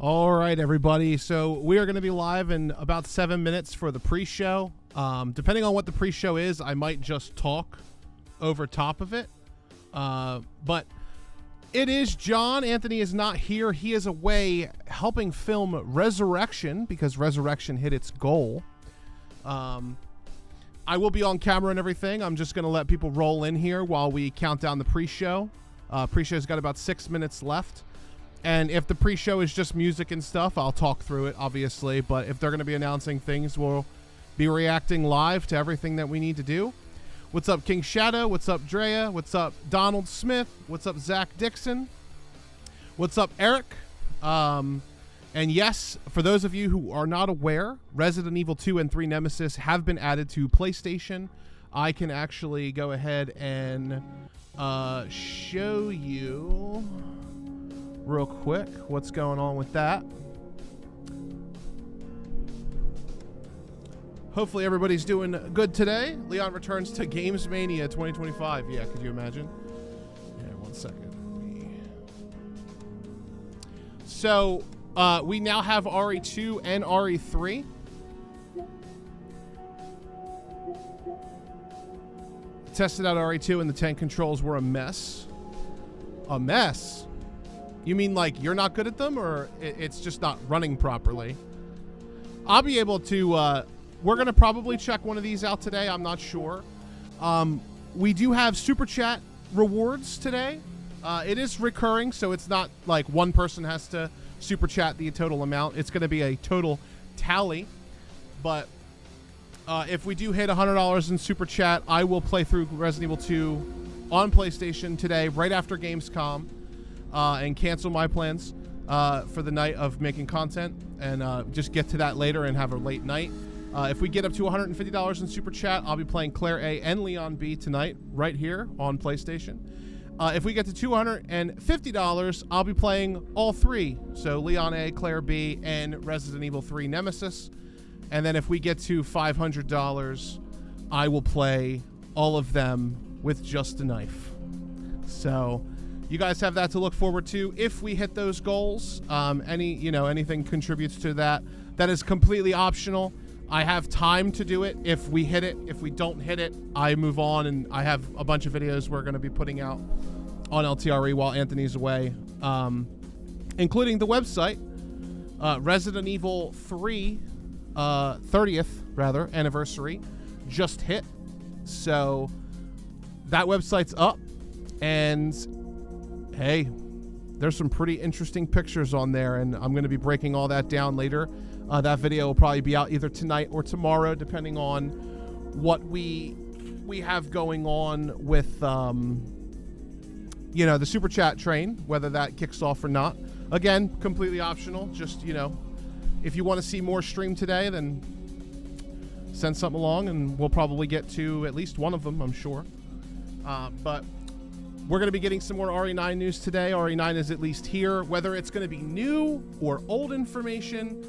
All right, everybody. So we are going to be live in about 7 minutes for the pre-show. Depending on what the pre-show is, I might just talk over top of it. But it is John. Anthony is not here. He is away helping film Resurrection because Resurrection hit its goal. I will be on camera and everything. I'm just going to let people roll in here while we count down the pre-show. Pre-show's got about 6 minutes left. And if the pre-show is just music and stuff, I'll talk through it, obviously. But if they're going to be announcing things, we'll be reacting live to everything that we need to do. What's up, King Shadow? What's up, Drea? What's up, Donald Smith? What's up, Zach Dixon? What's up, Eric? And yes, for those of you who are not aware, Resident Evil 2 and 3 Nemesis have been added to PlayStation. I can actually go ahead and show you real quick what's going on with that. Hopefully everybody's doing good today. Leon returns to Games Mania 2025. Yeah, could you imagine? Yeah, 1 second. So we now have RE2 and RE3. Tested out RE2 and the tank controls were a mess. A mess? You mean like you're not good at them, or it's just not running properly? I'll be able to, we're going to probably check one of these out today. I'm not sure. We do have Super Chat rewards today. It is recurring, so it's not like one person has to Super Chat the total amount. It's going to be a total tally. But if we do hit $100 in Super Chat, I will play through Resident Evil 2 on PlayStation today, right after Gamescom. And cancel my plans for the night of making content and just get to that later and have a late night. If we get up to $150 in Super Chat, I'll be playing Claire A and Leon B tonight right here on PlayStation. If we get to $250, I'll be playing all three. So Leon A, Claire B, and Resident Evil 3 Nemesis. And then if we get to $500, I will play all of them with just a knife. So you guys have that to look forward to. If we hit those goals, anything contributes to that. That is completely optional. I have time to do it if we hit it. If we don't hit it, I move on, and I have a bunch of videos we're going to be putting out on LTRE while Anthony's away, including the website. Resident Evil 3 30th anniversary just hit, so that website's up, and hey, there's some pretty interesting pictures on there, and I'm going to be breaking all that down later. That video will probably be out either tonight or tomorrow, depending on what we have going on with, the Super Chat train, whether that kicks off or not. Again, completely optional. Just, if you want to see more stream today, then send something along, and we'll probably get to at least one of them, I'm sure. But we're going to be getting some more RE9 news today. RE9 is at least here. Whether it's going to be new or old information,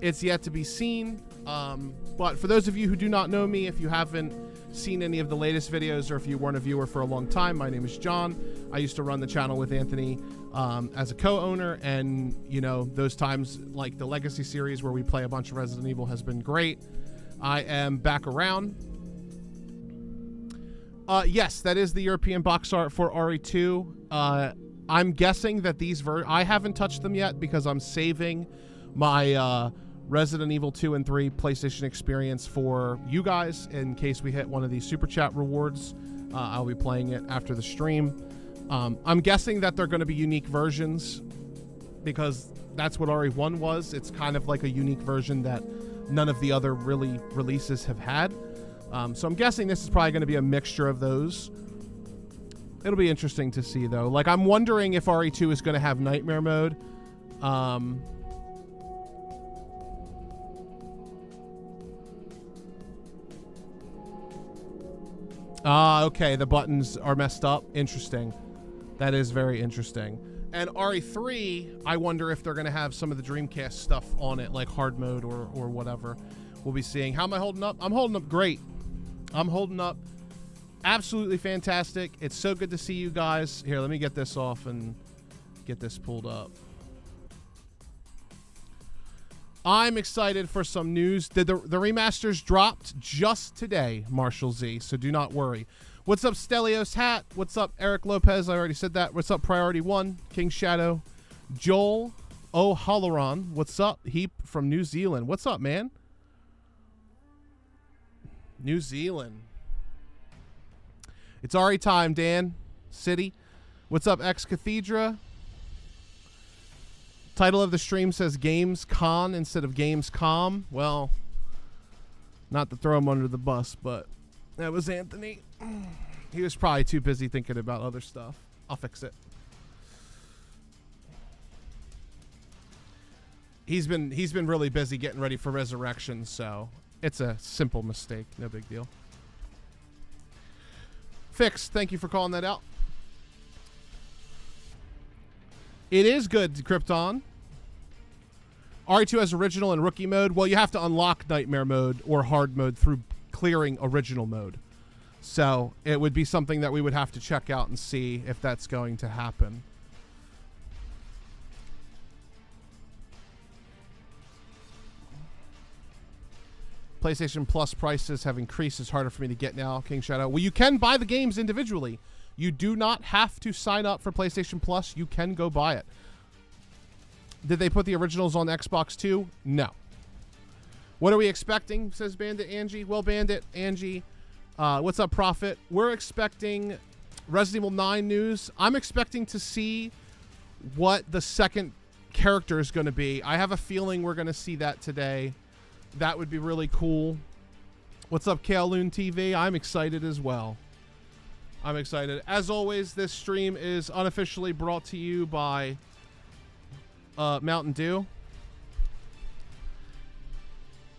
it's yet to be seen. But for those of you who do not know me, if you haven't seen any of the latest videos, or if you weren't a viewer for a long time, my name is John. I used to run the channel with Anthony as a co-owner, and those times like the Legacy series where we play a bunch of Resident Evil has been great. I am back around. Yes, that is the European box art for RE2. I'm guessing that these I haven't touched them yet because I'm saving my Resident Evil 2 and 3 PlayStation experience for you guys in case we hit one of these Super Chat rewards. I'll be playing it after the stream. I'm guessing that they're going to be unique versions because that's what RE1 was. It's kind of like a unique version that none of the other really releases have had. So I'm guessing this is probably going to be a mixture of those. It'll be interesting to see, though. Like, I'm wondering if RE2 is going to have Nightmare Mode. Okay, the buttons are messed up. Interesting. That is very interesting. And RE3, I wonder if they're going to have some of the Dreamcast stuff on it, like hard mode or whatever. We'll be seeing. How am I holding up? I'm holding up great. I'm holding up absolutely fantastic. It's so good to see you guys. Here, let me get this off and get this pulled up. I'm excited for some news. The remasters dropped just today, Marshall Z, so do not worry. What's up, Stelios Hat? What's up, Eric Lopez? I already said that. What's up, Priority 1? King Shadow. Joel O'Halloran. What's up, Heap from New Zealand? What's up, man? New Zealand. It's already time, Dan. City. What's up, Ex Cathedra? Title of the stream says Gamescon instead of Gamescom. Well, not to throw him under the bus, but that was Anthony. He was probably too busy thinking about other stuff. I'll fix it. He's been really busy getting ready for Resurrection, so it's a simple mistake. No big deal. Fixed. Thank you for calling that out. It is good, Krypton. RE2 has original and rookie mode. Well, you have to unlock nightmare mode or hard mode through clearing original mode. So it would be something that we would have to check out and see if that's going to happen. PlayStation Plus prices have increased. It's harder for me to get now, King Shadow. Well, you can buy the games individually. You do not have to sign up for PlayStation Plus. You can go buy it. Did they put the originals on Xbox too? No. What are we expecting, says Bandit Angie? Well, Bandit Angie, what's up, Prophet? We're expecting Resident Evil 9 news. I'm expecting to see what the second character is going to be. I have a feeling we're going to see that today. That would be really cool. What's up, Kowloon TV? I'm excited as well. I'm excited. As always, this stream is unofficially brought to you by Mountain Dew.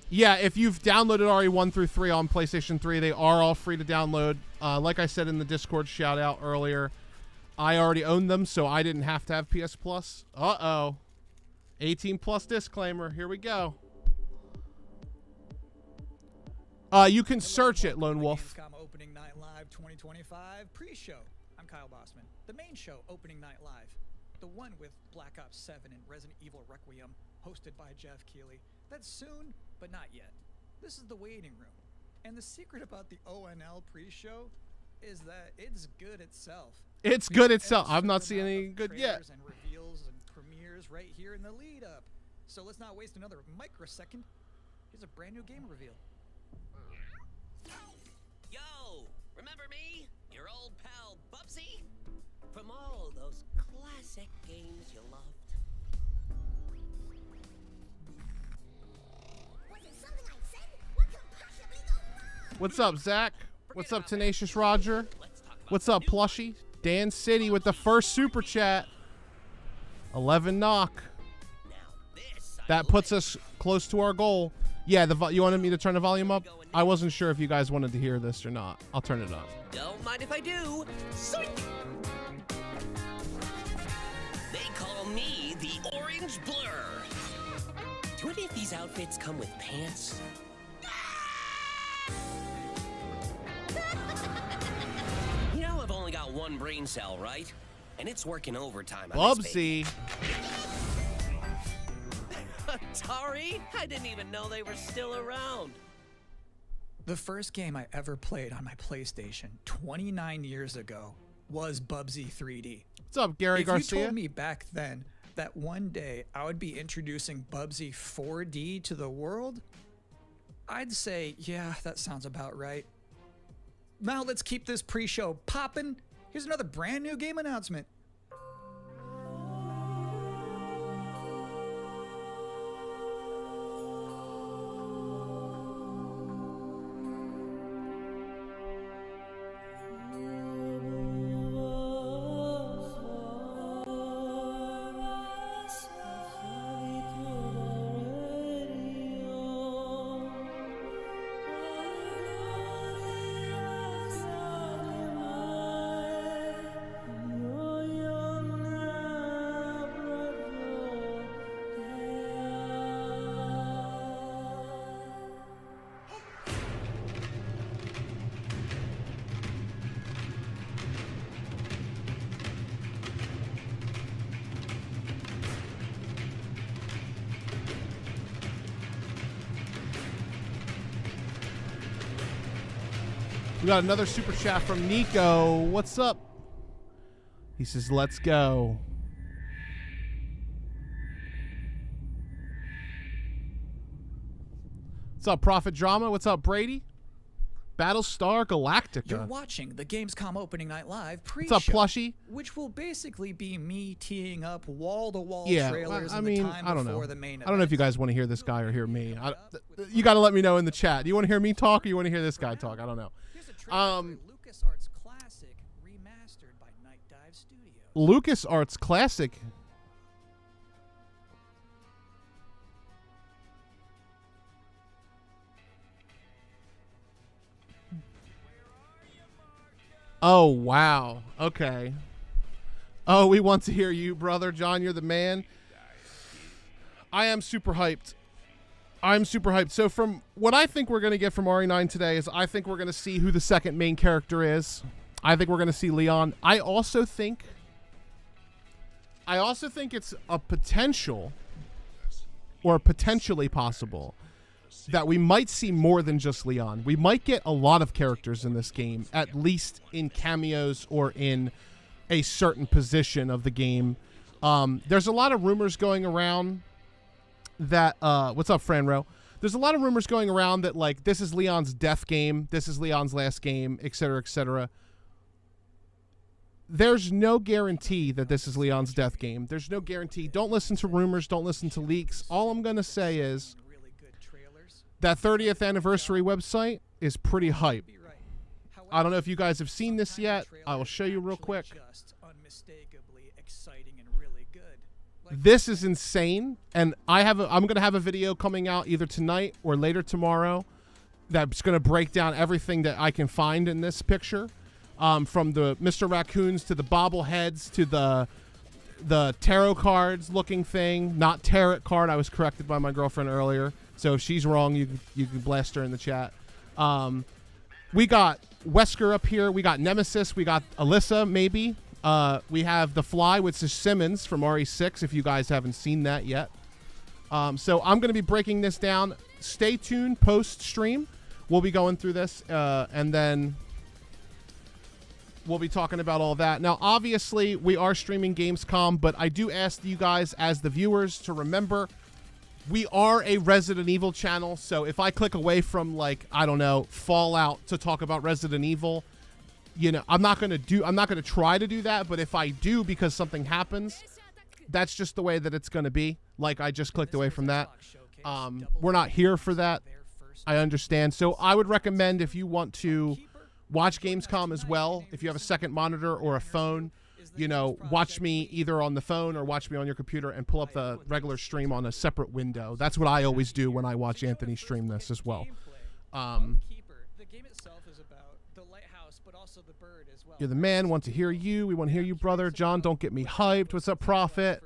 Yeah, if you've downloaded RE1 through 3 on PlayStation 3, they are all free to download. Like I said in the Discord shout out earlier, I already own them, so I didn't have to have PS Plus. Uh-oh. 18 plus disclaimer. Here we go. You can search it, Lone Wolf. Gamescom Opening Night Live 2025 pre-show. I'm Kyle Bossman. The main show, Opening Night Live. The one with Black Ops 7 and Resident Evil Requiem, hosted by Jeff Keighley. That's soon, but not yet. This is the waiting room. And the secret about the ONL pre-show is that it's good itself. It's good itself. I've not seen any good yet. And reveals and premieres right here in the lead up. So let's not waste another microsecond. Here's a brand new game reveal. Yo, remember me? Your old pal Bubsy? From all those classic games you loved. Was it something I said? What could possibly go wrong? What's up, Zach? What's up, Tenacious Roger? What's up, Plushy? Dan City with the first super chat. 11 knock. That puts us close to our goal. Yeah, you wanted me to turn the volume up? I wasn't sure if you guys wanted to hear this or not. I'll turn it up. Don't mind if I do. Psych! They call me the Orange Blur. Do any of these outfits come with pants? You know I've only got one brain cell, right? And it's working overtime. Bubsy. Atari? I didn't even know they were still around. The first game I ever played on my PlayStation 29 years ago was Bubsy 3D. What's up, Gary Garcia? If you told me back then that one day I would be introducing Bubsy 4D to the world, I'd say, yeah, that sounds about right. Now let's keep this pre-show popping. Here's another brand new game announcement. We got another super chat from Nico. What's up? He says, let's go. What's up, Prophet Drama? What's up, Brady? Battlestar Galactica. You're watching the Gamescom Opening Night Live What's pre-show. up, Plushy? Which will basically be me teeing up wall-to-wall Yeah, trailers I in mean, the time I don't before know. the main I don't know if you guys want to hear this guy or hear me. You got to let me know in the chat. Do you want to hear me talk or you want to hear this guy talk? I don't know. Here's a trailer for LucasArts Classic remastered by Night Dive Studios. LucasArts Classic. Oh, wow. Okay. Oh, we want to hear you, brother. John, you're the man. I am super hyped. I'm super hyped. So from what I think we're going to get from RE9 today is I think we're going to see who the second main character is. I think we're going to see Leon. I also think it's a potential or potentially possible that we might see more than just Leon. We might get a lot of characters in this game, at least in cameos or in a certain position of the game. There's a lot of rumors going around that what's up, Franro? There's a lot of rumors going around that like this is Leon's death game, this is Leon's last game, etc., etc. There's no guarantee that this is Leon's death game. There's no guarantee. Don't listen to rumors, don't listen to leaks. All I'm going to say is that 30th anniversary website is pretty hype. I don't know if you guys have seen this yet. I will show you real quick. This is insane, and I'm going to have a video coming out either tonight or later tomorrow that's going to break down everything that I can find in this picture, from the Mr. Raccoons to the bobbleheads to the tarot cards looking thing. Not tarot card. I was corrected by my girlfriend earlier. So if she's wrong, you can blast her in the chat. We got Wesker up here. We got Nemesis. We got Alyssa, maybe. We have The Fly, which is Simmons from RE6, if you guys haven't seen that yet. So I'm going to be breaking this down. Stay tuned post-stream. We'll be going through this, and then we'll be talking about all that. Now, obviously, we are streaming Gamescom, but I do ask you guys, as the viewers, to remember we are a Resident Evil channel, so if I click away from, like, I don't know, Fallout to talk about Resident Evil, you know, I'm not going to try to do that, but if I do because something happens, that's just the way that it's going to be. Like, I just clicked away from that. We're not here for that. I understand. So I would recommend, if you want to watch Gamescom as well, if you have a second monitor or a phone, you know, watch me either on the phone or watch me on your computer and pull up the regular stream on a separate window. That's what I always do when I watch Anthony stream this as well. You're the man. Want to hear you. We want to hear you, brother. John, don't get me hyped. What's up, Prophet?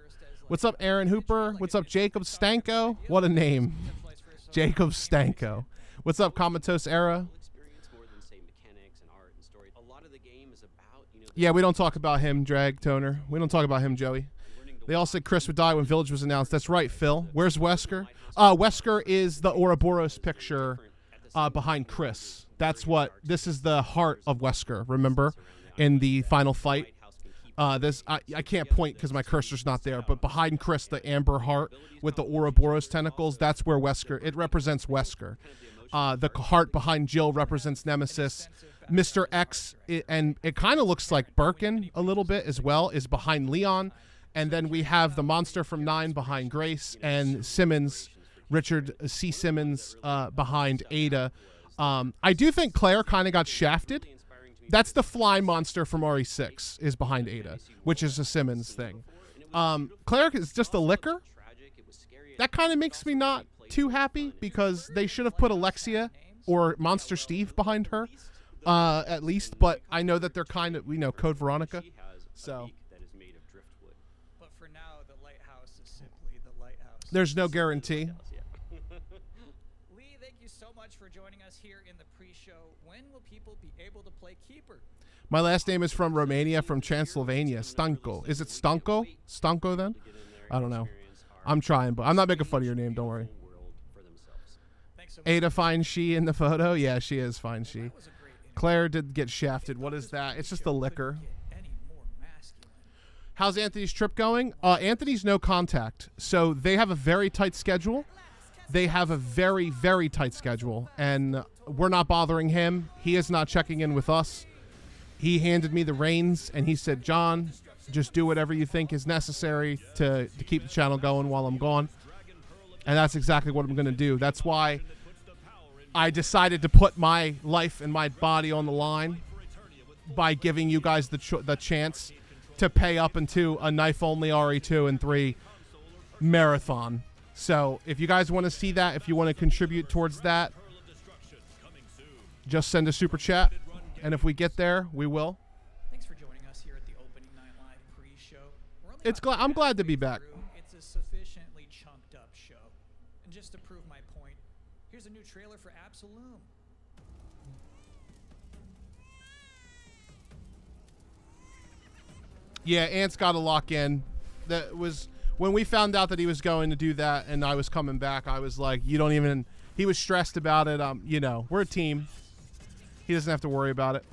What's up, Aaron Hooper? What's up, Jacob Stanko? What a name. Jacob Stanko. What's up, Comatose Era? Yeah, we don't talk about him, Drag Toner. We don't talk about him, Joey. They all said Chris would die when Village was announced. That's right, Phil. Where's Wesker? Wesker is the Ouroboros picture behind Chris. That's what, this is the heart of Wesker, remember? In the final fight. I can't point because my cursor's not there, but behind Chris, the amber heart with the Ouroboros tentacles, that's where Wesker, it represents Wesker. The heart behind Jill represents Nemesis. Mr. X, and it kind of looks like Birkin a little bit as well, is behind Leon. And then we have the monster from 9 behind Grace, and Simmons, Richard C. Simmons, behind Ada. I do think Claire kind of got shafted. That's the fly monster from RE6 is behind Ada, which is a Simmons thing. Claire is just a licker. That kind of makes me not too happy because they should have put Alexia or Monster Steve behind her. At least, but I know that they're kind of, we know, Code Veronica, so. But for now, the lighthouse is simply the lighthouse. There's no guarantee. Lee, thank you so much for joining us here in the pre-show. When will people be able to play Keeper? My last name is from Romania, from Transylvania. Stanko. Is it Stanko? Stanko then? I don't know. I'm trying, but I'm not making fun of your name, don't worry. Ada fine she in the photo? Yeah, she is fine she. Claire did get shafted. What is that? It's just a liquor. Any more masculine. How's Anthony's trip going? Anthony's no contact. So they have a very tight schedule. They have a very, very tight schedule. And we're not bothering him. He is not checking in with us. He handed me the reins and he said, John, just do whatever you think is necessary to keep the channel going while I'm gone. And that's exactly what I'm going to do. That's why I decided to put my life and my body on the line by giving you guys the chance to pay up into a knife-only RE2 and 3 marathon. So if you guys want to see that, if you want to contribute towards that, just send a super chat. And if we get there, we will. Thanks for joining us here at the Opening Night Live pre-show. I'm glad to be back. It's a sufficiently chunked up show. And just to prove my point, here's a new trailer for Absolum. Yeah, Ant's got to lock in. That was when we found out that he was going to do that and I was coming back, I was like, you don't even, he was stressed about it. You know, we're a team. He doesn't have to worry about it.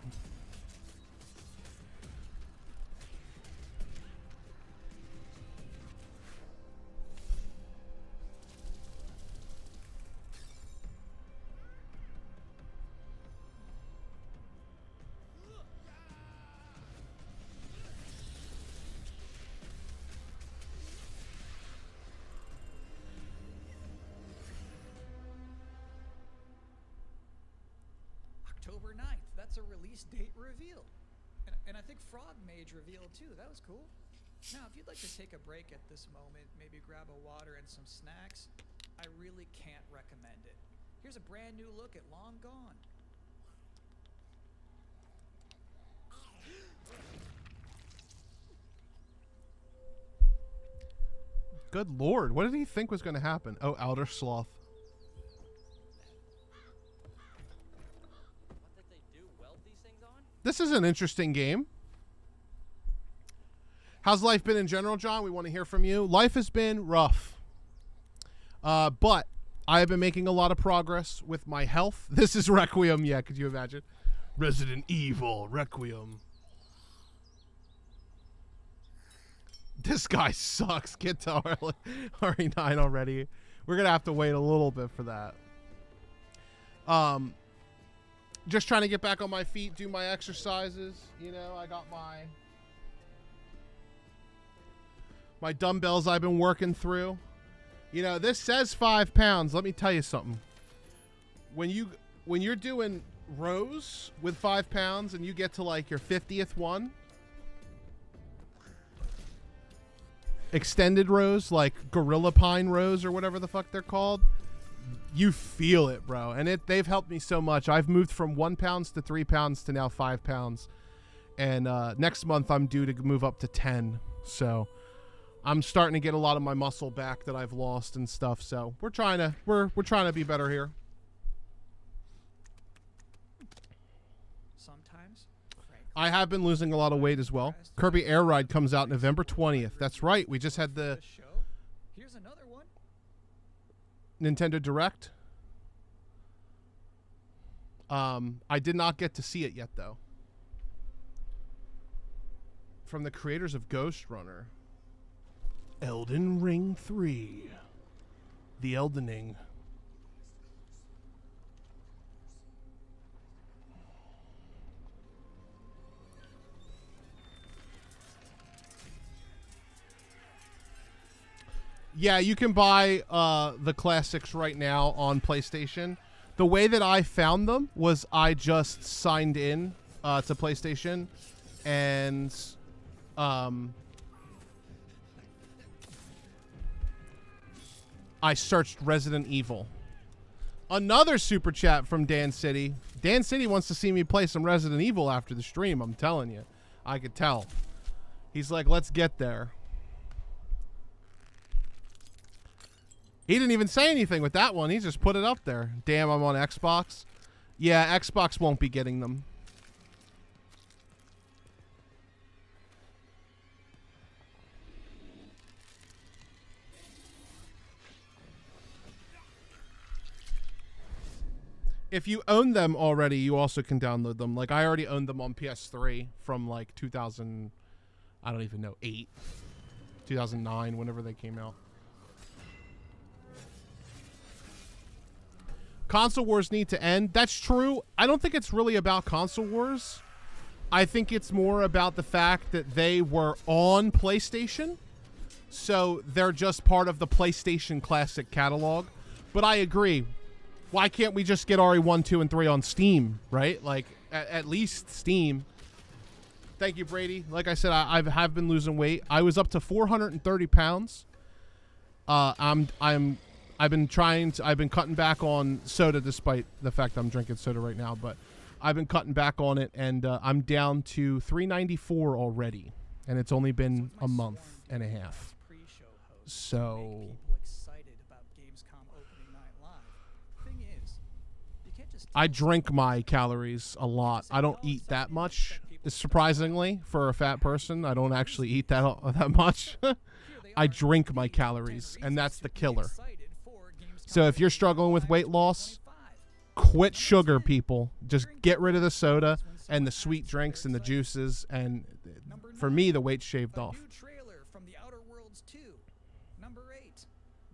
October 9th. That's a release date reveal. And I think Frog Mage revealed too. That was cool. Now, if you'd like to take a break at this moment, maybe grab a water and some snacks, I really can't recommend it. Here's a brand new look at Long Gone. Good Lord. What did he think was going to happen? Oh, Outer Sloth. This is an interesting game. How's life been in general, John? We want to hear from you. Life has been rough. But I have been making a lot of progress with my health. This is Requiem. Yeah, could you imagine? Resident Evil Requiem. This guy sucks. Get to RE9 already. We're going to have to wait a little bit for that. Just trying to get back on my feet, do my exercises. You know, I got my dumbbells I've been working through. You know, this says 5 pounds. Let me tell you something. When you're doing rows with 5 pounds and you get to like your 50th one, extended rows, like Gorilla Pine rows or whatever the fuck they're called, you feel it, bro. And they've helped me so much. I've moved from 1 pound to 3 pounds to now 5 pounds. And next month I'm due to move up to 10. So I'm starting to get a lot of my muscle back that I've lost and stuff. So we're trying to be better here. Sometimes, I have been losing a lot of weight as well. Kirby Air Ride comes out November 20th. That's right. We just had the show. Here's another one. Nintendo Direct. I did not get to see it yet, though. From the creators of Ghost Runner. Elden Ring 3. The Eldening. Yeah, you can buy the classics right now on PlayStation. The way that I found them was I just signed in to PlayStation and I searched Resident Evil. Another super chat from Dan City. Dan City wants to see me play some Resident Evil after the stream, I'm telling you. I could tell. He's like, let's get there. He didn't even say anything with that one. He just put it up there. Damn, I'm on Xbox. Yeah, Xbox won't be getting them. If you own them already, you also can download them. Like, I already owned them on PS3 from, like, 2000, I don't even know, 8, 2009, whenever they came out. Console wars need to end. That's true. I don't think it's really about console wars. I think it's more about the fact that they were on PlayStation, so they're just part of the PlayStation Classic catalog. But I agree. Why can't we just get RE1, 2, and 3 on Steam, right? Like, at least Steam. Thank you, Brady. Like I said, I have been losing weight. I was up to 430 pounds. I've been cutting back on soda, despite the fact I'm drinking soda right now, but I've been cutting back on it, and I'm down to 394 already, and it's only been a month and a half. So I drink my calories a lot. I don't eat that much, surprisingly, for a fat person. I don't actually eat that much. I drink my calories, and that's the killer. So if you're struggling with weight loss, quit sugar, people. Just get rid of the soda and the sweet drinks and the juices, and for me, the weight's shaved off.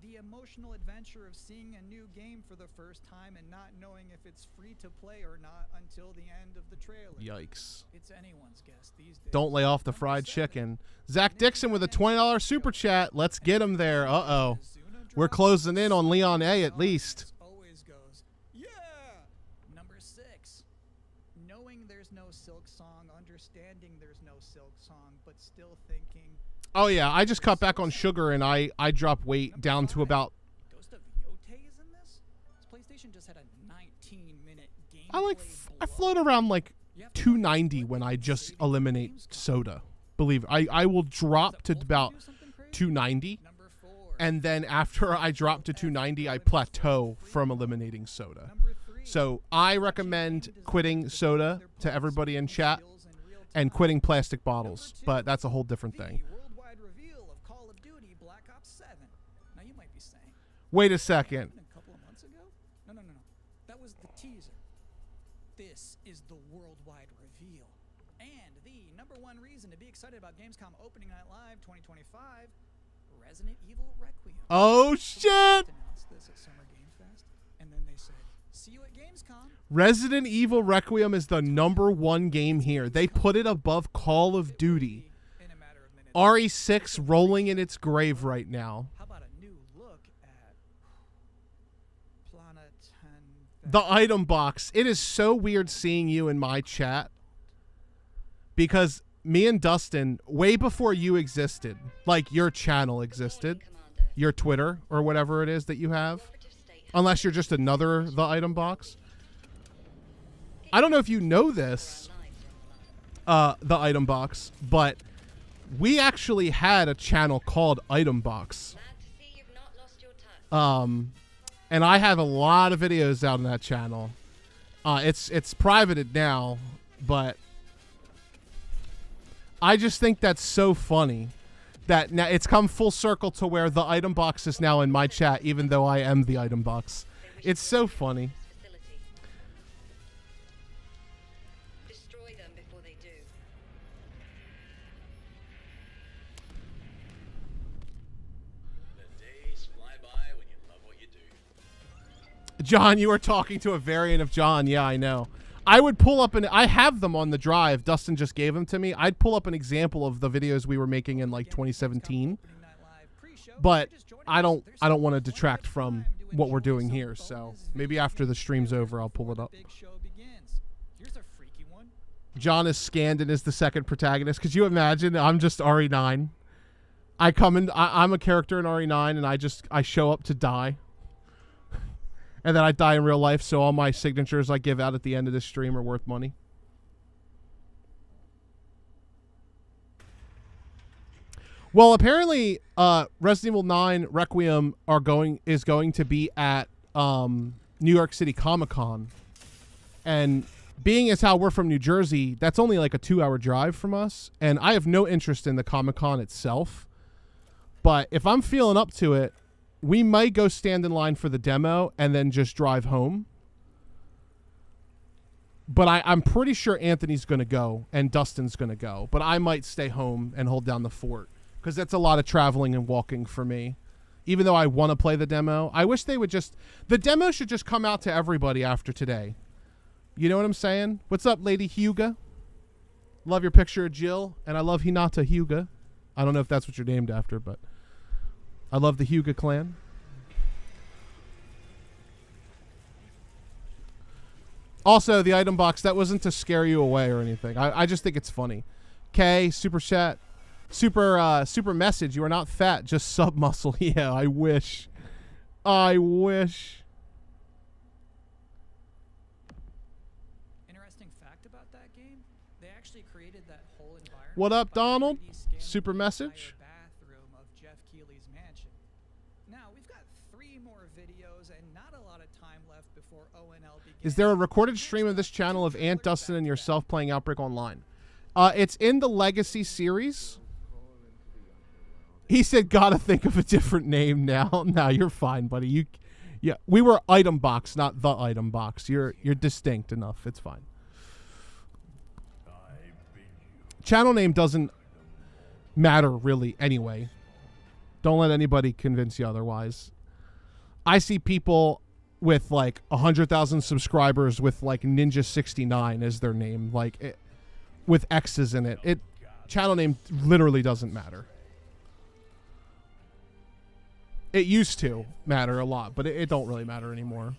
The emotional adventure of seeing a new game for the first time and not knowing if it's free to play or not until the end of the trailer. Yikes. It's anyone's guess these days. Don't lay off the fried chicken. Zach Dixon with a $20 super chat. Let's get him there. Uh-oh. We're closing in on Leon A at least. Always goes, yeah. Number 6. Knowing there's no Silk song, understanding there's no Silk song, but still thinking. Oh yeah, I just cut back on sugar and I dropped weight down to about. Ghost of Yote is in this? PlayStation just had a 19-minute game. I float around like 290 when I just eliminate soda. Believe it. I will drop to about 290, and then after I drop to 290, I plateau from eliminating soda. So I recommend quitting soda to everybody in chat and quitting plastic bottles, but that's a whole different thing. Wait a second. A couple of months ago? No. That was the teaser. This is the worldwide reveal. And the #1 reason to be excited about Gamescom Opening Night Live 2025, Resident Evil Requiem. Oh, shit! Announced this at Summer Game Fest, and then they said, see you at Gamescom. Resident Evil Requiem is the #1 game here. They put it above Call of Duty. RE6 rolling in its grave right now. The item box. It is so weird seeing you in my chat, because me and Dustin, way before you existed, like your channel existed, your Twitter or whatever it is that you have, unless you're just another The Item Box. I don't know if you know this, The Item Box, but we actually had a channel called Item Box. And I have a lot of videos out on that channel. It's privated now, but I just think that's so funny that now it's come full circle to where the item box is now in my chat, even though I am the item box. It's so funny. John, you are talking to a variant of John. Yeah, I know. I would pull up I have them on the drive. Dustin just gave them to me. I'd pull up an example of the videos we were making in like 2017. But I don't want to detract from what we're doing here. So maybe after the stream's over, I'll pull it up. John is scanned and is the second protagonist. Could you imagine? I'm just RE9. I'm a character in RE9 and I show up to die. And then I die in real life, so all my signatures I give out at the end of this stream are worth money. Well, apparently, Resident Evil 9 Requiem is going to be at New York City Comic-Con. And being as how we're from New Jersey, that's only like a 2-hour drive from us. And I have no interest in the Comic-Con itself. But if I'm feeling up to it, we might go stand in line for the demo and then just drive home. But I'm pretty sure Anthony's going to go and Dustin's going to go. But I might stay home and hold down the fort because that's a lot of traveling and walking for me. Even though I want to play the demo, I wish they would just... The demo should just come out to everybody after today. You know what I'm saying? What's up, Lady Hyuga? Love your picture of Jill, and I love Hinata Hyuga. I don't know if that's what you're named after, but I love the Hyuga clan. Also, the item box, that wasn't to scare you away or anything. I just think it's funny. K, super chat. Super message. You are not fat, just sub muscle. Yeah, I wish. I wish. Interesting fact about that game, they actually created that whole environment. What up, by Donald? 3D scanning Super the message. entire bathroom of Jeff Keighley's mansion. Now, we've got 3 more videos and not a lot of time left before ONL begins. Is there a recorded stream of this channel of Ant, Dustin, and yourself playing Outbreak Online? It's in the Legacy series. He said, gotta think of a different name now. No, you're fine, buddy. Yeah, we were item box, not the item box. You're distinct enough. It's fine. Channel name doesn't matter really anyway. Don't let anybody convince you otherwise. I see people with like 100,000 subscribers with like Ninja69 as their name, like with X's in it. Channel name literally doesn't matter. It used to matter a lot, but it don't really matter anymore.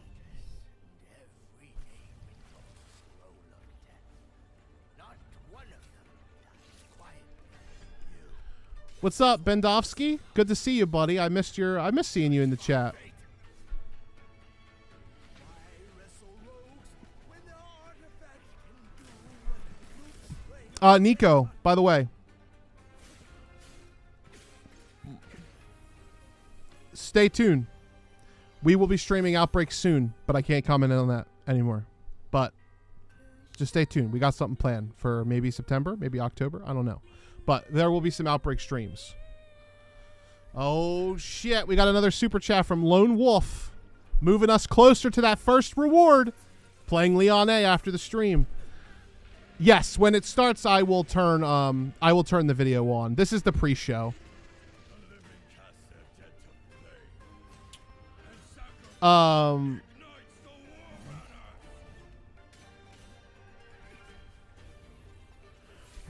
What's up, Bendovsky? Good to see you, buddy. I missed seeing you in the chat. Nico, by the way. Stay tuned. We will be streaming Outbreak soon, but I can't comment on that anymore. But just stay tuned. We got something planned for maybe September, maybe October. I don't know. But there will be some Outbreak streams. Oh, shit. We got another super chat from Lone Wolf. Moving us closer to that first reward. Playing Leon A after the stream. Yes, when it starts, I will turn the video on. This is the pre-show.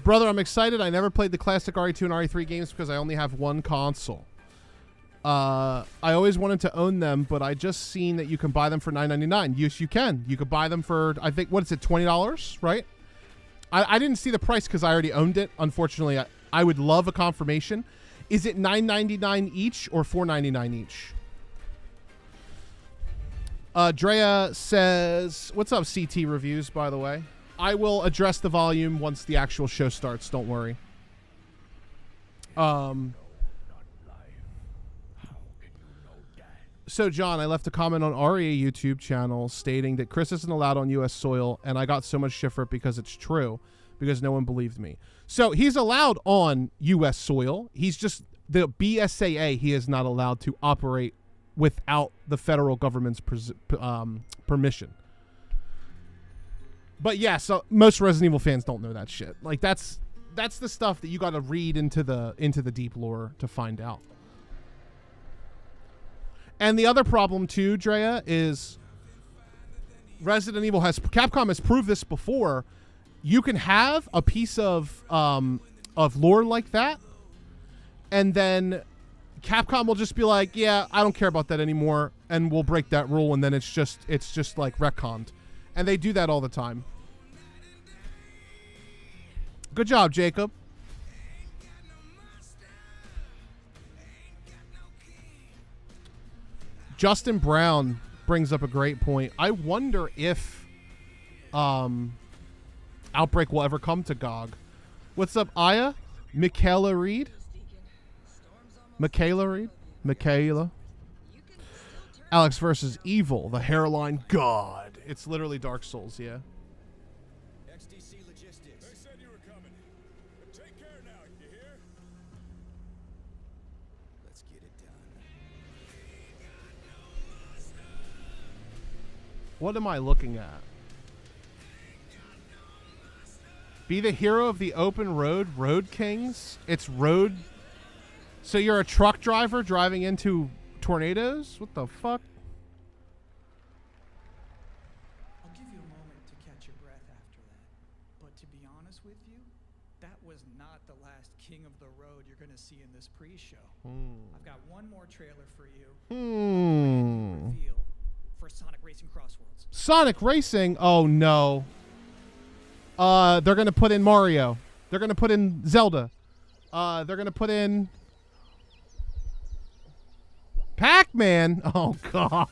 Brother, I'm excited. I never played the classic RE2 and RE3 games because I only have one console. I always wanted to own them, but I just seen that you can buy them for $9.99. Yes, you can. You could buy them for, I think, what is it, $20, right? I didn't see the price because I already owned it. Unfortunately, I would love a confirmation. Is it $9.99 each or $4.99 each? Drea says, what's up, CT Reviews, by the way? I will address the volume once the actual show starts. Don't worry. So, John, I left a comment on REA YouTube channel stating that Chris isn't allowed on U.S. soil, and I got so much shit for it because it's true, because no one believed me. So, he's allowed on U.S. soil. He's just, the BSAA, he is not allowed to operate without the federal government's permission. But yeah, so most Resident Evil fans don't know that shit. Like that's the stuff that you got to read into the deep lore to find out. And the other problem too, Drea, is Capcom has proved this before. You can have a piece of lore like that, and then Capcom will just be like, yeah, I don't care about that anymore, and we'll break that rule, and then it's just like retconned. And they do that all the time. Good job, Jacob. Justin Brown brings up a great point. I wonder if Outbreak will ever come to GOG. What's up, Aya? Michaela Reed? Alex versus Evil, the hairline god. It's literally Dark Souls, yeah. XDC Logistics. They said you were coming. But take care now, you hear? Let's get it done. What am I looking at? Be the hero of the open road kings. It's road. So you're a truck driver driving into tornadoes? What the fuck? I'll give you a moment to catch your breath after that. But to be honest with you, that was not the last king of the road you're going to see in this pre-show. I've got one more trailer for you. Reveal for Sonic Racing Crossworlds. Sonic Racing? Oh no. They're gonna put in Mario. They're gonna put in Zelda. They're gonna put in Pac-Man. Oh god.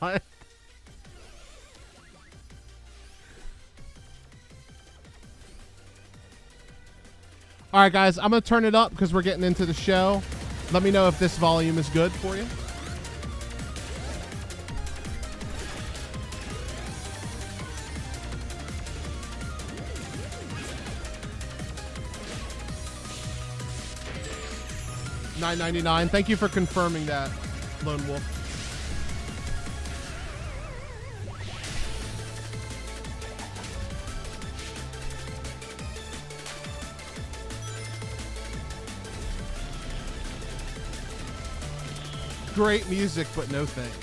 All right, guys, I'm gonna turn it up because we're getting into the show. Let me know if this volume is good for you. $9.99. Thank you for confirming that, Lone Wolf. Great music, but no thanks.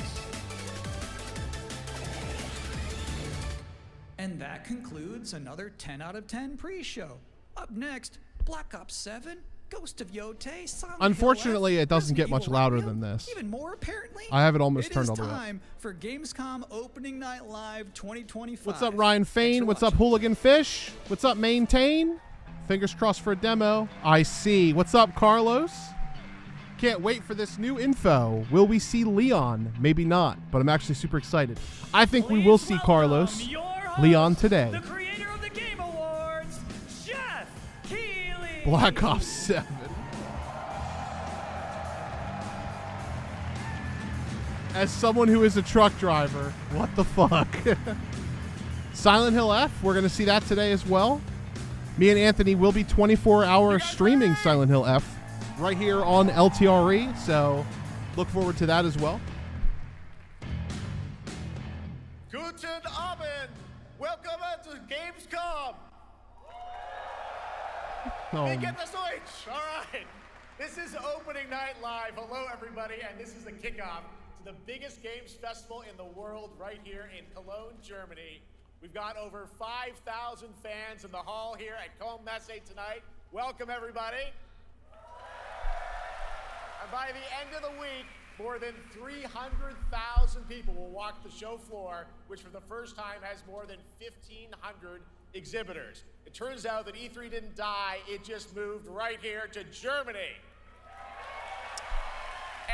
And that concludes another 10 out of 10 pre-show. Up next, Black Ops 7, Ghost of Yotei, Silent Unfortunately, Hill F, it doesn't get Resident much Evil louder Requiem, than this. Even more, apparently. I have it almost turned all It the is way up. time for Gamescom Opening Night Live 2025. What's up, Ryan Thanks Fain? for What's up, watching. Hooligan Fish? What's up, Maintain? Fingers crossed for a demo. I see. What's up, Carlos? Can't wait for this new info. Will we see Leon? Maybe not, but I'm actually super excited. I think we will see Carlos, Leon today. The creator of the Game Awards, Jeff Keighley. Black Ops 7. As someone who is a truck driver, what the fuck? Silent Hill F, we're going to see that today as well. Me and Anthony will be 24-hour streaming Silent Hill F right here on LTRE, so look forward to that as well. Guten Abend! Welcome to Gamescom! We get the switch! Alright! This is Opening Night Live. Hello, everybody, and this is the kickoff to the biggest games festival in the world right here in Cologne, Germany. We've got over 5,000 fans in the hall here at Cologne Messe tonight. Welcome, everybody. And by the end of the week, more than 300,000 people will walk the show floor, which for the first time has more than 1,500 exhibitors. It turns out that E3 didn't die, it just moved right here to Germany.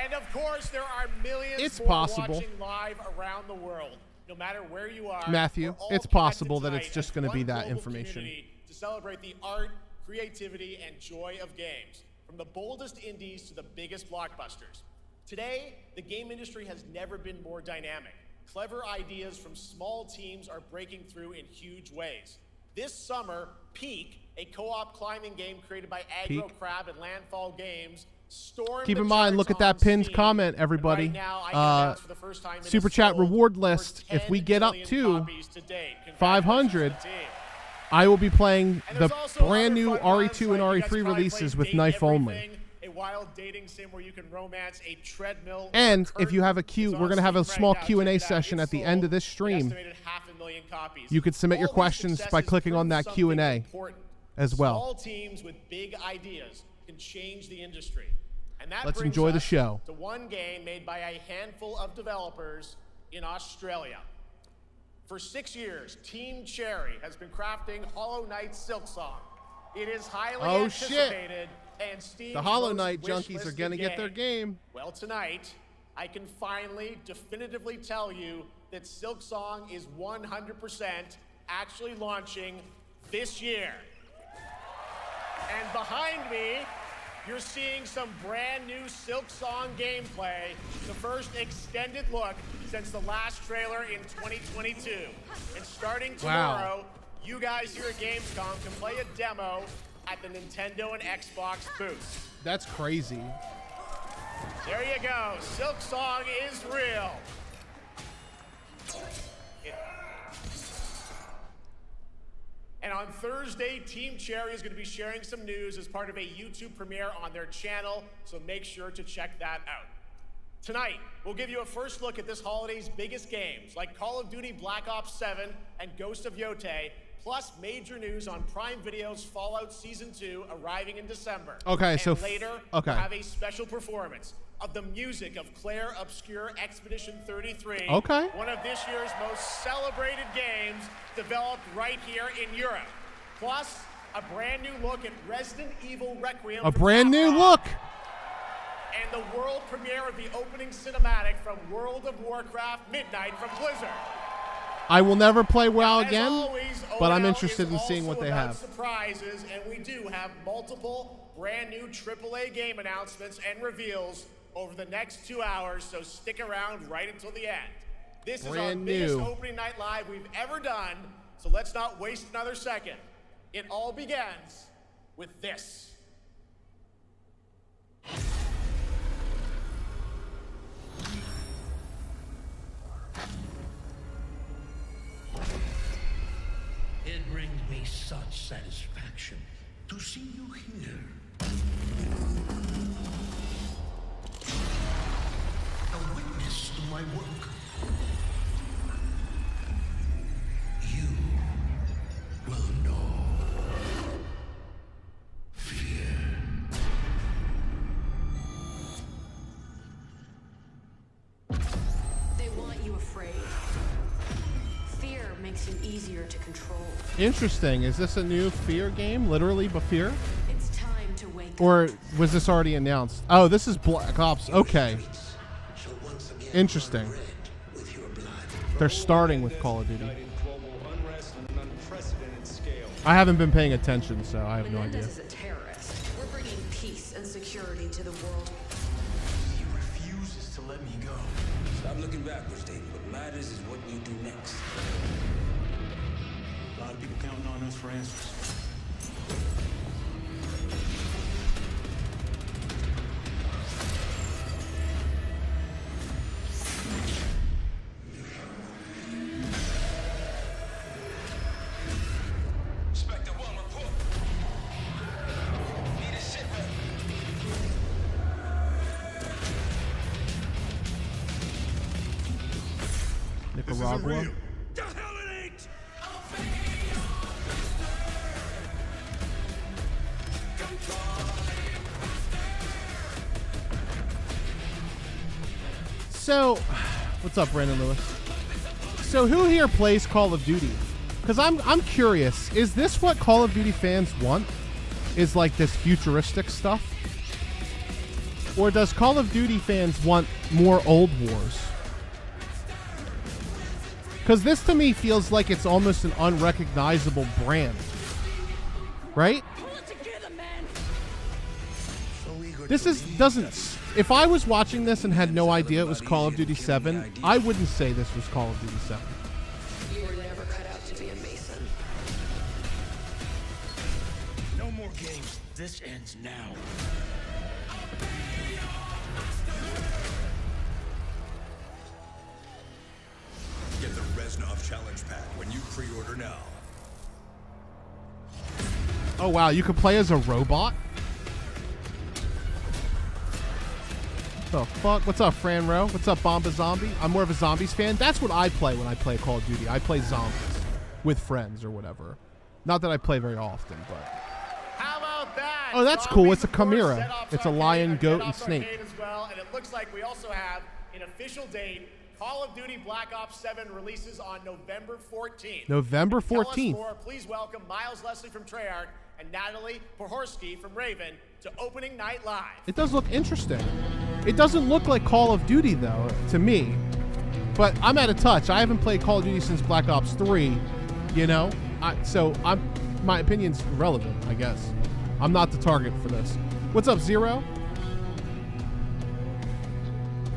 And of course, there are millions more watching live around the world. No matter where you are, Matthew, it's possible that it's just going to be that information. To celebrate the art, creativity, and joy of games. From the boldest indies to the biggest blockbusters. Today, the game industry has never been more dynamic. Clever ideas from small teams are breaking through in huge ways. This summer, Peak, a co-op climbing game created by Aggro Crab and Landfall Games, stormed Keep the in mind, look at that charts on pinned Steam. comment, And everybody. right now, I can announce for the first time it Super has chat sold reward over list. 10 If we get up million to copies to date. 500, Congratulations to the team. I will be playing And the there's also brand other new fun ones, RE2 and like you guys RE3 probably releases played with Date knife only. Everything, a wild dating sim where you can romance a treadmill. And or if you have a curtain. Q, It's we're on going to have a Steam small right now. Q&A Check it out. session It's at the end of this sold stream. estimated 500,000 copies. You could submit your All these questions by successes clicking on prove that something Q&A important. as well. Small teams with big ideas can change the industry. And that Let's brings enjoy the us show. to one game made by a handful of developers in Australia. For 6 years, Team Cherry has been crafting Hollow Knight Silksong. It is highly anticipated, and Steam's The Hollow most Knight junkies are wish-listed going to get their game. Well, tonight, I can finally definitively tell you that Silksong is 100% actually launching this year. And behind me, you're seeing some brand new Silksong gameplay, the first extended look since the last trailer in 2022. And starting tomorrow, you guys here at Gamescom can play a demo at the Nintendo and Xbox booths. That's crazy. There you go. Silksong is real. And on Thursday, Team Cherry is going to be sharing some news as part of a YouTube premiere on their channel, so make sure to check that out. Tonight, we'll give you a first look at this holiday's biggest games, like Call of Duty Black Ops 7 and Ghost of Yotei, plus major news on Prime Video's Fallout Season 2 arriving in December. Okay, and so later, we'll have a special performance of the music of Claire Obscure Expedition 33, okay, one of this year's most celebrated games developed right here in Europe. Plus, a brand new look at Resident Evil Requiem. A brand new look. And the world premiere of the opening cinematic from World of Warcraft Midnight from Blizzard. I will never play WoW again, always, but I'm OL interested in is seeing what also they about have. Surprises, and we do have multiple brand new AAA game announcements and reveals over the next 2 hours, so stick around right until the end. This is our biggest opening night live we've ever done, so let's not waste another second. It all begins with this. It brings me such satisfaction to see you here. A witness to my work. You will know fear. They want you afraid. Fear makes you easier to control. Interesting. Is this a new Fear game? Literally, but Fear? It's time to wake Or up. was this already announced? Oh, this is Black Ops. Okay. Interesting. They're starting with Call of Duty. I haven't been paying attention, so I have no idea. Menendez is a terrorist. We're bringing peace and security to the world. He refuses to let me go. Stop looking backwards, Dave. What matters is what you do next. A lot of people counting on us for answers. Inspector 1, report. Need a sit rep. Nicaragua. The hell it ain't! So, what's up, Brandon Lewis? So, who here plays Call of Duty? Because I'm curious. Is this what Call of Duty fans want? Is like this futuristic stuff? Or does Call of Duty fans want more old wars? Because this to me feels like it's almost an unrecognizable brand. Right? This doesn't. If I was watching this and had no idea it was Call of Duty 7, I wouldn't say this was Call of Duty 7. You were never cut out to be a Mason. No more games. This ends now. Get the Reznov Challenge Pack when you pre-order now. Oh wow, you can play as a robot? The fuck? What's up, Fran Rowe? What's up, Bomba Zombie? I'm more of a zombies fan. That's what I play when I play Call of Duty. I play zombies with friends or whatever. Not that I play very often, but... How about that? Oh, that's Zombies, cool. It's a of course, chimera. Dead Ops It's a Arcade, lion, goat, Dead and Ops snake. Arcade as well, and it looks like we also have an official date. Call of Duty Black Ops 7 releases on November 14th. November To tell us 14th. more, please welcome Miles Leslie from Treyarch and Natalie Pohorsky from Raven to Opening Night Live. It does look interesting. It doesn't look like Call of Duty, though, to me. But I'm out of touch. I haven't played Call of Duty since Black Ops 3, you know? My opinion's irrelevant, I guess. I'm not the target for this. What's up, Zero?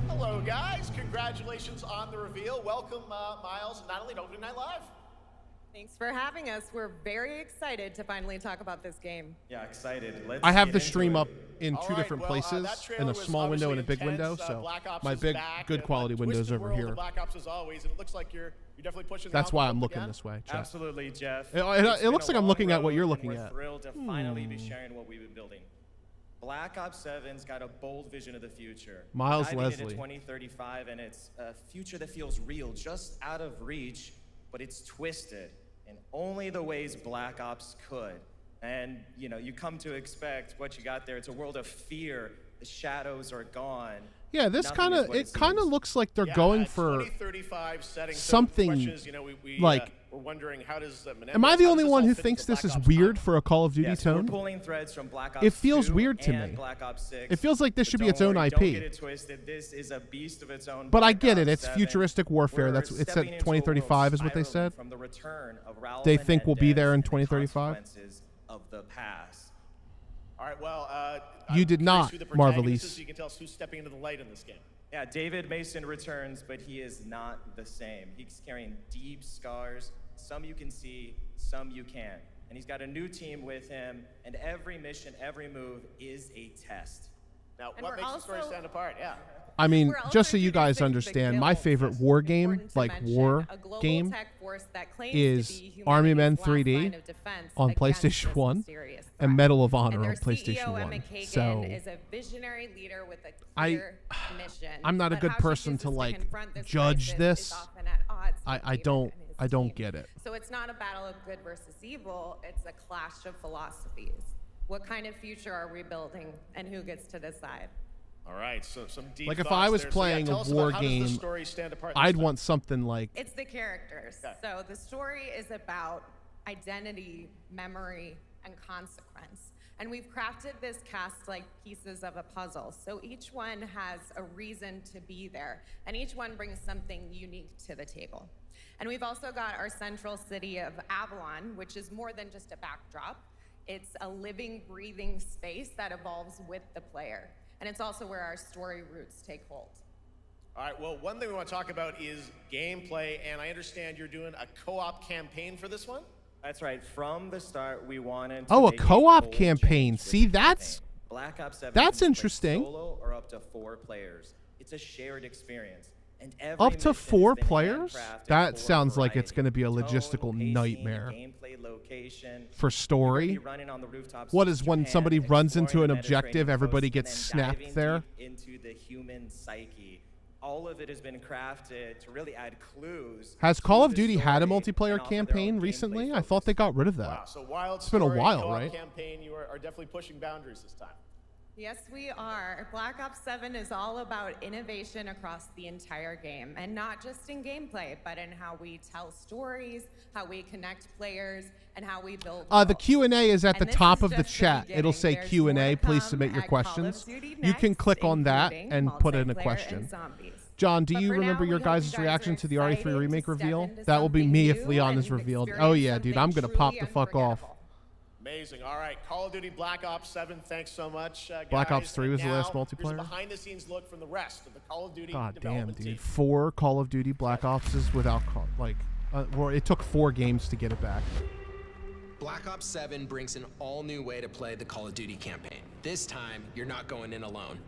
Hello, guys. Congratulations on the reveal. Welcome, Miles and Natalie to Opening Night Live. Thanks for having us. We're very excited to finally talk about this game. Yeah, excited. I have the stream up in two different places, in a small window and a big window, so my big, good quality window's over here. Black Ops as always, and it looks like you're definitely pushing. That's why I'm looking this way, Jeff. Absolutely, Jeff. It looks like I'm looking at what you're looking at. We're thrilled to finally be sharing what we've been building. Black Ops 7's got a bold vision of the future. Miles Diving Leslie. into 2035, and it's a future that feels real, just out of reach, but it's twisted in only the ways Black Ops could. And, you know, you come to expect what you got there. It's a world of fear. The shadows are gone. Yeah, this kind of looks like they're going for 2035 setting, something questions, you know, like. We're wondering how does Am I the only one who thinks this is weird for a Call of Duty tone? We're pulling threads from Black Ops it feels 2 weird to and me. Black Ops 6, it feels like this should be its own IP. Don't get it twisted. This is a beast of its own. But I Black get it. Ops It's 7. futuristic warfare. We're It's at stepping into a 2035 is what they world said. from the return of They Raul think we'll be there in Menendez and the 2035. consequences of the past. All right, well, You did not, Marvelise. So you can tell us who's stepping into the light in this game. Yeah, David Mason returns, but he is not the same. He's carrying deep scars. Some you can see, some you can't. And he's got a new team with him, and every mission, every move is a test. Now, what makes the story stand apart? Yeah. I mean, just so you guys understand, my favorite war game, like war game, is Army Men 3D on PlayStation 1 and Medal of Honor on PlayStation 1. So is a visionary leader with a clear mission, I'm not a good person to like judge this. I don't get it. So it's not a battle of good versus evil, it's a clash of philosophies. What kind of future are we building, and who gets to decide? All right, so some deep like if I was there. playing a war game, I'd want something like... It's the characters. Okay. So the story is about identity, memory, and consequence. And we've crafted this cast like pieces of a puzzle. So each one has a reason to be there, and each one brings something unique to the table. And we've also got our central city of Avalon, which is more than just a backdrop. It's a living, breathing space that evolves with the player. And it's also where our story roots take hold. All right, well, one thing we want to talk about is gameplay, and I understand you're doing a co-op campaign for this one? That's right. From the start, we wanted to a make co-op campaign. See, that's interesting. Solo or up to 4 players. It's a shared experience. And up to 4 players? That sounds like it's going to be a logistical nightmare. For story? What is when somebody runs into an objective, everybody gets snapped there? Into the human psyche. All of it has been crafted to really add clues. Has Call of Duty had a multiplayer campaign recently? I thought they got rid of that. Wow, so Wild it's been a while, co-op right? Campaign, you are definitely pushing boundaries this time. Yes, we are. Black Ops 7 is all about innovation across the entire game, and not just in gameplay, but in how we tell stories, how we connect players, and how we build the Q&A is at the top of the chat. It'll say Q&A. Please submit your questions. You can click on that and put in a question. John, do you remember your guys' reaction to the RE3 remake reveal? That will be me if Leon is revealed. Oh yeah, dude, I'm going to pop the fuck off. Amazing. All right, Call of Duty Black Ops 7, thanks so much, guys. Black Ops 3 was the last Here's multiplayer? a behind-the-scenes look from the rest of the Call of Duty God damn, development dude. team. 4 Call of Duty Black Opses without, well, it took 4 games to get it back. Black Ops 7 brings an all-new way to play the Call of Duty campaign. This time, you're not going in alone.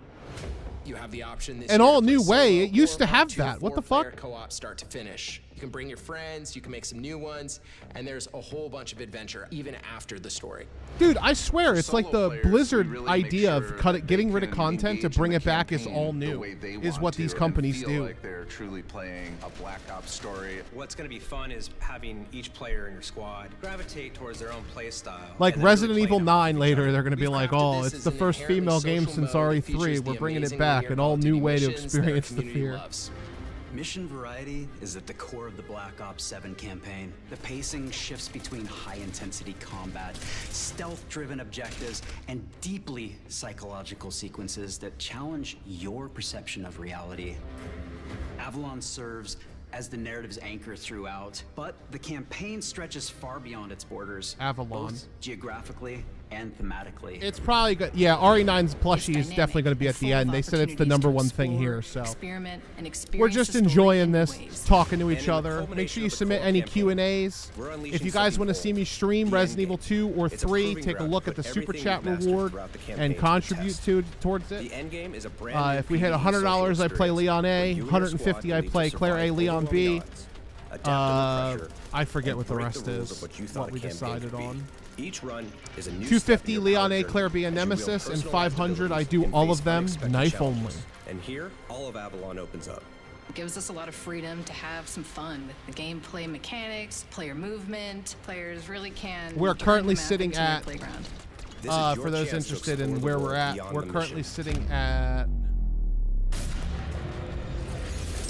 You have the option this An year all-new to play way? solo It used or to up have to that. What the 4-player fuck? co-op start to finish. You can bring your friends, you can make some new ones, and there's a whole bunch of adventure even after the story. Dude, I swear, it's like the Blizzard idea of getting rid of content to bring it back is all new, is what these companies do. Like they're truly playing a Black Ops story. What's going to be fun is having each player in your squad gravitate towards their own play style. Like Resident Evil 9 later, they're going to be like, oh, it's the first female game since RE3. We're bringing it back, an all-new way to experience the fear. Mission variety is at the core of the Black Ops 7 campaign. The pacing shifts between high-intensity combat, stealth-driven objectives, and deeply psychological sequences that challenge your perception of reality. Avalon serves as the narrative's anchor throughout, but the campaign stretches far beyond its borders. Avalon. Both geographically and thematically. It's probably good. Yeah, RE9's plushie is definitely going to be at the end. They said it's the #1 thing here, so we're just enjoying this, talking to each other. Make sure you submit any Q&As. If you guys want to see me stream Resident Evil 2 or 3, take a look at the Super Chat reward and contribute towards it. If we hit $100, I play Leon A. $150, I play Claire A, Leon B. I forget what the rest is, what we decided on. Each run is a new $250 Leon A, Claire B, and Nemesis, and $500 I do all of them knife only. And here, all of Avalon opens up. It gives us a lot of freedom to have some fun with the gameplay mechanics, player movement. Players really can. We're currently sitting at, for those interested in where we're at, we're currently sitting at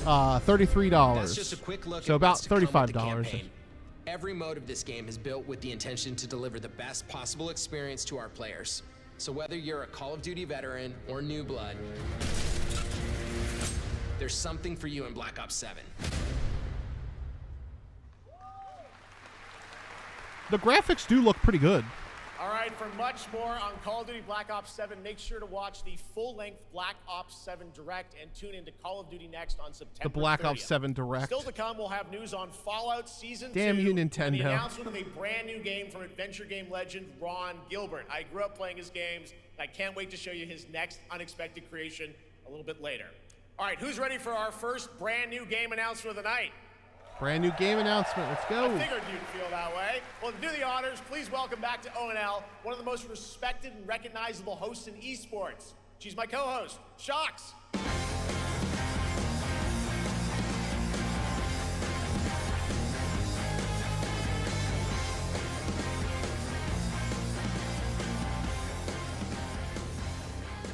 $33. That's just a quick look so at about what's to come with the $35. campaign. Every mode of this game is built with the intention to deliver the best possible experience to our players. So whether you're a Call of Duty veteran or new blood, there's something for you in Black Ops 7. The graphics do look pretty good. All right, for much more on Call of Duty Black Ops 7, make sure to watch the full-length Black Ops 7 Direct and tune into Call of Duty Next on September 30th. The Black Ops 7 Direct. Still to come, we'll have news on Fallout Season 2. Damn you, Nintendo. And the announcement of a brand new game from adventure game legend Ron Gilbert. I grew up playing his games, and I can't wait to show you his next unexpected creation a little bit later. All right, who's ready for our first brand new game announcement of the night? Brand new game announcement. Let's go. I figured you'd feel that way. Well, to do the honors, please welcome back to ONL, one of the most respected and recognizable hosts in esports. She's my co-host, Shox.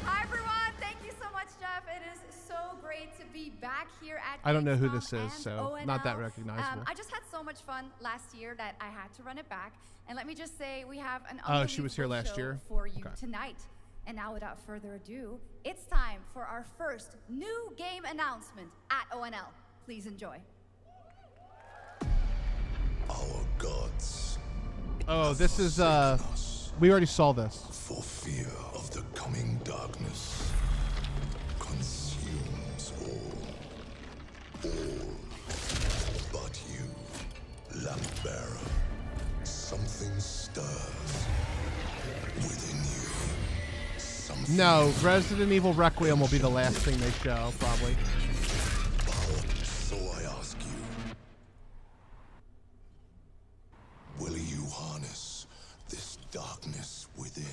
Hi, everyone. Thank you so much, Jeff. It is so great to be back here at I don't know who Gamescom this is, and so ONL. not that recognizable. I just had so much fun last year that I had to run it back. And let me just say, we have an Oh, she was here last show year? for you Okay. tonight. And now, without further ado, it's time for our first new game announcement at ONL. Please enjoy. Our gods. Oh, this is, we already saw this. For fear of the coming darkness consumes all but you, lamp bearer. Something stirs within you. Something No, Resident Evil Requiem will be the last thing they show, probably. So I ask you, will you harness this darkness within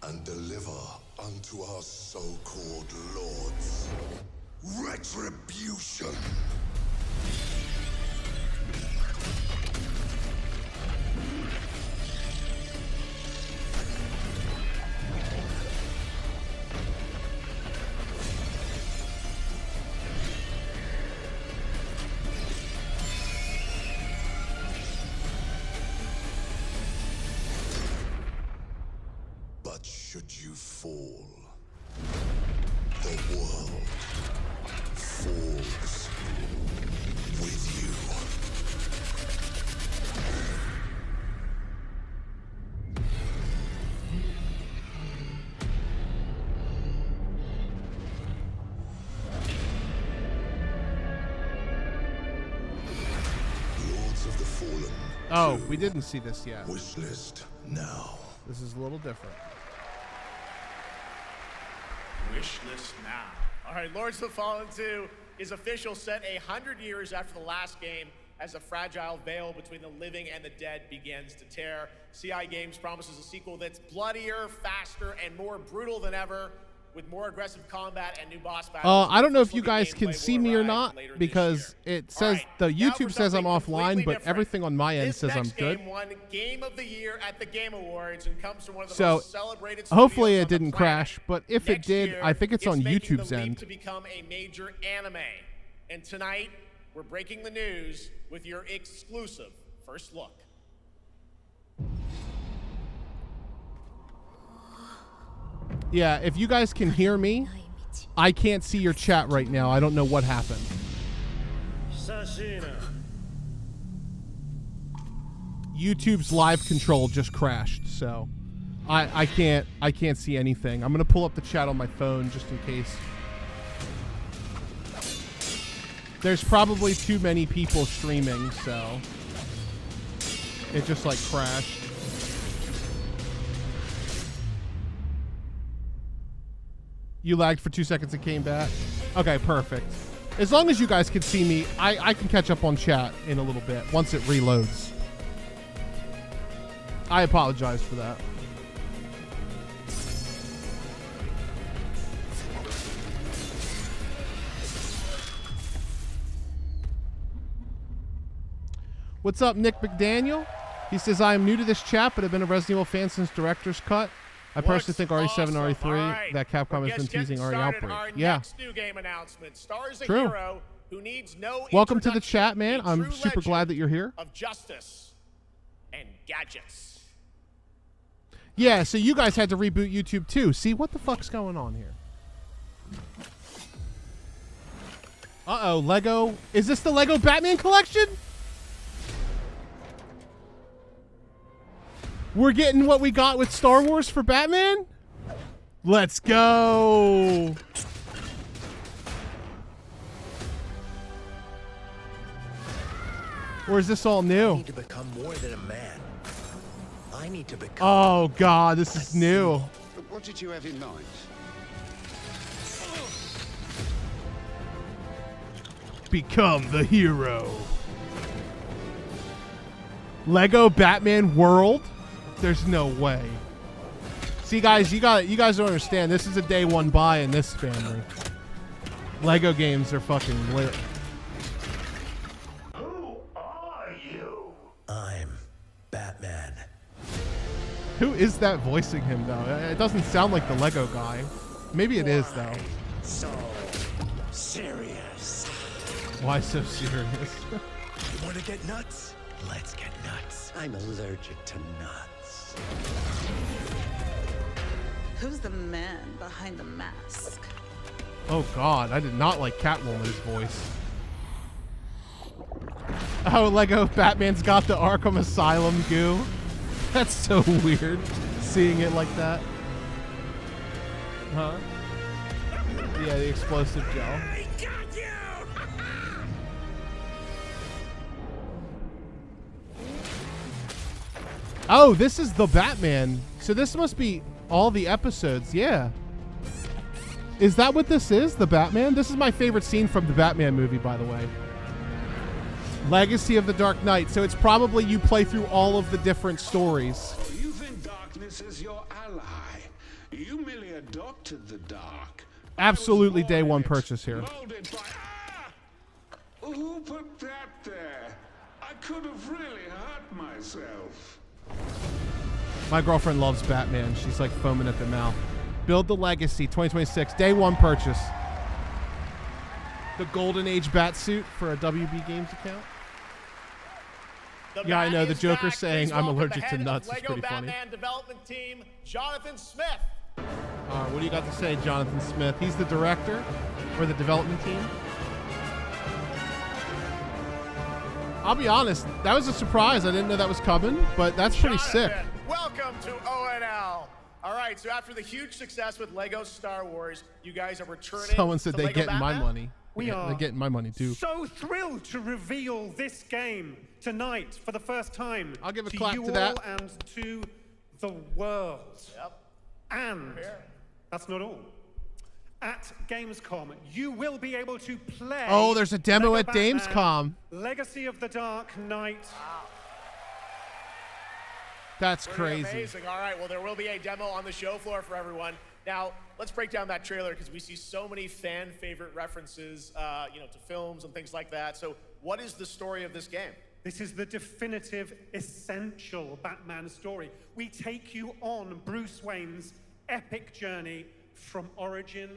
and deliver unto our so-called lords retribution? But should you fall, the world falls with you. Lords of the Fallen. Oh, we didn't see this yet. Wish list now. This is a little different. Wish list now. All right, Lords of the Fallen 2 is official, set 100 years after the last game, as the fragile veil between the living and the dead begins to tear. CI Games promises a sequel that's bloodier, faster, and more brutal than ever, with more aggressive combat and new boss battles. I don't know if you guys can see me or not, because it says, the YouTube says I'm offline, but everything on my end says I'm good. Game won Game of the Year at the Game Awards and comes from one of the So, most celebrated hopefully studios it on the didn't planet. crash, but if it Next did, year, I think it's on making YouTube's the leap end. to become a major anime. And tonight, we're breaking the news with your exclusive first look. Yeah, if you guys can hear me, I can't see your chat right now. I don't know what happened. YouTube's live control just crashed, so I can't see anything. I'm gonna pull up the chat on my phone just in case. There's probably too many people streaming, so it just like crashed. You lagged for 2 seconds and came back. Okay, perfect. As long as you guys can see me, I can catch up on chat in a little bit once it reloads. I apologize for that. What's up, Nick McDaniel? He says, I am new to this chat, but have been a Resident Evil fan since Director's Cut. I personally think RE7 and RE3 right. that Capcom has been teasing RE Outbreak. Yeah. Next new game announcement stars a True. hero who needs no Welcome to the chat, man. I'm super glad that you're here. Of justice and gadgets. Yeah, so you guys had to reboot YouTube too. See, what the fuck's going on here? Uh-oh, Lego. Is this the Lego Batman collection? We're getting what we got with Star Wars for Batman? Let's go. Or is this all new? I need to become more than a man. I need to become... Oh, God, this is new. What did you have in mind? Become the hero. Lego Batman World? There's no way. See, guys, you guys don't understand. This is a day one buy in this family. Lego games are fucking lit. Who are you? I'm Batman. Who is that voicing him, though? It doesn't sound like the Lego guy. Maybe it is, though. So serious. Why so serious? You want to get nuts? Let's get nuts. I'm allergic to nuts. Who's the man behind the mask? Oh, God. I did not like Catwoman's voice. Oh, Lego Batman's got the Arkham Asylum goo. That's so weird, seeing it like that. Huh? Yeah, the explosive gel. I got you! Oh, this is the Batman. So this must be all the episodes. Yeah. Is that what this is? The Batman? This is my favorite scene from the Batman movie, by the way. Legacy of the Dark Knight. So it's probably you play through all of the different stories. You think darkness is your ally. You merely adopted the dark. Absolutely day one purchase here. Molded by... Ah! Who put that there? I could have really hurt myself. My girlfriend loves Batman. She's like foaming at the mouth. Build the Legacy 2026. Day one purchase. The Golden Age Batsuit for a WB Games account. Yeah, I know. The Joker saying I'm allergic to nuts is pretty funny. Batman development team, Jonathan Smith. What do you got to say, Jonathan Smith? He's the director or the development team. I'll be honest, that was a surprise. I didn't know that was coming, but that's pretty sick. Welcome to ONL. All right, so after the huge success with Lego Star Wars, you guys are returning. Someone said to they Lego getting my Batman? money. We are They're getting my money too. so thrilled to reveal this game tonight for the first time. I'll give a to clap you to that. all and to the world. Yep. And that's not all. At Gamescom, you will be able to play. Oh, there's a demo Lego at Batman, Gamescom. Legacy of the Dark Knight. Wow. That's Pretty crazy. amazing. All right, well, there will be a demo on the show floor for everyone. Now, let's break down that trailer because we see so many fan favorite references, to films and things like that. So, what is the story of this game? This is the definitive, essential Batman story. We take you on Bruce Wayne's epic journey from origin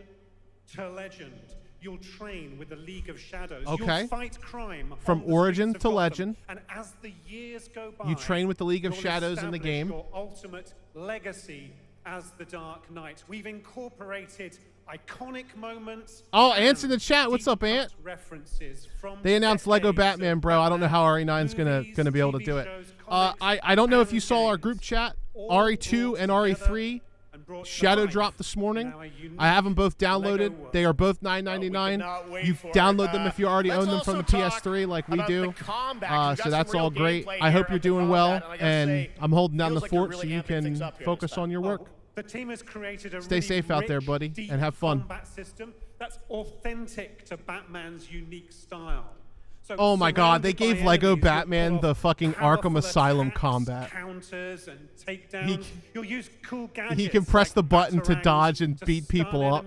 to legend. You'll train with the League of Shadows. Okay. You'll fight crime From on the origin streets of to Gotham. legend. And as the years go by, You train with the League of you'll Shadows in the establish game. Your ultimate legacy as the Dark Knight. We've incorporated iconic moments. Oh, Ant's in the chat. What's up, Ant? References from They announced Lego Batman, bro. I don't know how RE9's gonna be able to do it. I don't know if you saw our group chat RE2 and RE3 shadow dropped this morning. I have them both downloaded. They are both $9.99. You download them if you already own them from the PS3 like we do. So that's all great. I hope you're doing well, and I'm holding down the fort so you can focus on your work. The team has created a Stay safe out there, buddy, and have fun. Combat system that's authentic to Batman's unique style. So oh my God, they gave Lego Batman the fucking Arkham Asylum combat. Counters and takedowns. You'll use cool gadgets. He can press the button to dodge and beat people up.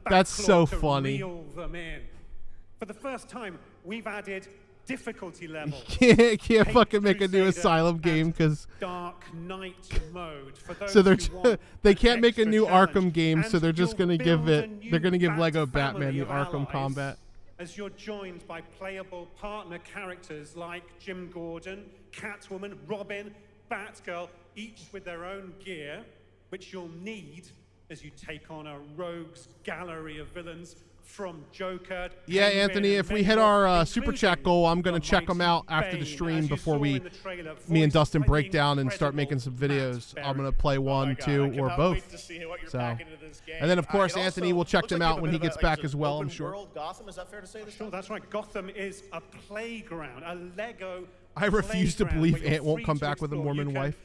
That's so funny. For the first time, we've added difficulty level. Can't fucking make a new Asylum game because Dark Knight mode. For those so they can't make a new Arkham game, so they're just gonna give Lego Batman the Arkham combat. As you're joined by playable partner characters like Jim Gordon, Catwoman, Robin, Batgirl, each with their own gear, which you'll need as you take on a rogues gallery of villains from Joker. Yeah, Anthony, if we hit our super chat goal, I'm going to check them out after the stream before me and Dustin break down and start making some videos. I'm going to play 1, 2, or both. So, and then, of course, Anthony will check them out when he gets back as well, I'm sure. Gotham, is that fair to say this? Sure, that's right. Gotham is a playground, a Lego I refuse to believe Ant won't come back with a Mormon wife.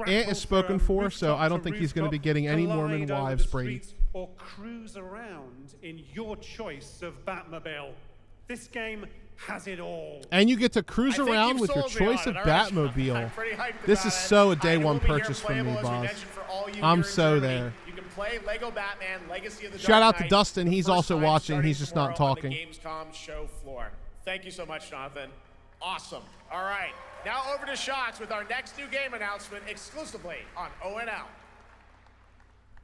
Ant is spoken for, so I don't think he's going to be getting any Mormon wives, Brady. Or cruise around in your choice of Batmobile. This game has it all. And you get to cruise around with your choice of Batmobile. This is so a day one purchase for me, boss. I'm so there. You can play Lego Batman Legacy of the Shout Dark out to Knight Dustin. He's also watching. He's just not talking. On the Gamescom show floor. Thank you so much, Jonathan. Awesome. All right. Now over to Shots with our next new game announcement exclusively on ONL.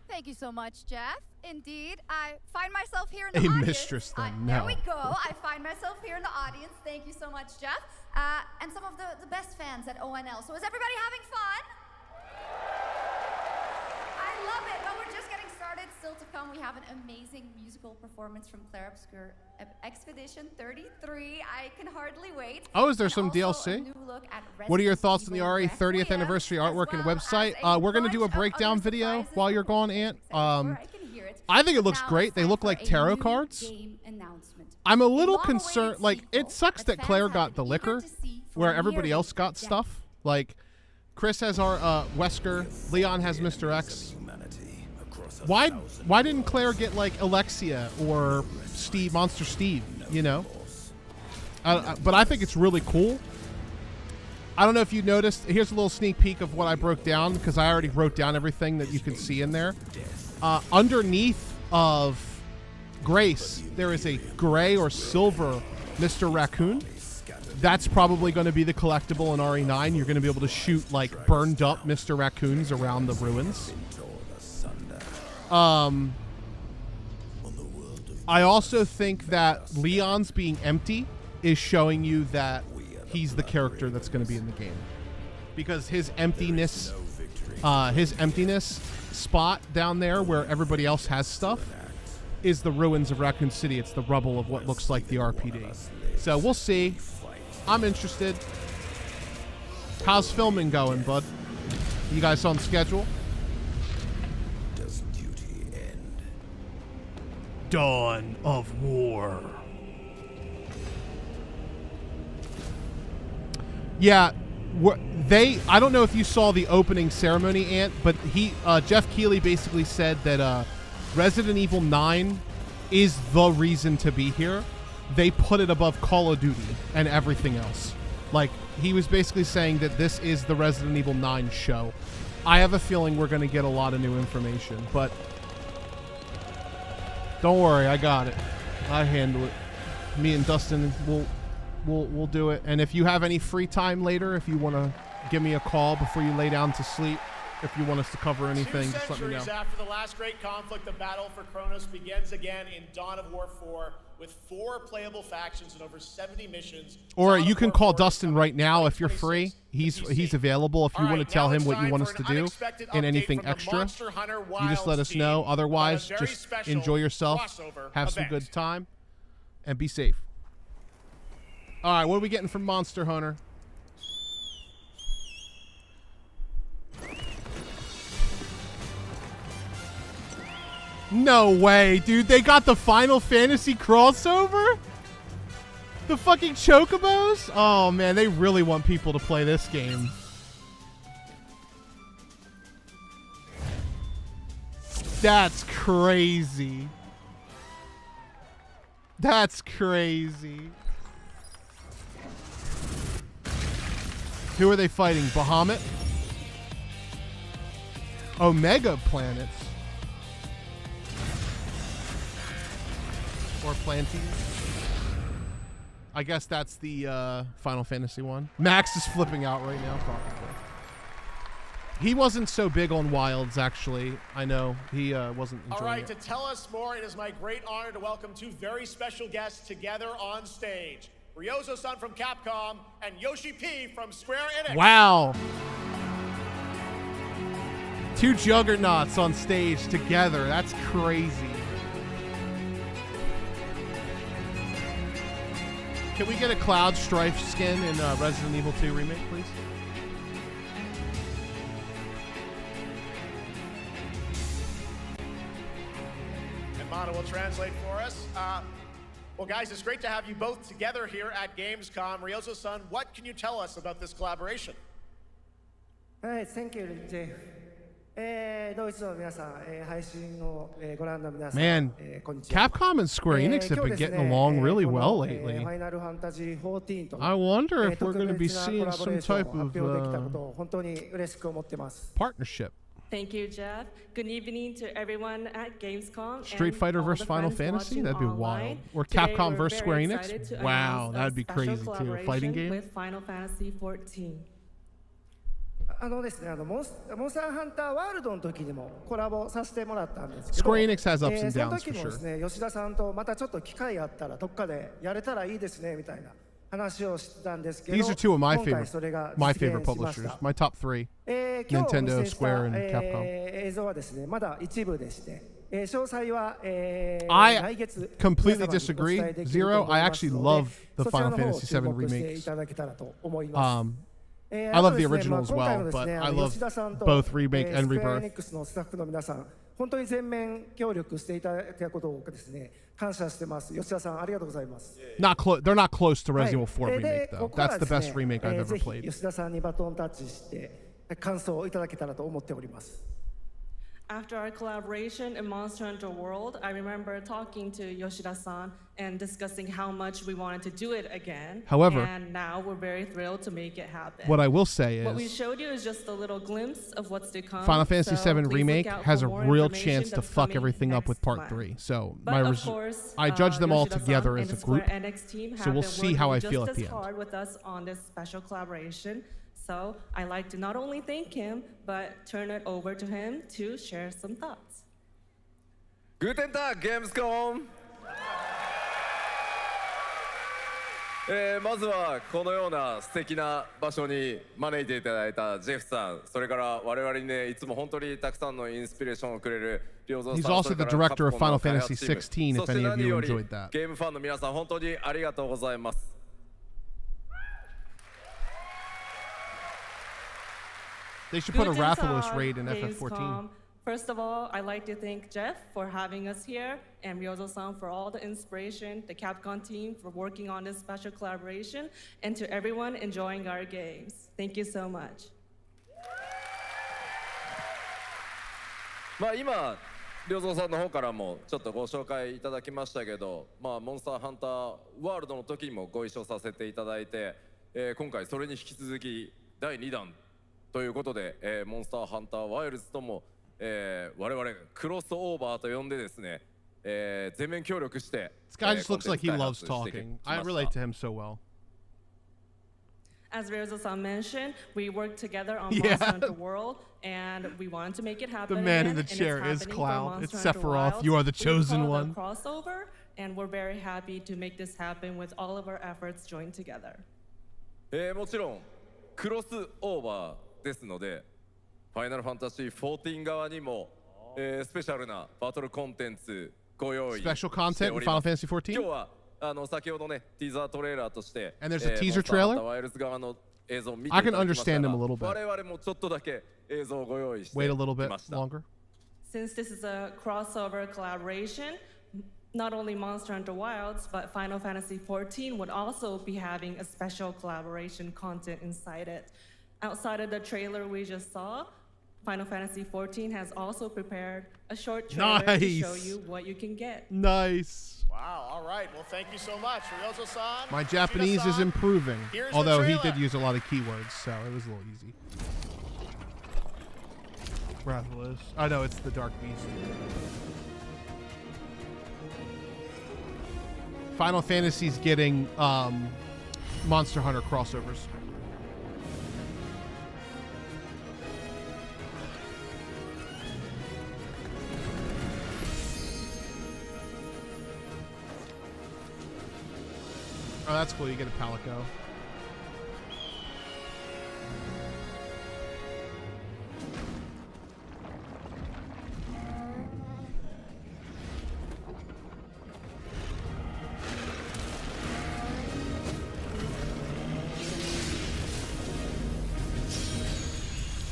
Thank you so much, Jeff. Indeed, I find myself here in the audience. Mistress, then. No. There we go. I find myself here in the audience. Thank you so much, Jeff. And some of the best fans at ONL. So is everybody having fun? I love it. Well, we're just getting started. Still to come, we have an amazing musical performance from Claire Obscure Expedition 33. I can hardly wait. Oh, is there some DLC? What are your thoughts on the RE 30th anniversary artwork and website? We're going to do a breakdown video while you're gone, Ant. I think it looks great. They look like tarot cards. I'm a little concerned. Like, it sucks that Claire got the liquor where everybody else got stuff. Like, Chris has our Wesker. Leon has Mr. X. Why didn't Claire get, like, Alexia or Steve, Monster Steve, you know? But I think it's really cool. I don't know if you noticed. Here's a little sneak peek of what I broke down, because I already wrote down everything that you can see in there. Underneath of Grace, there is a gray or silver Mr. Raccoon. That's probably going to be the collectible in RE9. You're going to be able to shoot, like, burned up Mr. Raccoons around the ruins. I also think that Leon's being empty is showing you that he's the character that's going to be in the game, because his emptiness spot down there where everybody else has stuff is the ruins of Raccoon City. It's the rubble of what looks like the RPD. So we'll see. I'm interested. How's filming going, bud? You guys on schedule? Dawn of War. Yeah, I don't know if you saw the opening ceremony, Ant, but Jeff Keighley basically said that Resident Evil 9 is the reason to be here. They put it above Call of Duty and everything else. Like, he was basically saying that this is the Resident Evil 9 show. I have a feeling we're going to get a lot of new information, but don't worry, I got it. I handle it. Me and Dustin we'll do it. And if you have any free time later, if you want to give me a call before you lay down to sleep, if you want us to cover anything, just let me know. 2 centuries after the last great conflict, the battle for Kronos begins again in Dawn of War 4 with 4 playable factions and over 70 missions. Or you can call Dustin right now if you're free. He's available if you want to tell him what you want us to do and anything extra. You just let us know. Otherwise, just enjoy yourself, have some good time, and be safe. All right, what are we getting from Monster Hunter? No way, dude. They got the Final Fantasy crossover? The fucking Chocobos? Oh, man. They really want people to play this game. That's crazy. That's crazy. Who are they fighting? Bahamut? Omega planets. Or Planties. I guess that's the Final Fantasy one. Max is flipping out right now, probably. He wasn't so big on Wilds, actually. I know. He wasn't enjoying All right, it. to tell us more, it is my great honor to welcome two very special guests together on stage. Ryozo-san from Capcom and Yoshi P from Square Enix. Wow. Two juggernauts on stage together. That's crazy. Can we get a Cloud Strife skin in Resident Evil 2 Remake, please? And Mana will translate for us. Well, guys, it's great to have you both together here at Gamescom. Ryozo-san, what can you tell us about this collaboration? Thank you, Jeff. ドイツの皆さん、配信をご覧の皆さん、 Man, こんにちは。 Capcom and Square Enix have been getting along really well lately. ファイナルファンタジー14と I wonder if we're 特 going to be 別な seeing コラボレ some ーション type を of 発表できたことを本当に嬉しく思ってます。 partnership. Thank you, Jeff. Good evening to everyone at Gamescom. Street and Fighter all versus the Final friends Fantasy? watching That'd be online. wild. Or Today, Capcom we're versus very Square excited Enix? to Wow, announce that'd be a special crazy too. A fighting collaboration game? with Final Fantasy 14. ですね、モンスターハンターワールドの時にもコラボさせてもらったんですけど、 Square Enix has ups and その downs 時 for もですね、吉田さんとまたちょっと機会があったらどっかでやれたらいいですねみたいな話をしてたんですけど、 These are two of my 今回それが favorite 実現しまし publishers. た。 My top three. 今日お見 Nintendo, せした Square, and Capcom. 映像はですね、まだ一部でして、詳細は I 来月 completely 皆様にお伝 disagree. えできると Zero, 思い I ま actually すの love で、 the そちら Final の方を Fantasy 注 VII 目してい remakes. ただけたらと思います。 I love the あとですね、 original as 今回 well, のです but ね、 I love 吉田さんと both remake and スクエアエ rebirth. ニックスのスタッフの皆さん、本当に全面協力していただいたことをですね、感謝してます。吉田さん、ありがとうございます。They're not close to はい Resident Evil 4 で remake, こ though. こから That's the です best ね remake I've ぜ ever ひ played. 吉田さんにバトンタッチして感想をいただけたらと思っております。 After our collaboration in Monster Hunter World, I remember talking to Yoshida-san and discussing how much we wanted to do it again. However, and now we're very thrilled to make it happen. What I will say what we is showed you is just a little glimpse of what's to come. Final Fantasy so VII please Remake look out has for a more real information chance to that's fuck coming everything up with next Part month. 3. So But of course, I judge them all Yoshida-san together and as a the Square group. Enix team So have we'll been see how I working feel just at the as end. hard with us on this special collaboration. So I'd like to not only thank him, but turn it over to him to share some thoughts. Guten Tag, Gamescom! まずはこのような素敵な場所に招いていただいたジェフさん、それから我々にね、いつも本当にたくさんのインスピレーションをくれる良三 He's さん、 also それ the から director of カプコンの Final 開発 Fantasy チーム、 16, そ if して any of 何 you より enjoyed that. ゲームファンの皆さん、本当にありがとうございます。They should put a Guten Rathalos Tag, raid in Gamescom. FF14. First of all, I'd like to thank Jeff for having us here and Ryozo-san for all the inspiration, the Capcom team for working on this special collaboration, and to everyone enjoying our games. Thank you so much. まあ今、良三さんの方からもちょっとご紹介いただきましたけど、まあモンスターハンターワールドの時にもご一緒させていただいて、今回それに引き続き第2弾ということで、モンスターハンターワイルズとも、我々クロスオーバーと呼んでですね、全面協力して、This guy just looks like he loves talking. I relate to him so well. As Ryozo-san mentioned, we worked together on Yeah. Monster Hunter World, and we wanted to make it happen. The man in again, the and it's chair is happening for Cloud. It's Monster Hunter Sephiroth. Wilds. You are the We chosen call it a one. crossover, and we're very happy to make this happen with all of our efforts joined together. もちろんクロスオーバーですので、ファイナルファンタジー14側にも、スペシャルなバトルコンテンツご用意しております。 Special content in Final Fantasy 14? 今日は先ほどねティザートレーラーとして、And there's a teaser trailer? ワイルズ側の映像を見てい I た can だきました understand が、 him a little bit. 我々もちょっとだけ映像をご用意して Wait a little き bit ました。 longer. Since this is a crossover collaboration, not only Monster Hunter Wilds, but Final Fantasy XIV would also be having a special collaboration content inside it. Outside of the trailer we just saw, Final Fantasy XIV has also prepared a short trailer to show you what you can get. Nice. Wow, all right. Well, thank you so much. Ryozo-san. My Japanese is improving, Here's the although he trailer. did use a lot of keywords, so it was a little easy. Breathless. I know it's the Dark Beast. Final Fantasy's getting Monster Hunter crossovers. Oh, that's cool. You get a Palico.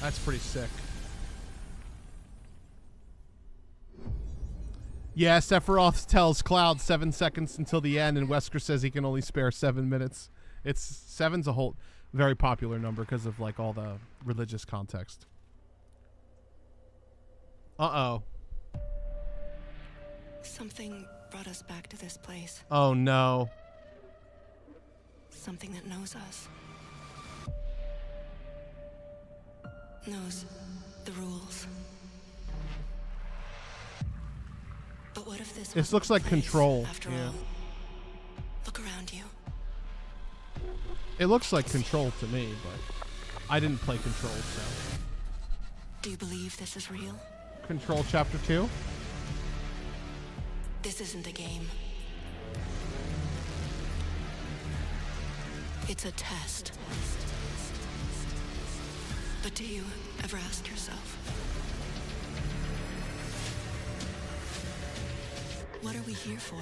That's pretty sick. Yeah, Sephiroth tells Cloud 7 seconds until the end, and Wesker says he can only spare 7 minutes. Seven's a whole very popular number because of like all the religious context. Uh-oh. Something brought us back to this place. Oh no. Something that knows us. Knows the rules. But what if This looks like Control. After Yeah. all? Look around you. It looks like Control to me, but I didn't play Control, so. Do you believe this is real? Control Chapter 2? This isn't a game. It's a test. But do you ever ask yourself, what are we here for?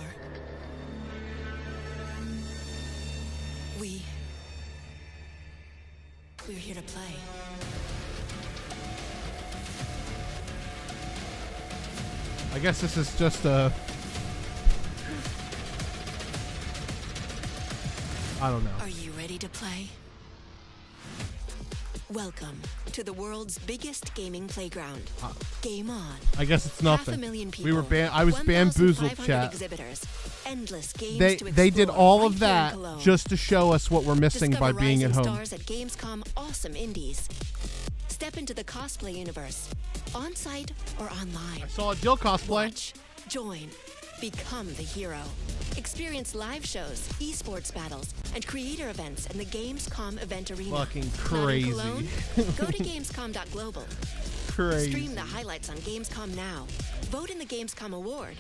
We're here to play. I guess this is just a... I don't know. Are you ready to play? Welcome to the world's biggest gaming playground. Game on. I guess it's nothing. 500,000 people. We were I was bamboozled, 1,500 chat. exhibitors, endless games to They did explore all right of here in that Cologne. just to show us what we're missing by Discover being at rising home. stars at Gamescom Awesome Indies. Step into the cosplay universe, on-site or online. I saw a Dill cosplay. Watch, join, become the hero. Experience live shows, esports battles, and creator events in the Gamescom event arena. Fucking Not in crazy. Cologne? Go to Gamescom.global. Crazy. Stream the highlights on Gamescom Now. Vote in the Gamescom Award.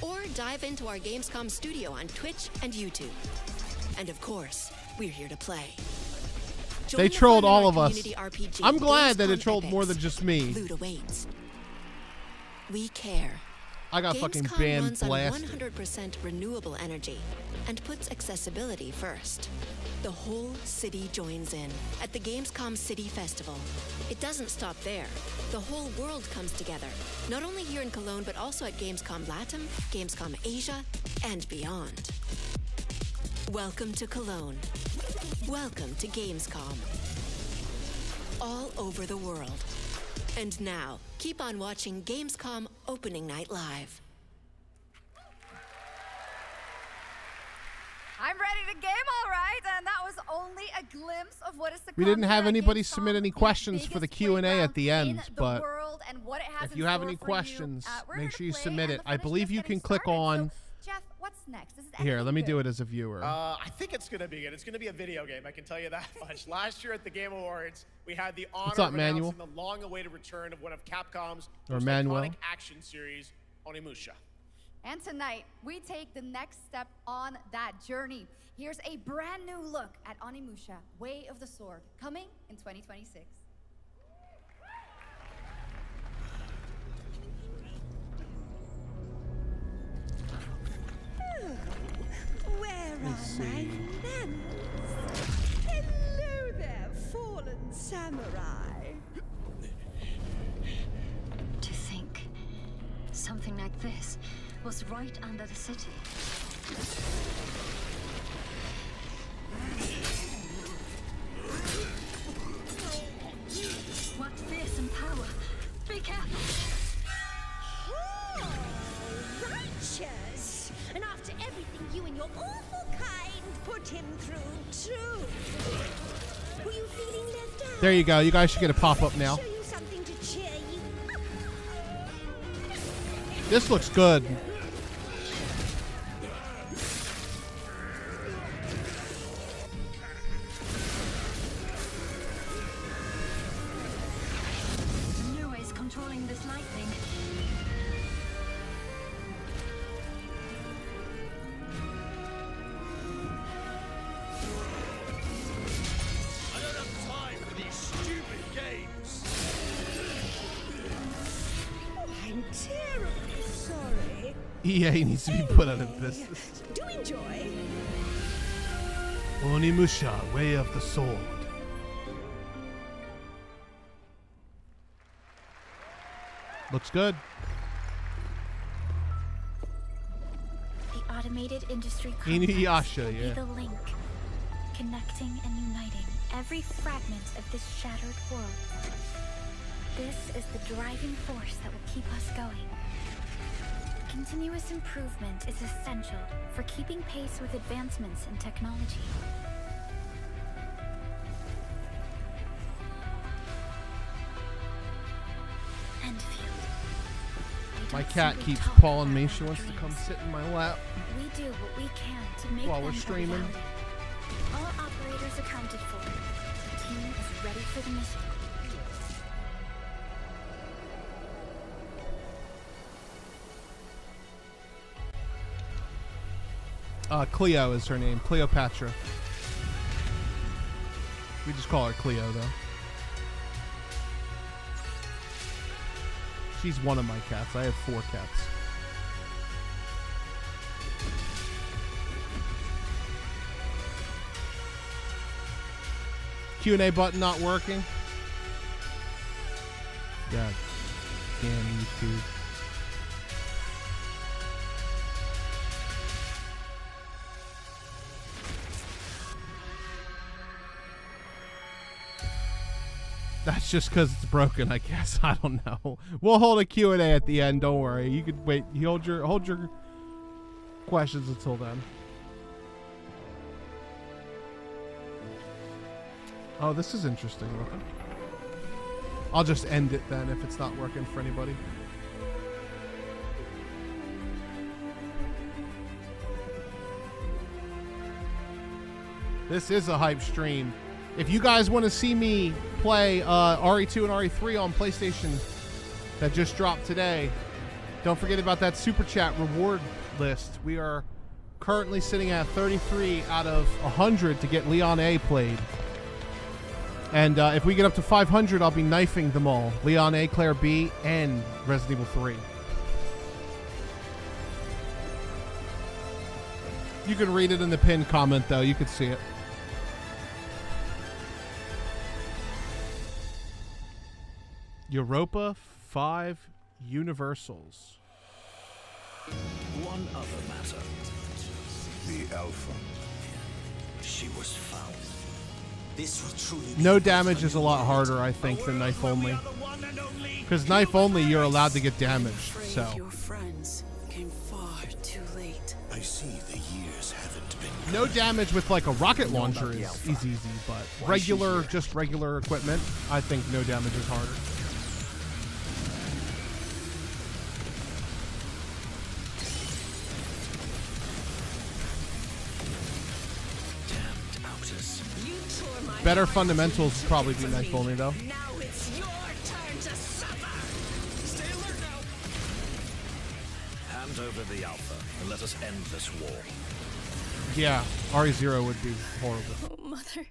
Or dive into our Gamescom studio on Twitch and YouTube. And of course, we're here to play. Join They the trolled fun in all our of us. community RPG, I'm glad that it Gamescom trolled more Epics. than just me. Loot awaits. We care. I got fucking Gamescom banned runs on blasted. 100% renewable energy and puts accessibility first. The whole city joins in at the Gamescom City Festival. It doesn't stop there. The whole world comes together, not only here in Cologne, but also at Gamescom Latam, Gamescom Asia, and beyond. Welcome to Cologne. Welcome to Gamescom. All over the world. And now, keep on watching Gamescom Opening Night Live. I'm ready to game, all right, and that was only a glimpse of what is to come. We didn't have here at anybody Gamescom, submit any the questions for the biggest Q&A playground at the in end, the but world, and what it has if in you have store any for questions, we're here make to sure you play, submit and it. the I fun is believe just you getting can click started. on... So, Jeff, what's next? Is Here, let me anything do good? it as a viewer. I think it's going to be good. It's going to be a video game, I can tell you that much. Last year at the Game Awards, we had the honor What's up, of Manuel? announcing the long-awaited return of one of Capcom's Or most Manuel. iconic action series, Onimusha. And tonight, we take the next step on that journey. Here's a brand new look at Onimusha, Way of the Sword, coming in 2026. Where are Let's my see. friends? Hello there, fallen samurai. To think something like this was right under the city. What fearsome power! Be careful! Righteous! And after everything you and your awful kind put him through, too. Were you feeling left out? There you go. You guys should get a pop-up now. Show you something to cheer you up. This looks good. New ways controlling this lightning. I don't have time for these stupid games. Oh, I'm terribly sorry. EA needs to be put out of business. Do enjoy. Onimusha, Way of the Sword. Looks good. The automated industry Inuyasha, will yeah. be the link, connecting and uniting every fragment of this shattered world. This is the driving force that will keep us going. Continuous improvement is essential for keeping pace with advancements in technology. My cat keeps pawing me. She wants to come sit in my lap. We do what we can to make While them we're a streaming. reality. All operators accounted for. The team is ready for the mission. Cleo is her name. Cleopatra. We just call her Cleo, though. She's one of my cats. I have 4 cats. Q&A button not working. God damn YouTube. That's just because it's broken, I guess. I don't know. We'll hold a Q&A at the end. Don't worry. You could wait. You hold your questions until then. Oh, this is interesting looking. I'll just end it then if it's not working for anybody. This is a hype stream. If you guys want to see me play RE2 and RE3 on PlayStation that just dropped today, don't forget about that Super Chat reward list. We are currently sitting at 33 out of 100 to get Leon A played. And if we get up to 500, I'll be knifing them all. Leon A, Claire B, and Resident Evil 3. You can read it in the pinned comment, though. You can see it. Europa 5 Universals. One other matter. The Alpha. She was found. This will truly No damage is a lot harder, I think, than knife only. Because knife only, you're allowed to get damaged. So Your friends came far too late. I see the years haven't been. no damage with like a rocket launcher is easy, but regular, just regular equipment, I think no damage is harder. Better fundamentals would probably be knife only, though. Now it's your turn to suffer. Stay alert now. Hand over the Alpha and let us end this war. Yeah, RE0 would be horrible. Oh, Mother.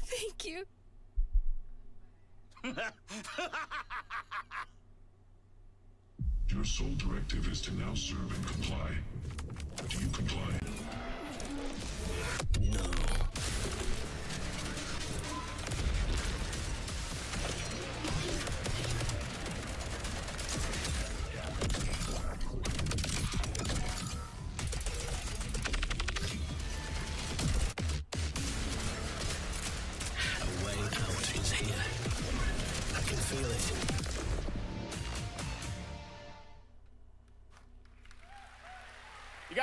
Thank you. Your sole directive is to now serve and comply. Do you comply? No.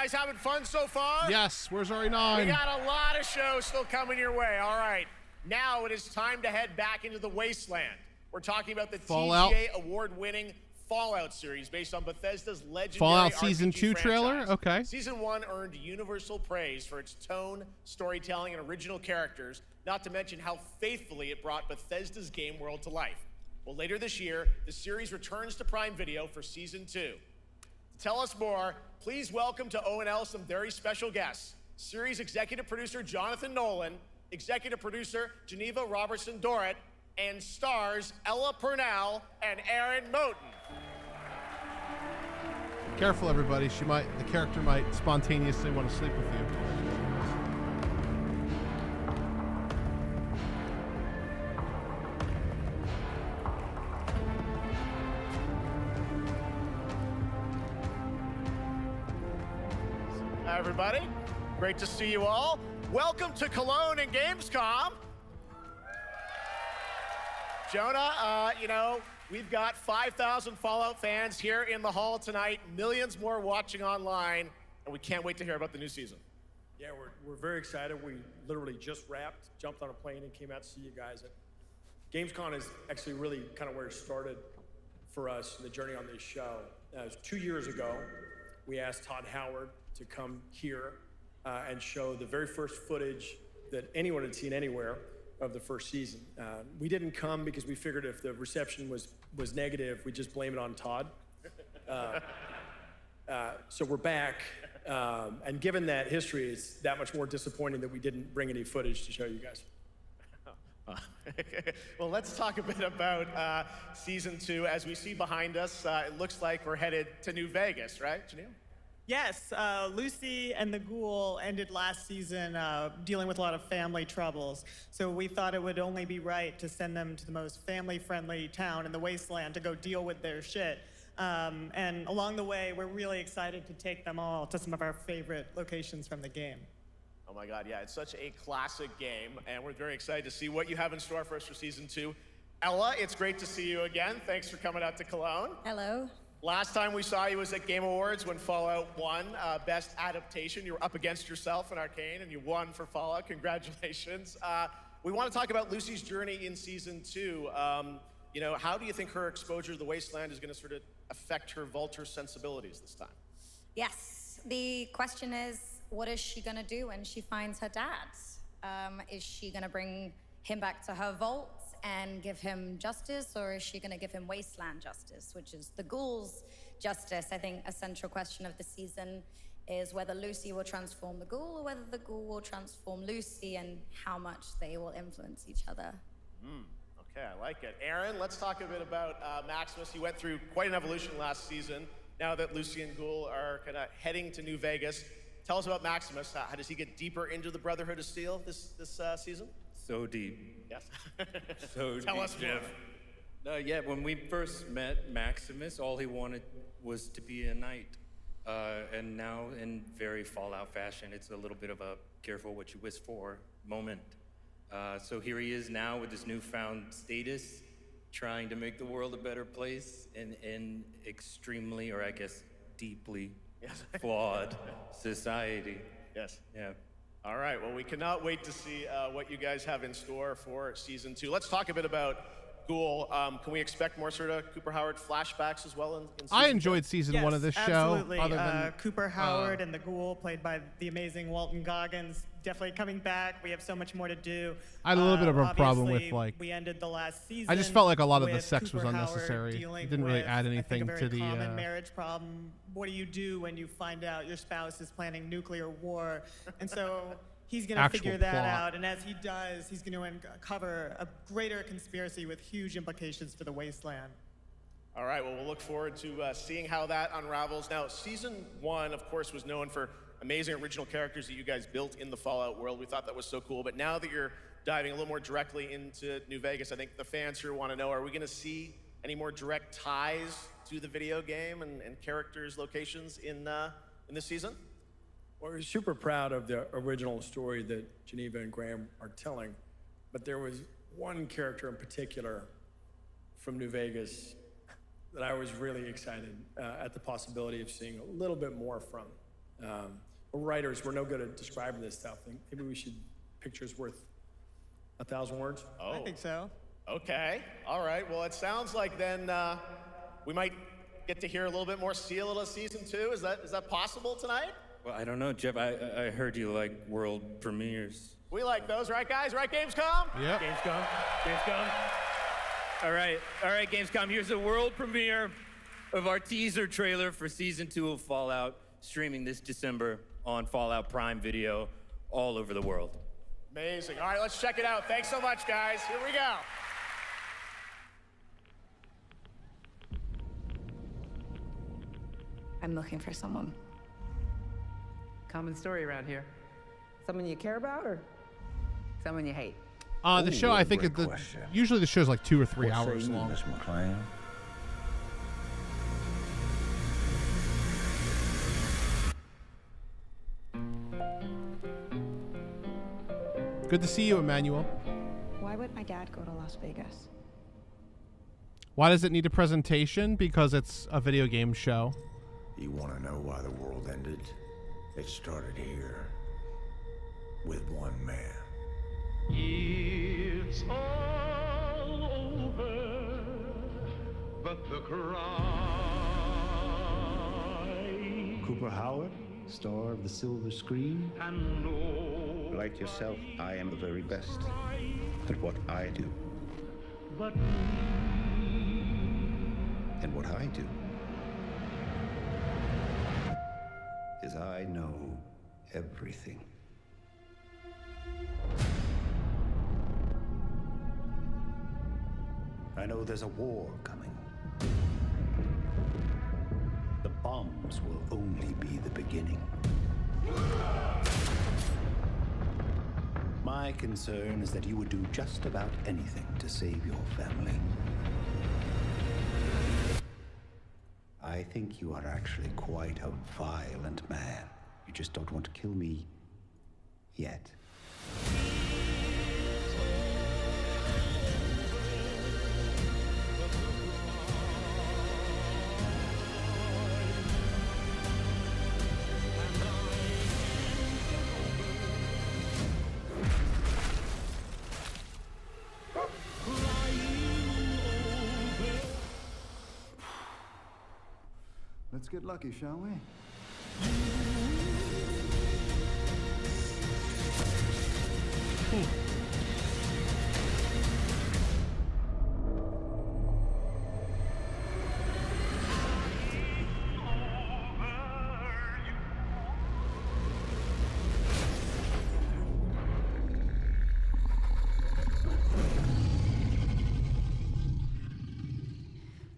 guys having fun so far? Yes, where's RE9? We got a lot of shows still coming your way. All right, now it is time to head back into the wasteland. We're talking about the Fallout. TGA award-winning Fallout series based on Bethesda's legendary Fallout RPG Season 2 trailer? franchise. Okay. Season 1 earned universal praise for its tone, storytelling, and original characters, not to mention how faithfully it brought Bethesda's game world to life. Well, later this year, the series returns to Prime Video for Season 2. To tell us more, please welcome to ONL some very special guests. Series executive producer Jonathan Nolan, executive producer Geneva Robertson-Dorrit, and stars Ella Purnell and Aaron Moten. Careful, everybody. The character might spontaneously want to sleep with you. Hi, everybody. Great to see you all. Welcome to Cologne and Gamescom. Jonah, we've got 5,000 Fallout fans here in the hall tonight, millions more watching online, and we can't wait to hear about the new season. Yeah, we're very excited. We literally just wrapped, jumped on a plane, and came out to see you guys. Gamescom is actually really kind of where it started for us in the journey on this show. It was 2 years ago. We asked Todd Howard to come here and show the very first footage that anyone had seen anywhere of the first season. We didn't come because we figured if the reception was negative, we'd just blame it on Todd. So we're back, and given that history, it's that much more disappointing that we didn't bring any footage to show you guys. Well, let's talk a bit about Season 2. As we see behind us, it looks like we're headed to New Vegas, right, Janelle? Yes, Lucy and the Ghoul ended last season dealing with a lot of family troubles. So we thought it would only be right to send them to the most family-friendly town in the wasteland to go deal with their shit. And along the way, we're really excited to take them all to some of our favorite locations from the game. Oh my God, yeah, it's such a classic game, and we're very excited to see what you have in store for us for Season 2. Ella, it's great to see you again. Thanks for coming out to Cologne. Hello. Last time we saw you was at Game Awards when Fallout won Best Adaptation. You were up against yourself in Arcane, and you won for Fallout. Congratulations. We want to talk about Lucy's journey in Season 2. How do you think her exposure to the Wasteland is going to sort of affect her Vulture sensibilities this time? Yes, the question is, what is she gonna do when she finds her dad? Is she gonna bring him back to her vault and give him justice, or is she gonna give him wasteland justice, which is the Ghoul's justice? I think a central question of the season is whether Lucy will transform the Ghoul or whether the Ghoul will transform Lucy, and how much they will influence each other. Okay, I like it. Aaron, let's talk a bit about Maximus. He went through quite an evolution last season. Now that Lucy and Ghoul are kind of heading to New Vegas, tell us about Maximus. How does he get deeper into the Brotherhood of Steel this season? So deep. Yes. So Tell deep, us more. Jeff. Yeah, when we first met Maximus, all he wanted was to be a knight. And now, in very Fallout fashion, it's a little bit of a careful what you wish for moment. So here he is now with his newfound status, trying to make the world a better place in extremely, or I guess deeply, flawed society. Yes. Yeah. All right, well, we cannot wait to see what you guys have in store for Season 2. Let's talk a bit about Ghoul. Can we expect more sort of Cooper Howard flashbacks as well in Season 2? I enjoyed Season 1 of this show. Absolutely. Cooper Howard and the Ghoul, played by the amazing Walton Goggins, definitely coming back. We have so much more to do. I had a little bit of a problem with, we ended the last season. I just felt like a lot of the with sex was Cooper unnecessary. Howard It didn't really dealing add with, anything I think, to a very the. common marriage problem. What do you do when you find out your spouse is planning nuclear war? And so he's going to figure that out, and as he does, he's going to uncover a greater conspiracy with huge implications for the Wasteland. All right, well, we'll look forward to seeing how that unravels. Now, Season 1, of course, was known for amazing original characters that you guys built in the Fallout world. We thought that was so cool, but now that you're diving a little more directly into New Vegas, I think the fans here want to know, are we going to see any more direct ties to the video game and characters, locations in this season? Well, we're super proud of the original story that Geneva and Graham are telling, but there was one character in particular from New Vegas that I was really excited at the possibility of seeing a little bit more from. We're writers, we're no good at describing this stuff. Maybe we should, pictures worth 1,000 words? I think so. Okay, all right. Well, it sounds like then we might get to hear a little bit more Seal of Season 2. Is that possible tonight? Well, I don't know, Jeff. I heard you like world premieres. We like those, right, guys? Right, Gamescom? Yep. Gamescom. All right, Gamescom. Here's the world premiere of our teaser trailer for Season 2 of Fallout, streaming this December on Fallout Prime Video all over the world. Amazing. All right, let's check it out. Thanks so much, guys. Here we go. I'm looking for someone. Common story around here. Someone you care about or someone you hate? The show, I think, usually the show's like 2 or 3 hours long. Miss McLean? Good to see you, Emmanuel. Why would my dad go to Las Vegas? Why does it need a presentation? Because it's a video game show. You want to know why the world ended? It started here with one man. It's all over, but the cry. Cooper Howard, star of the silver screen. And no, like yourself, I am the very best at what I do. But and what I do is I know everything. I know there's a war coming. The bombs will only be the beginning. My concern is that you would do just about anything to save your family. I think you are actually quite a violent man. You just don't want to kill me yet. Let's get lucky, shall we?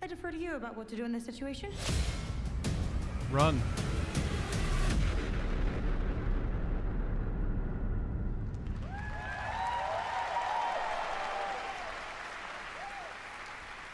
I defer to you about what to do in this situation. Run.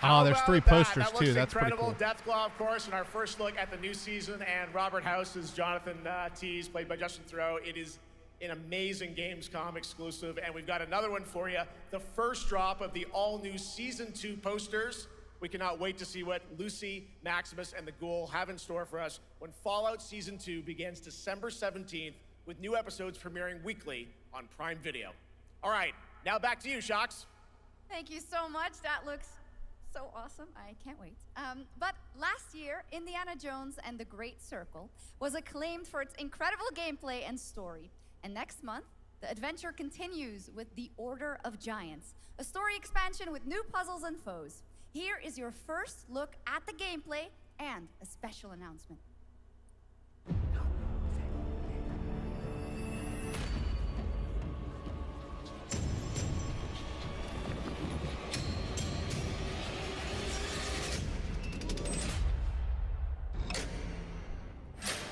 Oh, there's 3 posters that too. That's pretty incredible. cool. Deathclaw, of course, and our first look at the new season. And Robert House is Jonathan Tease, played by Justin Theroux. It is an amazing Gamescom exclusive, and we've got another one for you. The first drop of the all-new Season 2 posters. We cannot wait to see what Lucy, Maximus, and the Ghoul have in store for us when Fallout Season 2 begins December 17th, with new episodes premiering weekly on Prime Video. All right, now back to you, Shox. Thank you so much. That looks so awesome. I can't wait. But last year, Indiana Jones and the Great Circle was acclaimed for its incredible gameplay and story. And next month, the adventure continues with The Order of Giants, a story expansion with new puzzles and foes. Here is your first look at the gameplay and a special announcement.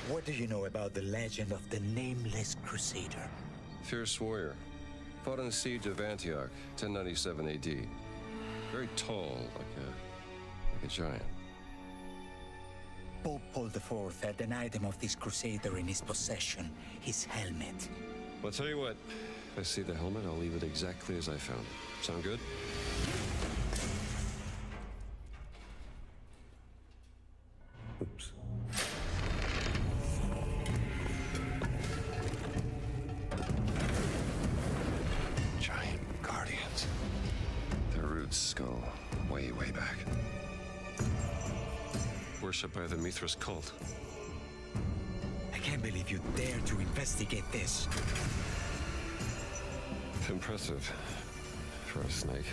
What do you know about the legend of the Nameless Crusader? Fierce warrior. Fought in the siege of Antioch, 1097 AD. Very tall, like a giant. Pope Paul IV had an item of this crusader in his possession, his helmet. Well, I'll tell you what. If I see the helmet, I'll leave it exactly as I found it. Sound good? Oops. way back. Worshipped by the Mithras cult. I can't believe you dare to investigate this. Impressive for a snake.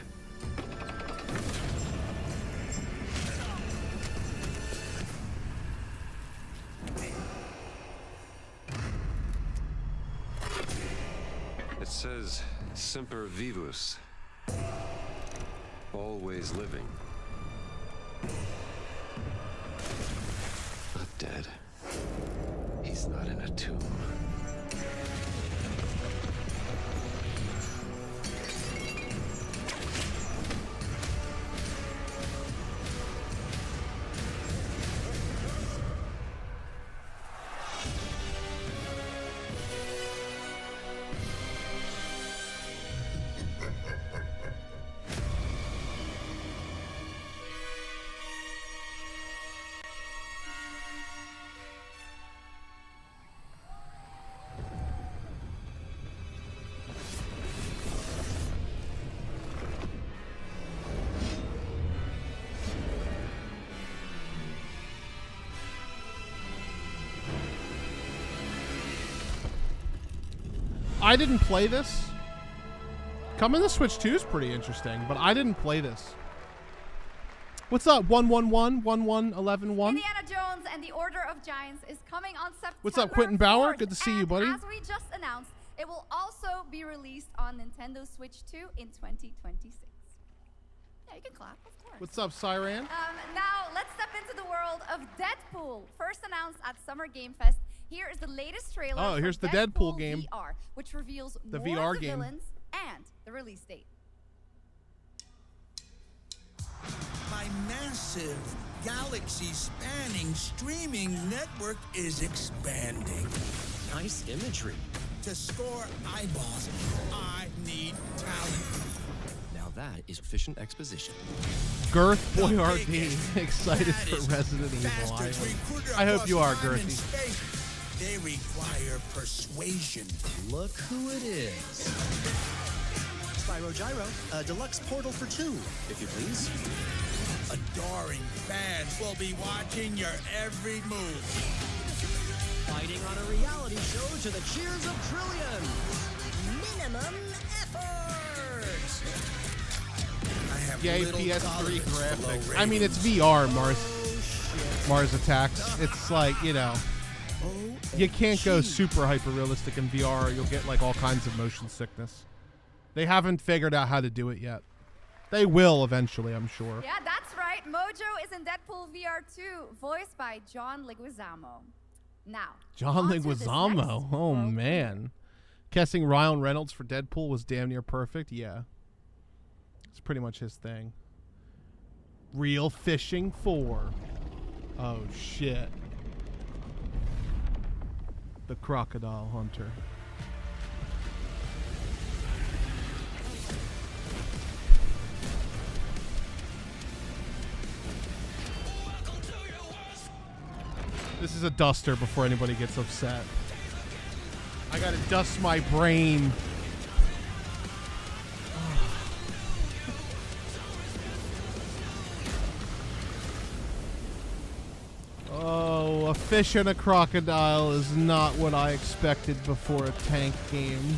It says Semper Vivus. Always living. Not dead. He's not in a tomb. I didn't play this. Coming to Switch 2 is pretty interesting, but I didn't play this. What's up, 111, 11111? Indiana Jones and the Order of Giants is coming on September What's up, Quentin Bauer? 4th, Good to see you, buddy. As we just announced, it will also be released on Nintendo Switch 2 in 2026. Yeah, you can clap, of course. What's up, Siran? Now, let's step into the world of Deadpool. First announced at Summer Game Fest, here is the latest trailer Oh, for here's the Deadpool game. VR, which reveals The more VR of the game. villains and the release date. My massive, galaxy-spanning streaming network is expanding. Nice imagery. To score eyeballs, I need talent. Now that is efficient exposition. Girth Boyardee, excited for Resident Evil Island. I hope you are, Girthy. They require persuasion. Look who it is. Spyro Gyro, a deluxe portal for 2, if you please. Adoring fans will be watching your every move. Fighting on a reality show to the cheers of trillions. Minimum effort. I have Yay, little PS3 tolerance for low graphics. I mean, it's VR, Mars Attacks. It's like, you know, you can't go super hyper-realistic in VR or you'll get like all kinds of motion sickness. They haven't figured out how to do it yet. They will eventually, I'm sure. Yeah, that's right. Mojo is in Deadpool VR 2, voiced by John Leguizamo. Now, John Leguizamo. Oh, man. Casting Ryan Reynolds for Deadpool was damn near perfect. Yeah. It's pretty much his thing. Real Fishing 4. Oh, shit. The Crocodile Hunter. This is a duster before anybody gets upset. I gotta dust my brain. Oh, a fish and a crocodile is not what I expected before a tank game.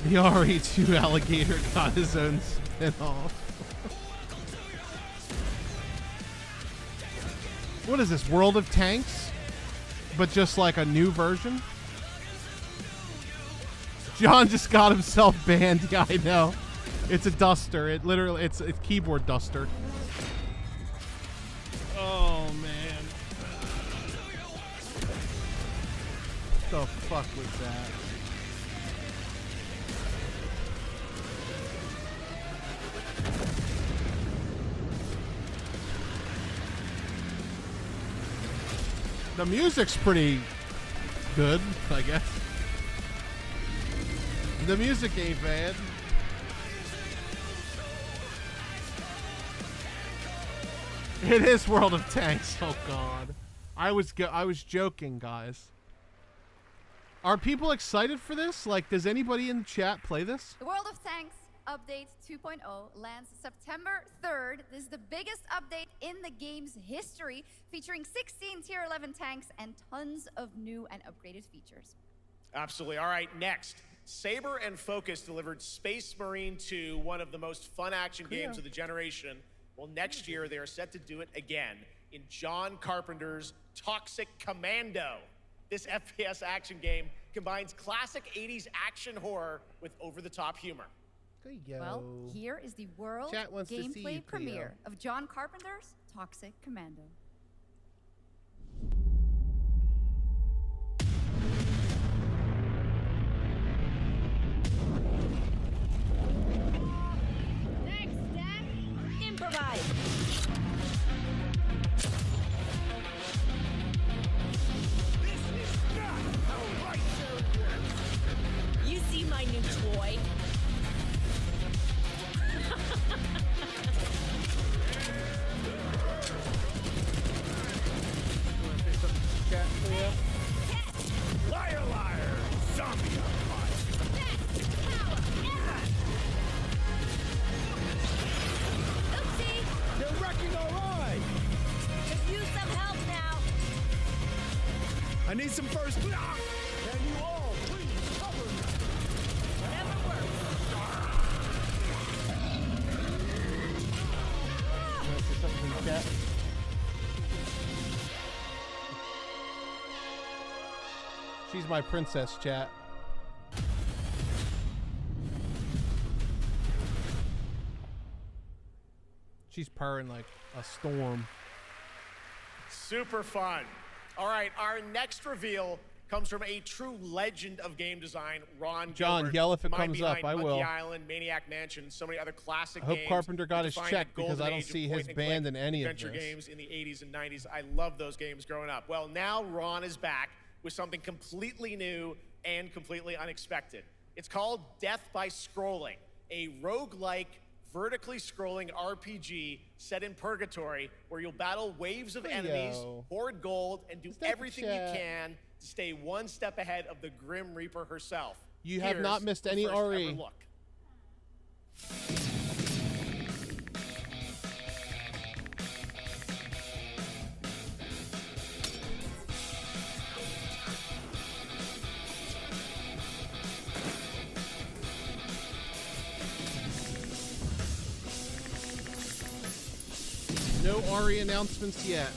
The RE2 alligator got his own spin-off. What is this, World of Tanks? But just like a new version? John just got himself banned. Yeah, I know. It's a duster. It literally, it's a keyboard duster. Oh, man. What the fuck was that? The music's pretty good, I guess. The music ain't bad. It is World of Tanks. Oh God, I was joking, guys. Are people excited for this? Like, does anybody in the chat play this? The World of Tanks Update 2.0 lands September 3rd. This is the biggest update in the game's history, featuring 16 Tier 11 tanks and tons of new and upgraded features. Absolutely. All right, next. Saber and Focus delivered Space Marine 2, one of the most fun action games of the generation. Well, next year, they are set to do it again in John Carpenter's Toxic Commando. This FPS action game combines classic 80s action horror with over-the-top humor. Well, here is the world Chat wants to see you, gameplay premiere of John Carpenter's Toxic Commando. Next step, improvise. This is not how light show works. You see my new toy? Liar, liar, zombie on fire. Best power ever! Oopsie! You're wrecking our ride. Could use some help now. I need some first. Can you all please cover me? Whatever works. She's my princess, chat. She's purring like a storm. Super fun. All right, our next reveal comes from a true legend of game design, Ron John, Gilbert. yell if it Mind comes up. behind I will. Monkey Island, Maniac Mansion, and so many other classic I hope games. Carpenter got his defined check the because I golden don't age of see his point-and-click band in any of adventure this. games in the 80s and 90s. I love those games growing up. Well, now Ron is back with something completely new and completely unexpected. It's called Death by Scrolling, a roguelike, vertically scrolling RPG set in purgatory where you'll battle waves of enemies, hoard gold, and do everything you can to stay one step ahead of the Grim Reaper herself. You have not missed the any first ever RE. look. No RE announcements yet.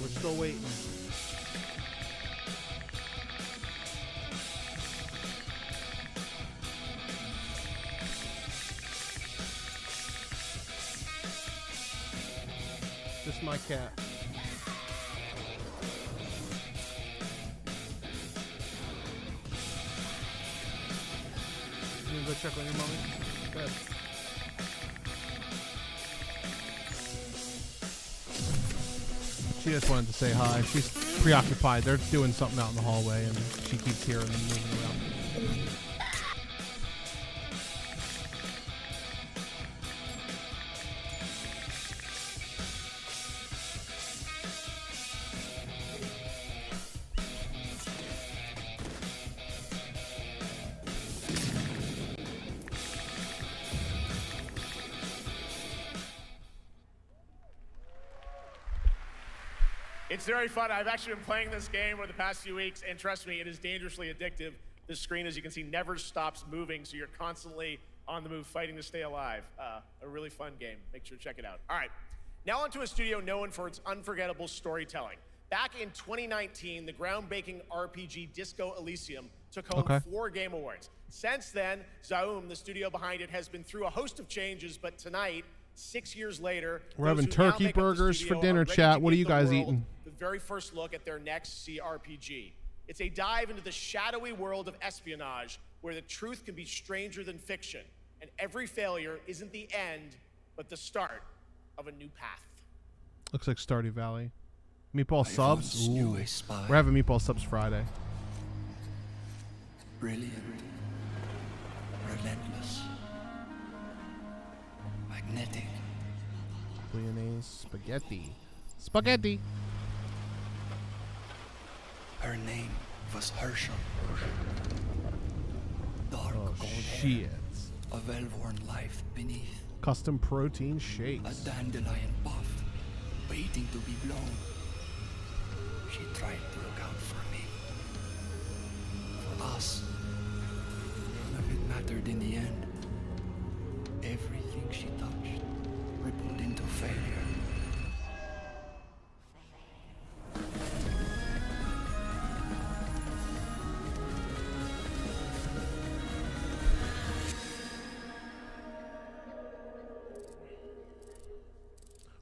We're still waiting. Just my cat. You gonna go check on your mommy? Good. She just wanted to say hi. She's preoccupied. They're doing something out in the hallway, and she keeps hearing them moving around. It's very fun. I've actually been playing this game over the past few weeks, and trust me, it is dangerously addictive. The screen, as you can see, never stops moving, so you're constantly on the move fighting to stay alive. A really fun game. Make sure to check it out. All right, now onto a studio known for its unforgettable storytelling. Back in 2019, the groundbreaking RPG Disco Elysium took home 4 Game Awards. Since then, Zaum, the studio behind it, has been through a host of changes, but tonight, 6 years later, We're having turkey burgers for dinner, chat. What are you guys eating? The very first look at their next CRPG. It's a dive into the shadowy world of espionage, where the truth can be stranger than fiction, and every failure isn't the end, but the start of a new path. Looks like Stardew Valley. Meatball subs? Ooh. We're having meatball subs Friday. Brilliant. Relentless. Magnetic. Bolognese spaghetti. Spaghetti! Her name was Herschel. Dark gold hair. Shit. A well-worn life beneath. Custom protein shakes. A dandelion puff, waiting to be blown. She tried to look out for me. For us. None of it mattered in the end. Everything she touched rippled into failure.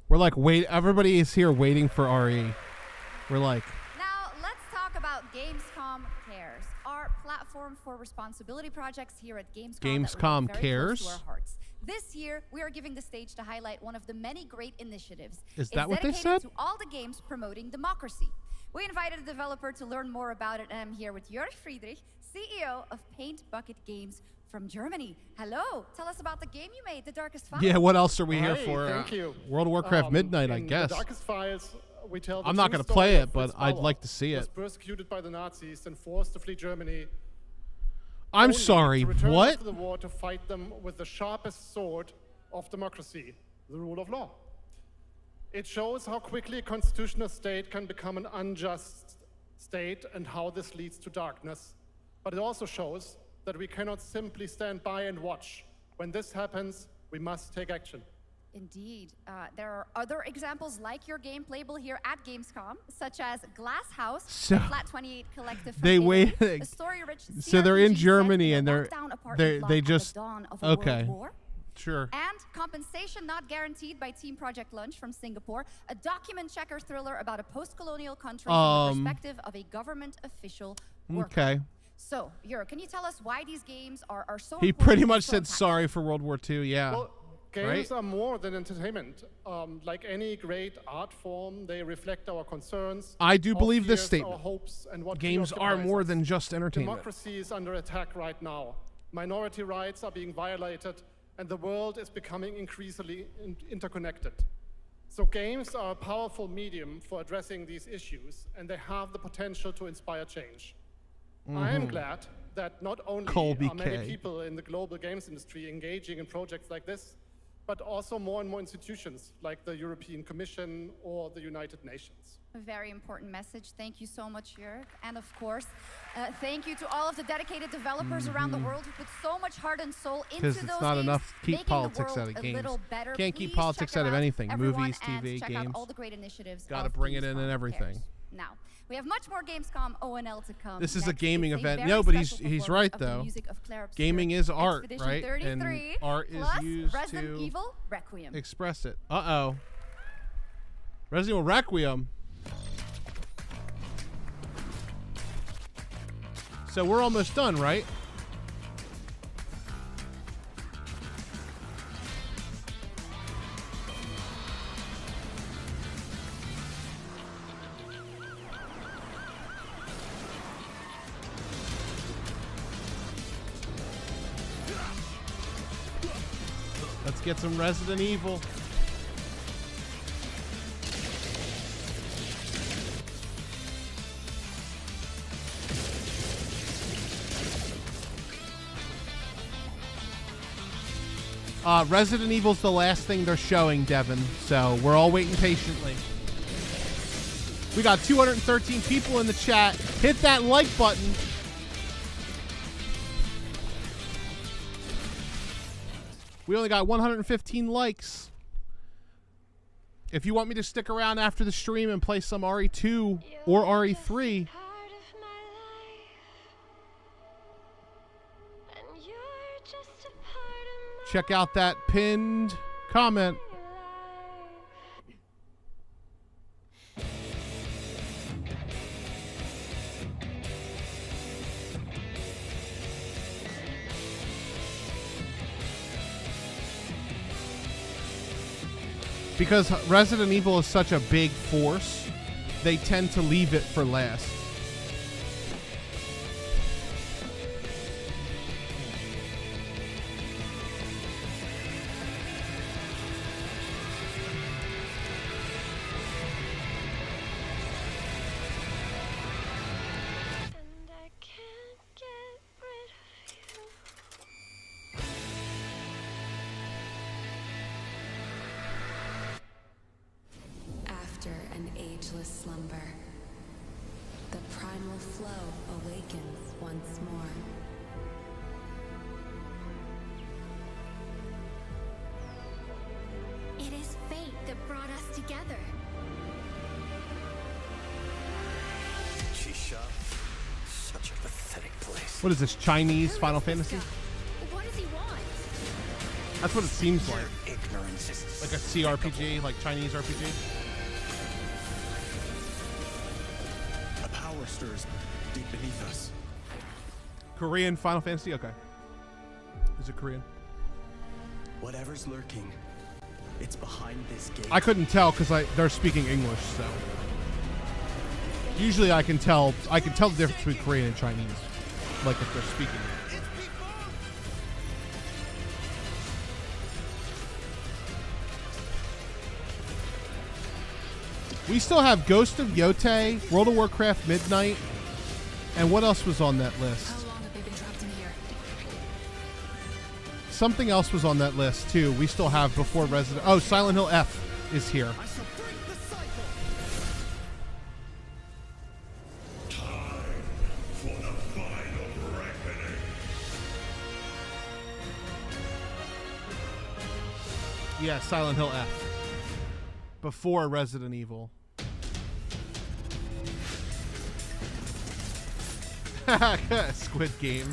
We're like, wait, everybody is here waiting for RE. We're like, Now, let's talk about Gamescom Cares, our platform for responsibility projects here at Gamescom. Gamescom that Cares? close to our hearts. This year, we are giving the stage to highlight one of the many great initiatives. Is that It's what they dedicated said? to all the games promoting democracy. We invited a developer to learn more about it, and I'm here with Jörg Friedrich, CEO of Paint Bucket Games from Germany. Hello, tell us about the game you made, The Darkest Files. yeah, what else are we here Hey, for? thank you. World of Warcraft Midnight, I in guess. The Darkest Files, we tell the I'm not true gonna story play of it, but Fritz I'd Bauer, like to see who was it. persecuted by the Nazis and forced to flee Germany. I'm only sorry, to return what? after the war to fight them with the sharpest sword of democracy, the rule of law. It shows how quickly a constitutional state can become an unjust state and how this leads to darkness. But it also shows that we cannot simply stand by and watch. When this happens, we must take action. Indeed. There are other examples like your game playable here at Gamescom, such as Glass House, So- the Flat 28 Collective from They Italy, wait. a story-rich So they're in CRPG set Germany in and a they're lockdown apartment they block they at the just dawn of a okay. world war. Sure. And compensation not guaranteed by Team Project Lunch from Singapore, a document checker thriller about a post-colonial country from the perspective of a government official worker. Okay. So, Jörg, can you tell us why these games are so He important pretty and much so said impactful? sorry for World War II. Yeah. Well, games right? are more than entertainment. Like any great art form, they reflect our concerns. I do our believe this fears, statement. Our hopes, and what Games are preoccupies more us. than just entertainment. Democracy is under attack right now. Minority rights are being violated, and the world is becoming increasingly interconnected. So games are a powerful medium for addressing these issues, and they have the potential to inspire change. I am Mhm. glad that not only Colby are many K. people in the global games industry engaging in projects like this, but also more and more institutions like the European Commission or the United Nations. A very important message. Thank you so much, Jörg. And of course, thank you to all of the dedicated developers around the world who put so much heart and soul into Because those it's not games, enough to keep making the politics world out of a games. little better. Can't keep Please politics check out of them anything. everyone, Movies, and TV, check games. out all the great initiatives. Gotta of bring it in Gamescom and everything. Cares. Now, we have much more Gamescom ONL to come. This is a next. gaming It's a event. very No, but special he's performance right of the though. music of Claire Obscure, Gaming is art, Expedition right? 33, And art plus is used Resident to Evil Requiem. express it. Uh-oh. Resident Evil Requiem. So we're almost done, right? Let's get some Resident Evil. Resident Evil's the last thing they're showing, Devin, so we're all waiting patiently. We got 213 people in the chat. Hit that like button. We only got 115 likes. If you want me to stick around after the stream and play some RE2 or RE3, check out that pinned comment. Because Resident Evil is such a big force, they tend to leave it for last. ageless slumber. The primal flow awakens once more. It is fate that brought us together. Shisha. Such a pathetic place. What is this, Chinese Final Fantasy? What does he want? That's what it seems like. Ignorance is Like a CRPG, like Chinese RPG. a power stirs deep beneath us. Korean Final Fantasy? Okay. Is it Korean? Whatever's lurking, it's behind this gate. I couldn't tell because they're speaking English, so. Usually I can tell the difference between Korean and Chinese. Like if they're speaking it. We still have Ghost of Yote, World of Warcraft Midnight, and what else was on that list? How long have they been trapped in here? Something else was on that list too. We still have before Resident. Oh, Silent Hill F is here. Yeah, Silent Hill F. Before Resident Evil. Squid Game.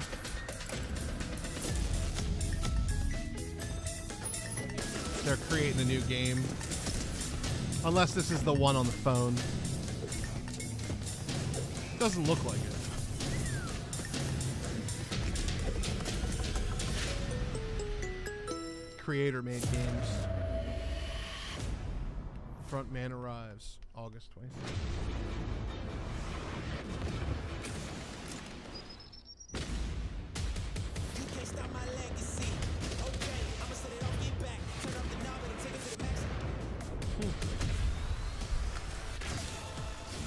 They're creating a new game. Unless this is the one on the phone. Doesn't look like it. Creator made games. Front man arrives August 26th.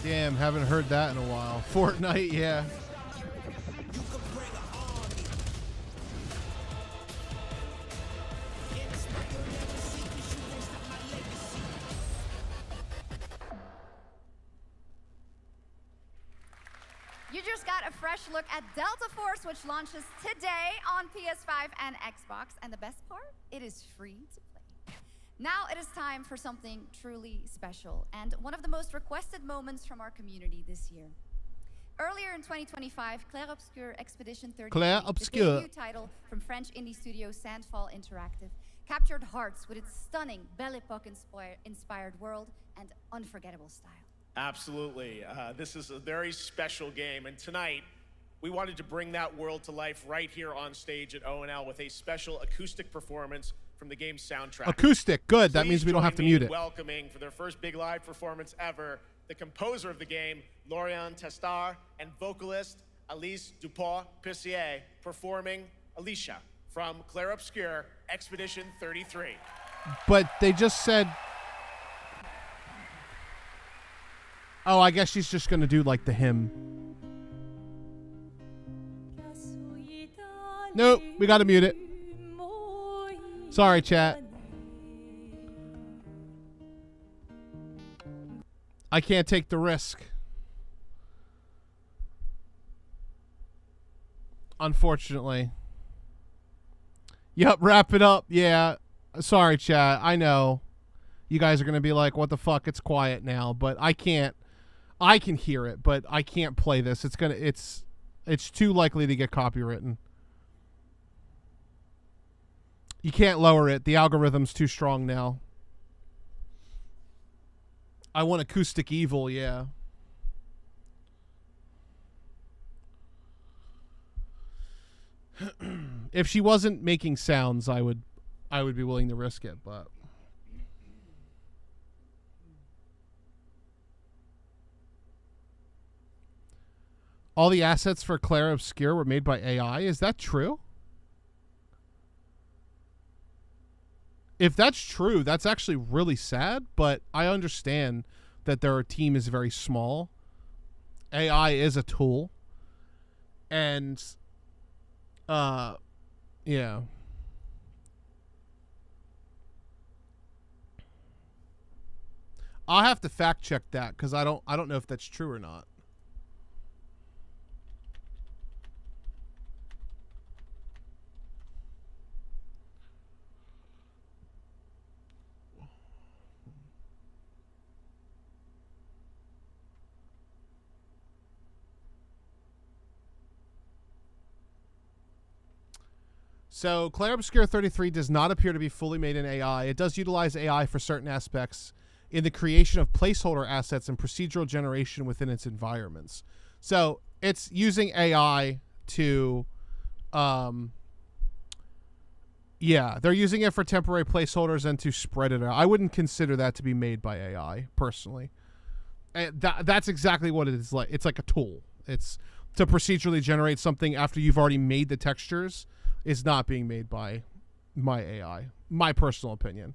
Damn, haven't heard that in a while. Fortnite, yeah. You just got a fresh look at Delta Force, which launches today on PS5 and Xbox. And the best part, it is free to play. Now it is time for something truly special and one of the most requested moments from our community this year. Earlier in 2025, Claire Obscure Expedition 33, Claire the Obscure. debut title from French indie studio Sandfall Interactive, captured hearts with its stunning Belle Epoque-inspired world and unforgettable style. Absolutely. This is a very special game, and tonight we wanted to bring that world to life right here on stage at ONL with a special acoustic performance from the game's soundtrack. Acoustic, good. That Please means we don't have to join me mute in it. welcoming for their first big live performance ever, the composer of the game, Laurent Testard, and vocalist Alice Dupont-Pissier, performing Alicia from Claire Obscure Expedition 33. But they just said... Oh, I guess she's just going to do like the hymn. Nope, we got to mute it. Sorry, chat. I can't take the risk. Unfortunately. Yep, wrap it up. Yeah. Sorry, chat. I know. You guys are going to be like, what the fuck? It's quiet now. But I can't. I can hear it, but I can't play this. It's too likely to get copywritten. You can't lower it. The algorithm's too strong now. I want acoustic evil, yeah. If she wasn't making sounds, I would be willing to risk it, but all the assets for Claire Obscure were made by AI. Is that true? If that's true, that's actually really sad, but I understand that their team is very small. AI is a tool. And yeah. I'll have to fact check that because I don't know if that's true or not. So, Claire Obscure 33 does not appear to be fully made in AI. It does utilize AI for certain aspects in the creation of placeholder assets and procedural generation within its environments. So, it's using AI to, yeah, they're using it for temporary placeholders and to spread it out. I wouldn't consider that to be made by AI, personally. That's exactly what it is like. It's like a tool. It's to procedurally generate something after you've already made the textures. Is not being made by my AI. My personal opinion.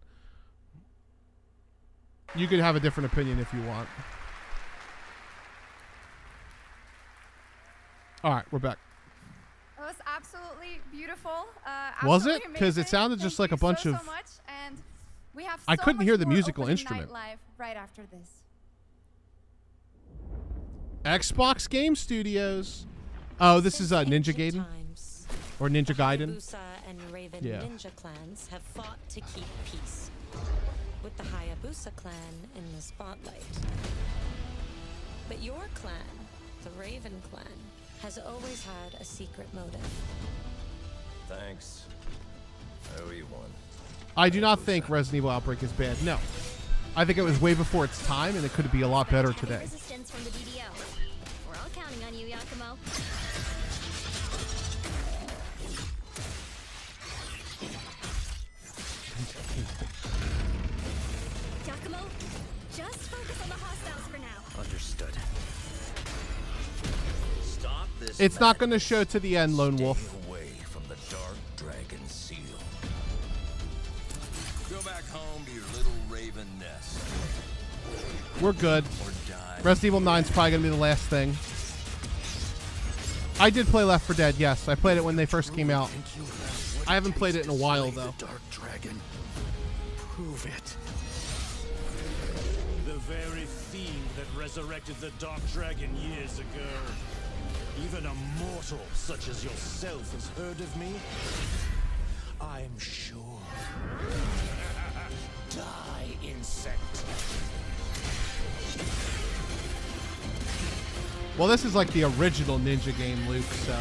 You could have a different opinion if you want. All right, we're back. It was absolutely beautiful. Was it? Because it sounded just like a bunch of. So much, and we have I couldn't hear the more musical Opening instrument. Night live right after this. Xbox Game Studios. Oh, this is Ninja Gaiden. Or Ninja Gaiden. Hayabusa and Raven Yeah. ninja clans have fought to keep peace, with the Hayabusa clan in the spotlight. But your clan, the Raven clan, has always had a secret motive. Thanks. I owe you one. I do not think Resident Evil Outbreak is bad. No. I think it was way before its time, and it could be a lot better today. Resistance from the DDO. We're all counting on you, Yakumo. Yakumo, just focus on the hostiles for now. Understood. Stop this. It's not going to show to the end, Lone Wolf. Stay away from the Dark Dragon Seal. Go back home to your little raven nest. We're good. Resident Evil 9 is probably going to be the last thing. I did play Left 4 Dead, yes. I played it when they first came out. I haven't played it in a while, though. Dark Dragon. Prove it. The very fiend that resurrected the Dark Dragon years ago. Even a mortal such as yourself has heard of me? I'm sure. Die, insect. Well, this is like the original Ninja game, Luke, so...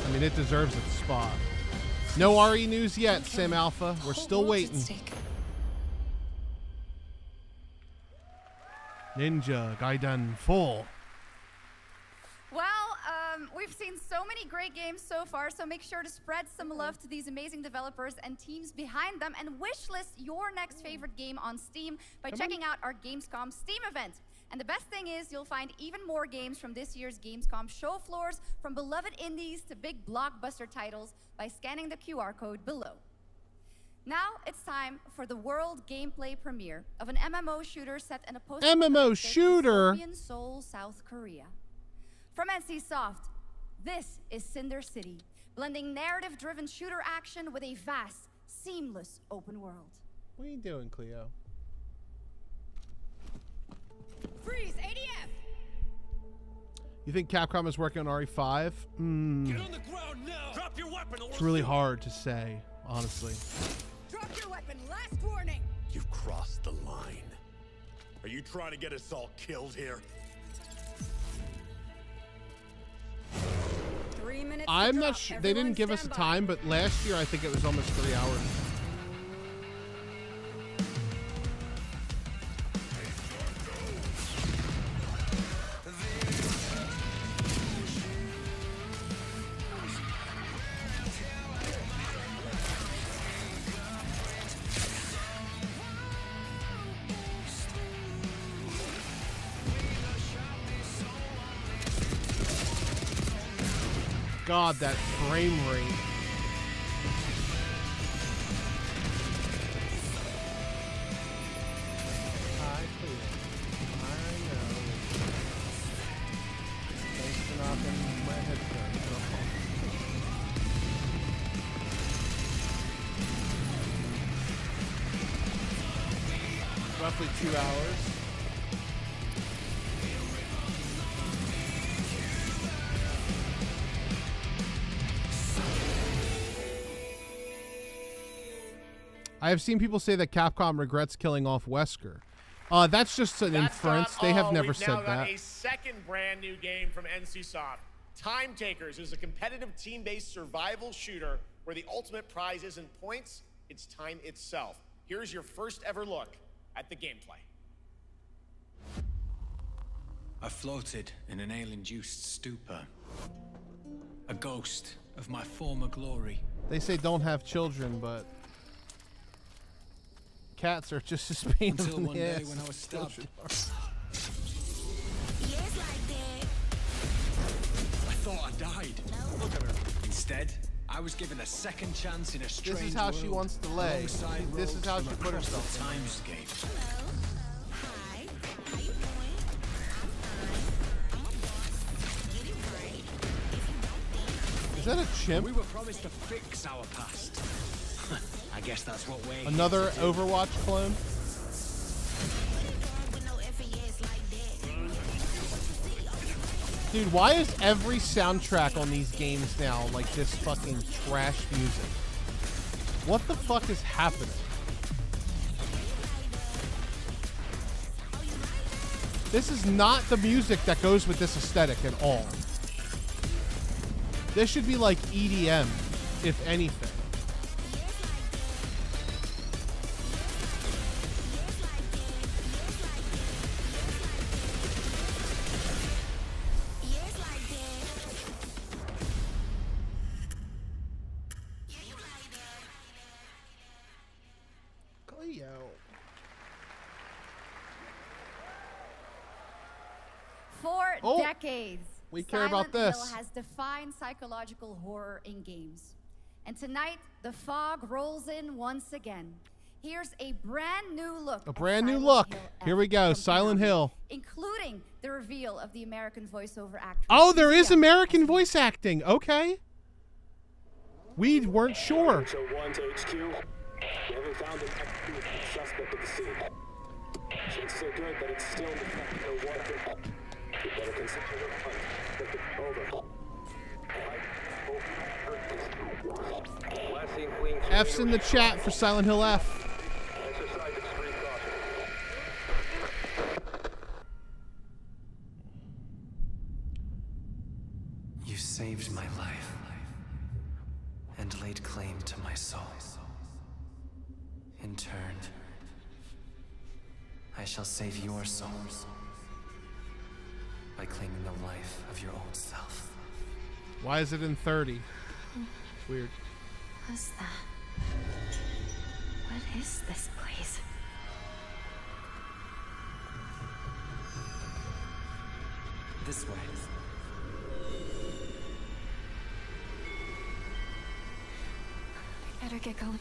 I mean, it deserves its spot. No RE news yet, Sim Alpha. We're still waiting. Ninja Gaiden 4. Well, we've seen so many great games so far, so make sure to spread some love to these amazing developers and teams behind them, and wishlist your next favorite game on Steam by checking out our Gamescom Steam event. And the best thing is you'll find even more games from this year's Gamescom show floors, from beloved indies to big blockbuster titles, by scanning the QR code below. Now it's time for the world gameplay premiere of an MMO shooter set in a MMO shooter? dystopian Seoul, South Korea. From NCSoft, this is Cinder City, blending narrative-driven shooter action with a vast, seamless open world. What are you doing, Cleo? Freeze, ADF! You think Capcom is working on RE5? Get on the ground now! Drop your weapon! It's really hard to say, honestly. Drop your weapon, last warning! You've crossed the line. Are you trying to get us all killed here? 3 minutes. I'm not sure. They didn't give us a time, but last year I think it was almost 3 hours. God, that frame rate. Hi, Cleo. I know. Thanks for knocking my headphones off. Roughly 2 hours. I have seen people say that Capcom regrets killing off Wesker. That's just an inference. They have never said now that. got a second brand new game from NCSoft. Time Takers is a competitive team-based survival shooter where the ultimate prize isn't points, it's time itself. Here's your first ever look at the gameplay. I floated in an ale-induced stupor. A ghost of my former glory. They say don't have children, but cats are just as painful Until in one the day ass when I was as stabbed. children are. I thought I died. Look at her. Instead, I was given a second chance in a strange This is how she world, wants to lay. alongside This is rogues how from she put across the herself in. timescape. Is that a chimp? We were promised to fix our past. I guess that's what we're Another here to do. Overwatch clone? Dude, why is every soundtrack on these games now like this fucking trash music? What the fuck is happening? This is not the music that goes with this aesthetic at all. This should be like EDM, if anything. For decades, we care about Silent this. Hill has defined psychological horror in games. And tonight, the fog rolls in once again. Here's a brand new look. A brand new look. Here we go, Silent Hill. Including the reveal of the American voiceover actress. Oh, there is American voice acting. Okay. We weren't sure. So 1 to HQ. We haven't found an active suspect at the scene. It's so good that it's still no water. You better consider it over. F's in the chat for Silent Hill F. You saved my life and laid claim to my soul. In turn, I shall save your souls by claiming the life of your old self. Why is it in 30? It's weird. What's that? What is this place? This way. I better get going.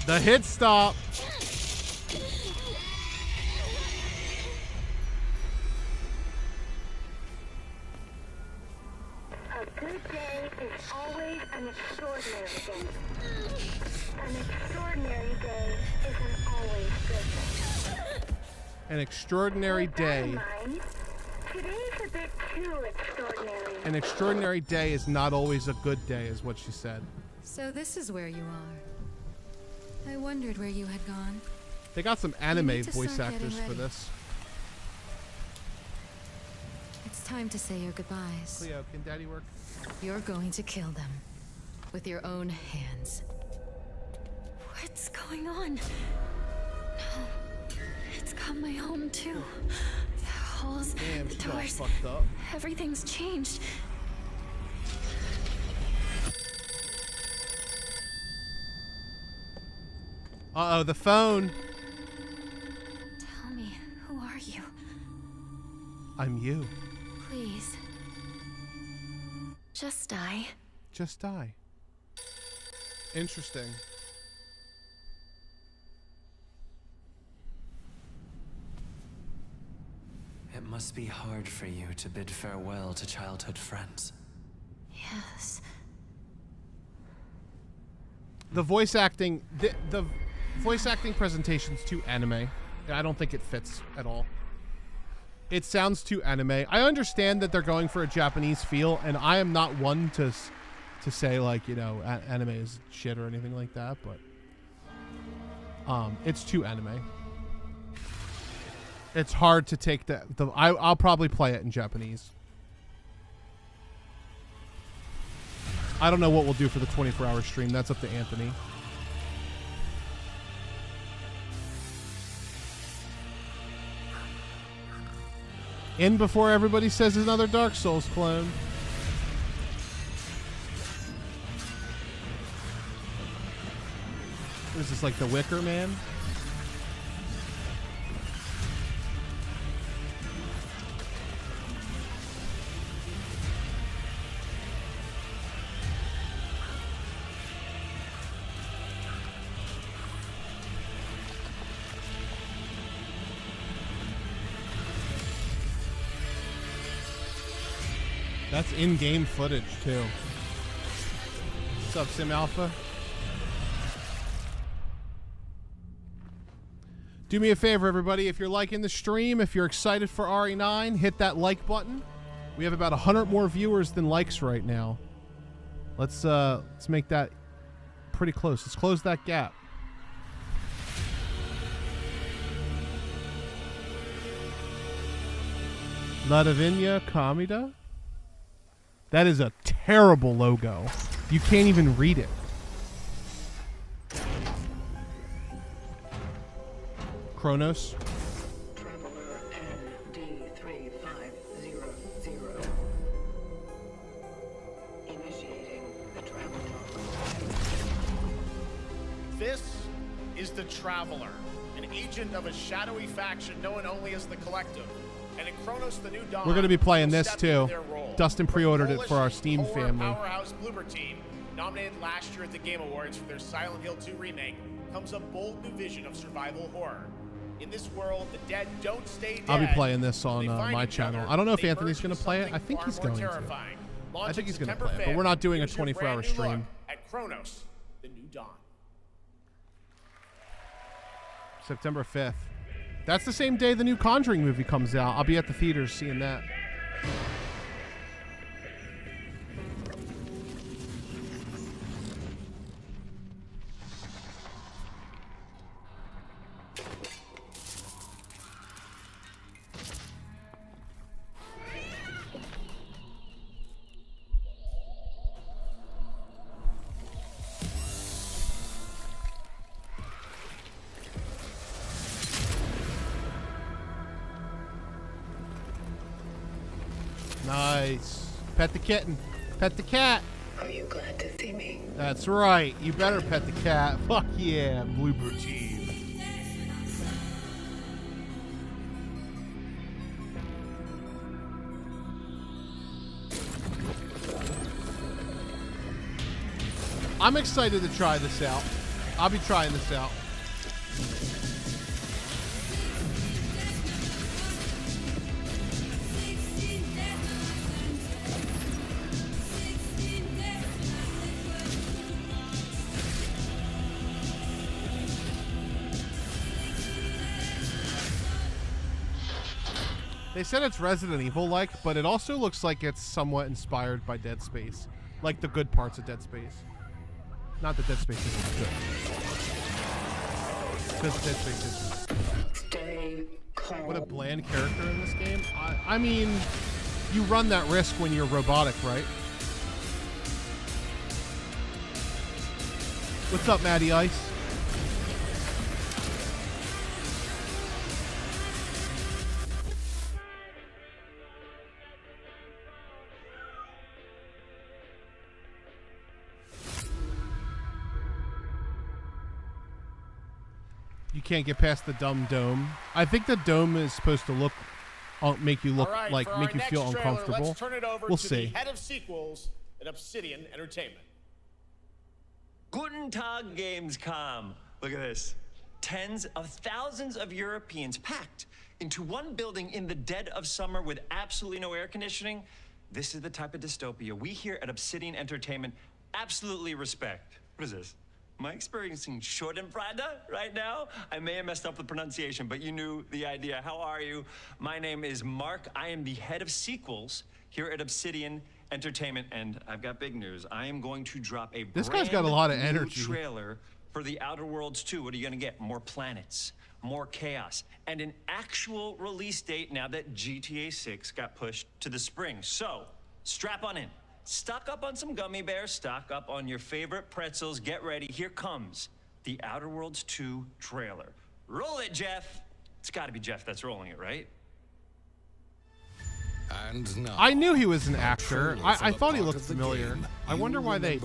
The hit stop. A good day is always an extraordinary day. An extraordinary day isn't always good. An extraordinary day. Today's a bit too extraordinary. An extraordinary day is not always a good day, is what she said. So this is where you are. I wondered where you had gone. They got some You anime need to voice start actors getting for ready. this. It's time to say your goodbyes. Cleo, can Daddy work? You're going to kill them with your own hands. What's going on? No, it's got my home too. The holes, Damn, the she's all doors, fucked up. everything's changed. Uh-oh, the phone. Tell me, who are you? I'm you. Please. Just die. Just die. Interesting. It must be hard for you to bid farewell to childhood friends. Yes. The voice acting, the voice acting presentation's too anime. I don't think it fits at all. It sounds too anime. I understand that they're going for a Japanese feel, and I am not one to say, like, you know, anime is shit or anything like that, but it's too anime. It's hard to take I'll probably play it in Japanese. I don't know what we'll do for the 24-hour stream. That's up to Anthony. In before everybody says another Dark Souls clone. What is this, like the Wicker Man? That's in-game footage, too. What's up, Sim Alpha? Do me a favor, everybody. If you're liking the stream, if you're excited for RE9, hit that like button. We have about 100 more viewers than likes right now. Let's make that pretty close. Let's close that gap. Ladavinia Kamida? That is a terrible logo. You can't even read it. Kronos. Traveler ND3500. Initiating the travel mode. This is the Traveler, an agent of a shadowy faction known only as the Collective. And in Kronos the New Dawn, We're going to be playing this step too. into their role. Dustin pre-ordered it Polish for our Steam horror family. Powerhouse Bloober team, nominated last year at the Game Awards for their Silent Hill 2 remake, comes a bold new vision of survival horror. In this world, the dead don't stay dead. I'll be playing this on They find my each channel. other. I don't know if They Anthony's merge going to into play it. something I think far he's more going to. terrifying. I Launching think he's going to September play it, but we're not doing a Here's your 24-hour brand new look stream. at Kronos, the New Dawn. September 5th. That's the same day the new Conjuring movie comes out. I'll be at the theaters seeing that. Nice. Pet the kitten. Pet the cat. Are you glad to see me? That's right. You better pet the cat. Fuck yeah, Bloober team. I'm excited to try this out. I'll be trying this out. They said it's Resident Evil-like, but it also looks like it's somewhat inspired by Dead Space. Like the good parts of Dead Space. Not that Dead Space isn't good. Because Dead Space isn't. Stay calm. What a bland character in this game. I mean, you run that risk when you're robotic, right? What's up, Matty Ice? You can't get past the dumb dome. I think the dome is supposed to look, make you look All right, like, for make our you feel next trailer, uncomfortable. Let's turn it over We'll to see. the head of sequels at Obsidian Entertainment. Guten Tag, Gamescom. Look at this. Tens of thousands of Europeans packed into one building in the dead of summer with absolutely no air conditioning. This is the type of dystopia we here at Obsidian Entertainment absolutely respect. What is this? Am I experiencing Schadenfreude right now? I may have messed up the pronunciation, but you knew the idea. How are you? My name is Mark. I am the head of sequels here at Obsidian Entertainment, and I've got big news. I am going to drop a This guy's got a lot of energy. trailer for The Outer Worlds 2. What are you gonna get? More planets, more chaos, and an actual release date now that GTA 6 got pushed to the spring. So, strap on in. Stock up on some gummy bears, stock up on your favorite pretzels. Get ready. Here comes The Outer Worlds 2 trailer. Roll it, Jeff. It's gotta be Jeff that's rolling it, right? And now, I knew he was an actor. I thought he looked familiar. I wonder why they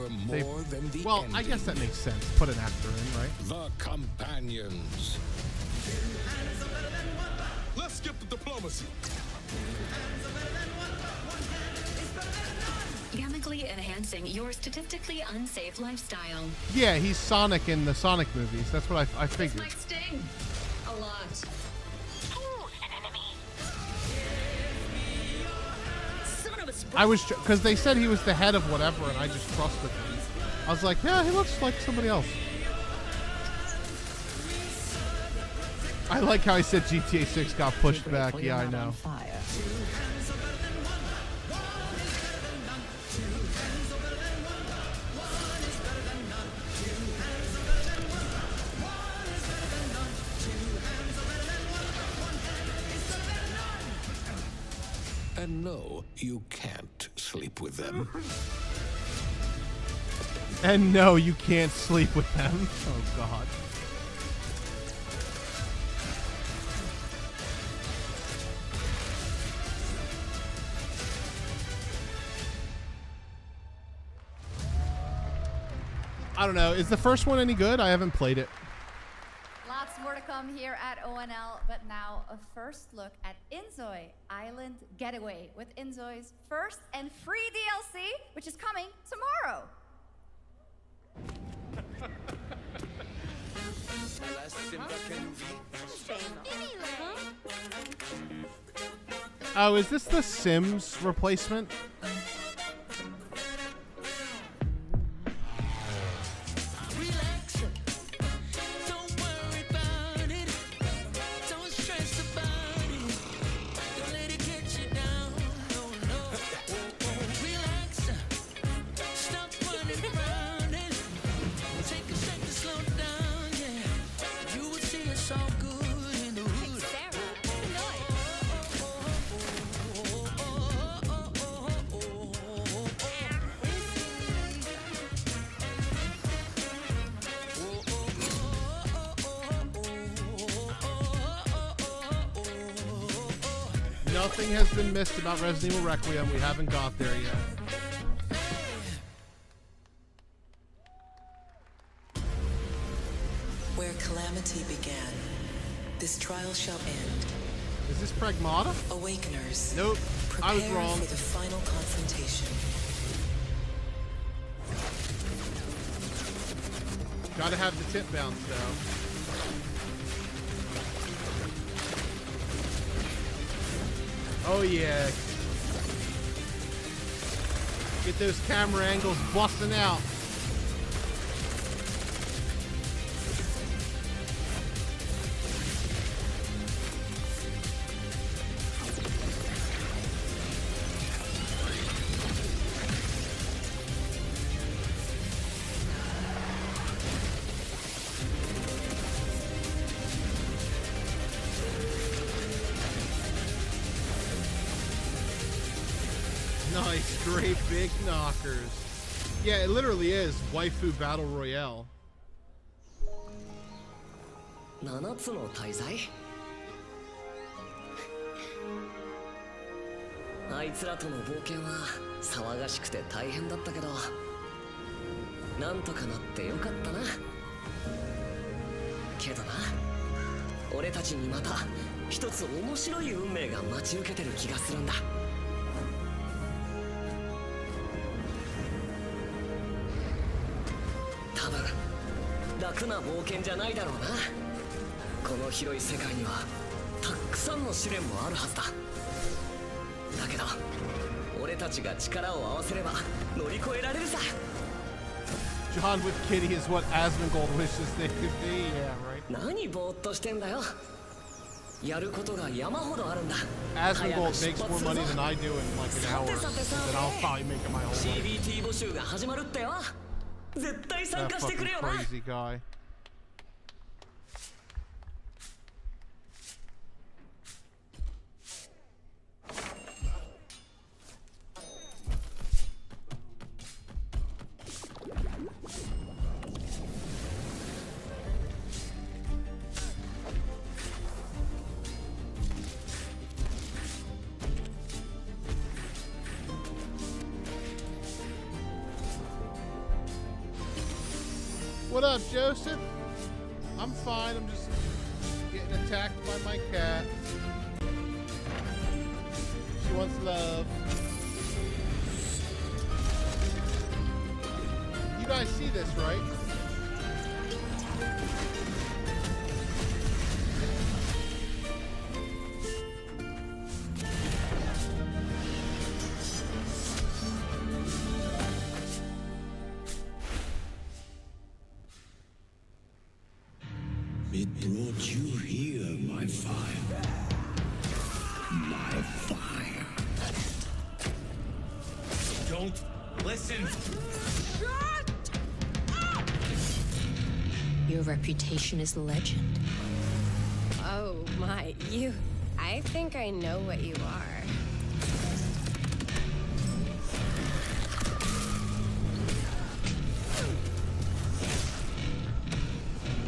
well, I guess that makes sense. Put an actor in, right? The Companions. Let's skip the diplomacy. Chemically enhancing your statistically unsafe lifestyle. Yeah, he's Sonic in the Sonic movies. That's what I figured. This might sting a lot. I was, because they said he was the head of whatever, and I just trusted him. I was like, yeah, he looks like somebody else. I like how I said GTA 6 got pushed back. Yeah, I know. And no, you can't sleep with them. And no, you can't sleep with them. Oh, God. I don't know. Is the first one any good? I haven't played it. Lots more to come here at ONL, but now a first look at Inzoi Island Getaway with Inzoi's first and free DLC, which is coming tomorrow. Oh, is this the Sims replacement? Nothing has been missed about Resident Evil Requiem. We haven't got there yet. Where calamity began, this trial shall end. Is this Pragmata? Awakeners. Nope, I was wrong. For the final confrontation. Gotta have the tip bounce though. Oh yeah. Get those camera angles busting out. Nice, great big knockers. Yeah, it literally is waifu battle royale. 7つの大罪あいつらとの冒険は騒がしくて大変だったけどなんとかなってよかったなけどな俺たちにまた一つ面白い運命が待ち受けてる気がするんだ多分楽な冒険じゃないだろうなこの広い世界にはたくさんの試練もあるはずだだけど俺たちが力を合わせれば乗り越えられるさ John with Kitty is what Asmongold wishes they could be. Yeah, right. 何ぼーっとしてんだよ。やることが山ほどあるんだ。 Asmongold makes more money than I do in like an hour, and then I'll probably make it my whole life. CBT 募集が始まるってよ。絶対参 That 加してくれ fucking よな。 crazy guy. What up, Joseph? I'm fine. I'm just getting attacked by my cat. She wants love. You guys see this, right? It brought you here, my fire. My fire. Don't listen. Shut up! Your reputation is legend. Oh my, you. I think I know what you are.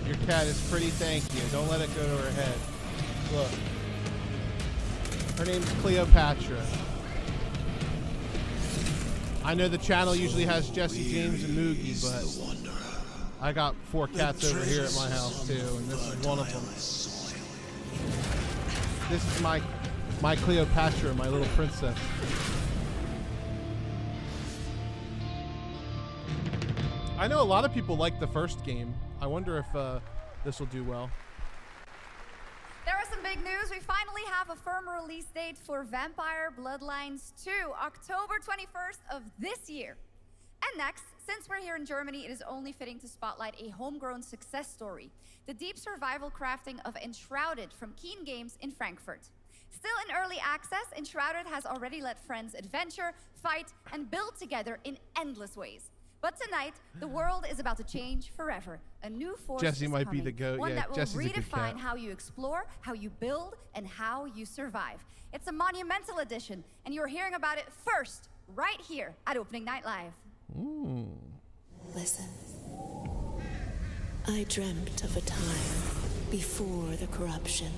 Your cat is pretty, thank you. Don't let it go to her head. Look. Her name's Cleopatra. I know the channel usually has Jesse, James, and Moogie, but I got 4 cats over here at my house too, and this is one of them. This is my Cleopatra, my little princess. I know a lot of people like the first game. I wonder if this will do well. There are some big news. We finally have a firm release date for Vampire Bloodlines 2, October 21st of this year. And next, since we're here in Germany, it is only fitting to spotlight a homegrown success story, the deep survival crafting of Enshrouded from Keen Games in Frankfurt. Still in early access, Enshrouded has already let friends adventure, fight, and build together in endless ways. But tonight, the world is about to change forever. A new force Jesse is might coming, be the goat. one Yeah, that will Jesse's a good redefine cat. how you explore, how you build, and how you survive. It's a monumental edition, and you're hearing about it first, right here at Opening Night Live. Ooh. Listen. I dreamt of a time before the corruption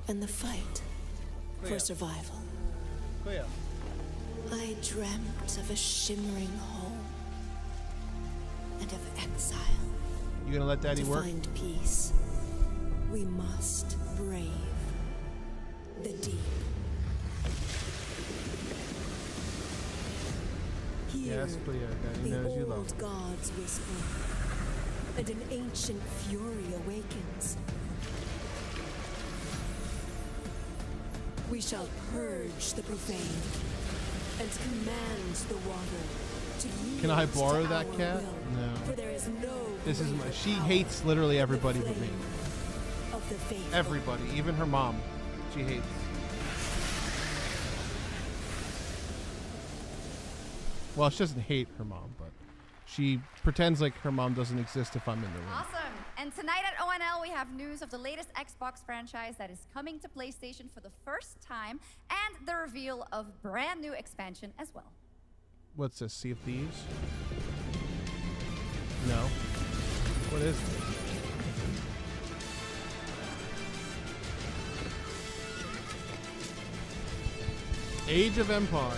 and the fight for survival. Cleo. I dreamt of a shimmering home and of exile. You gonna let Daddy to work? find peace, we must brave the deep. Here, Yes, Cleo. Daddy the knows you love old him. gods whisper, and an ancient fury awakens. We shall purge the profane and command the water to yield Can I to borrow our that cat? will, No. for there is no This is my. greater She power hates literally everybody but me. of the faithful. Everybody, even her mom. She hates. Well, she doesn't hate her mom, but she pretends like her mom doesn't exist if I'm in the room. Awesome. And tonight at ONL, we have news of the latest Xbox franchise that is coming to PlayStation for the first time, and the reveal of brand new expansion as well. What's this? Sea of Thieves? No. What is this? Age of Empire.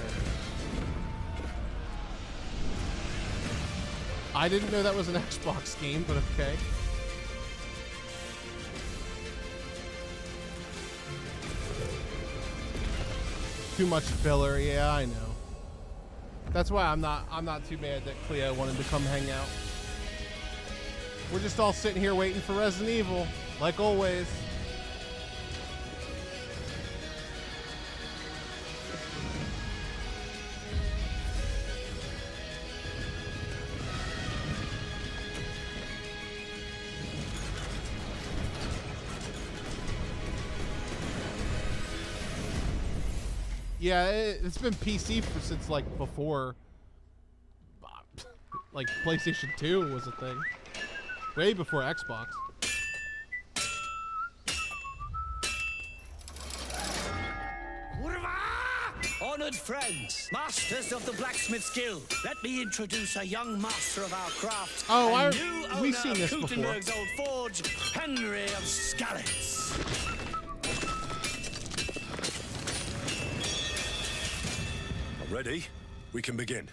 I didn't know that was an Xbox game, but okay. Too much filler, yeah, I know. That's why I'm not too mad that Cleo wanted to come hang out. We're just all sitting here waiting for Resident Evil, like always. Yeah, it's been PC since like before, like PlayStation 2 was a thing, way before Xbox. Honored friends, masters of the blacksmith's guild, let me introduce a young master of our craft. Oh, we've seen this before. Gutenberg's old forge, Henry of Skalitz. Ready? We can begin.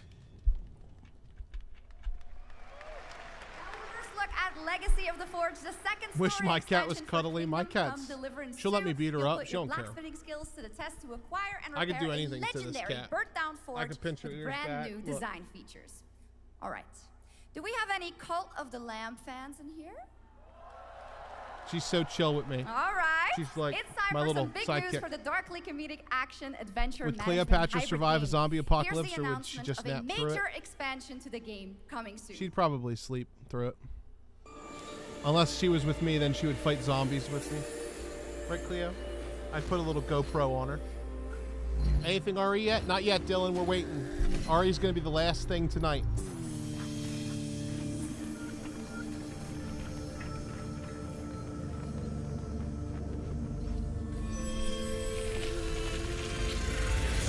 Look at Legacy of the Forge, the second story. Wish my cat was expansion for cuddly. My Kingdom cat's. Come Deliverance She'll let 2. me beat her You'll up. put She your don't care. blacksmithing skills to the test to acquire and I could repair do anything a to this legendary cat. burnt-down forge could pinch her with ears brand back. new Look. design features. All right. Do we have any Cult of the Lamb fans in here? She's so chill with me. All right. She's like it's time my for little some big sidekick. news for the darkly comedic action adventure. Would management Cleopatra hybrid survive a game. zombie apocalypse, Here's the or would she announcement just of a nap through it? major expansion to the game coming soon. She'd probably sleep through it. Unless she was with me, then she would fight zombies with me. Right, Cleo? I'd put a little GoPro on her. Anything RE yet? Not yet, Dylan. We're waiting. RE's going to be the last thing tonight.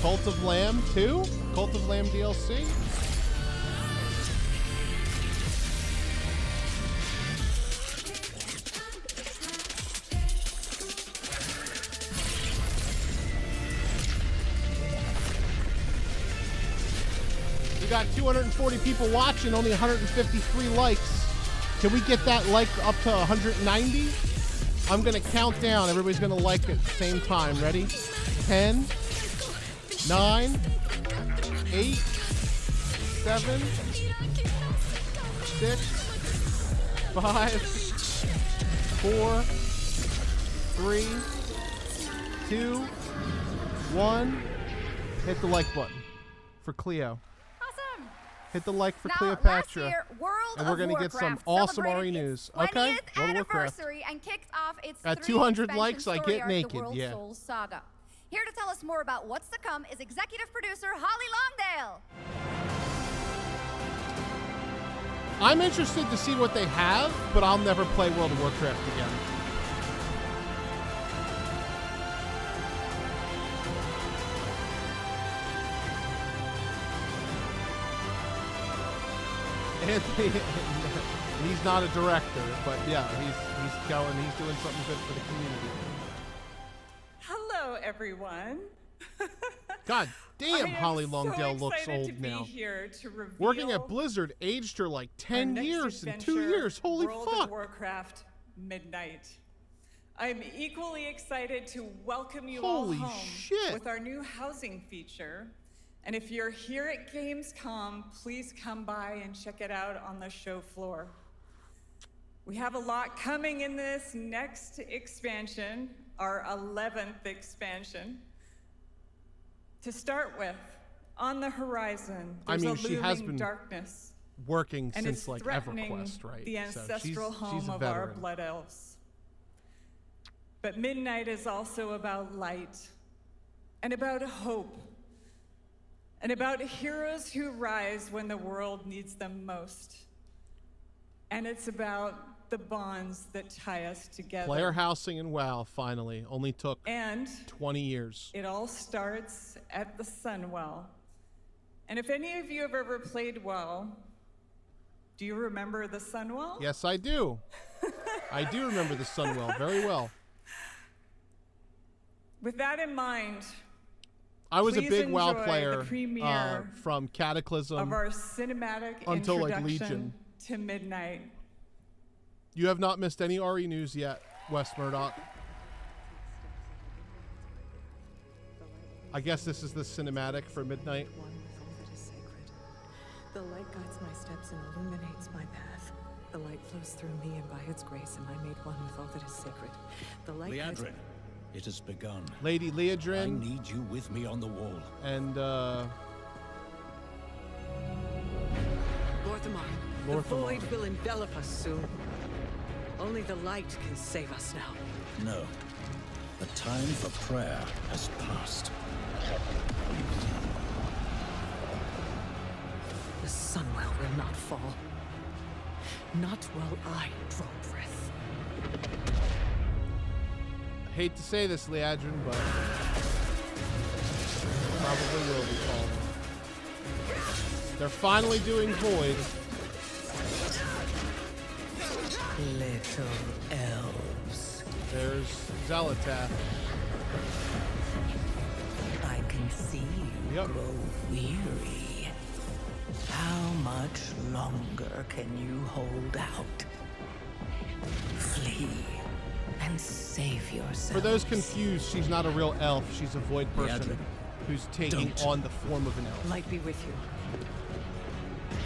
Cult of Lamb 2? Cult of Lamb DLC? We got 240 people watching, only 153 likes. Can we get that like up to 190? I'm gonna count down. Everybody's gonna like it at the same time. Ready? 10, 9, 8, 7, 6, 5, 4, 3, 2, 1. Hit the like button for Cleo. Awesome. Hit the like for Now, Cleopatra. last year, World and we're of going to get some Warcraft awesome celebrated RE its news. Okay? 20th World of Warcraft. anniversary and kicked off its At 3 200 expansion likes, I story get arc, naked, The World yeah. Souls Saga. Here to tell us more about what's to come is executive producer Holly Longdale. I'm interested to see what they have, but I'll never play World of Warcraft again. Anthony, he's not a director, but yeah, he's going, he's doing something good for the community. Hello, everyone. God damn, I am Holly so Longdale looks excited old to be now. here to reveal Working at Blizzard aged her like 10 our next years in 2 adventure, years. Holy World fuck. of Warcraft Midnight. I'm equally excited to welcome you Holy all home shit. with our new housing feature. And if you're here at Gamescom, please come by and check it out on the show floor. We have a lot coming in this next expansion, our 11th expansion. To start with, on the horizon, there's I mean, a she has looming been darkness. working And since it's like threatening EverQuest, right? the ancestral she's home a of our veteran. blood elves. But Midnight is also about light, and about hope, and about heroes who rise when the world needs them most. And it's about the bonds that tie us together. Player housing and WoW finally only took And 20 years. it all starts at the Sunwell. And if any of you have ever played WoW, do you remember the Sunwell? Yes, I do. I do remember the Sunwell very well. With that in mind, I was a please big WoW enjoy player the premiere from Cataclysm of our cinematic until like introduction Legion. to Midnight. You have not missed any RE news yet, Wes Murdoch. I guess this is the cinematic for Midnight. The light guides my steps and illuminates my path. The light flows through me, and by its grace am I made one with all that is sacred. The light guides Leandrin, it has begun. Lady Leandrin. I need you with me on the wall. And, Lorthamar, the void will envelop us soon. Only the light can save us now. No. The time for prayer has passed. The Sunwell will not fall. Not while I draw breath. I hate to say this, Leadrin, but probably will be falling. They're finally doing Void. Little elves. There's Zelatath. I can see you grow weary. How much longer can you hold out? Flee and save yourself. For those confused, she's not a real elf. She's a Void person who's taking on the form of an elf. Light be with you.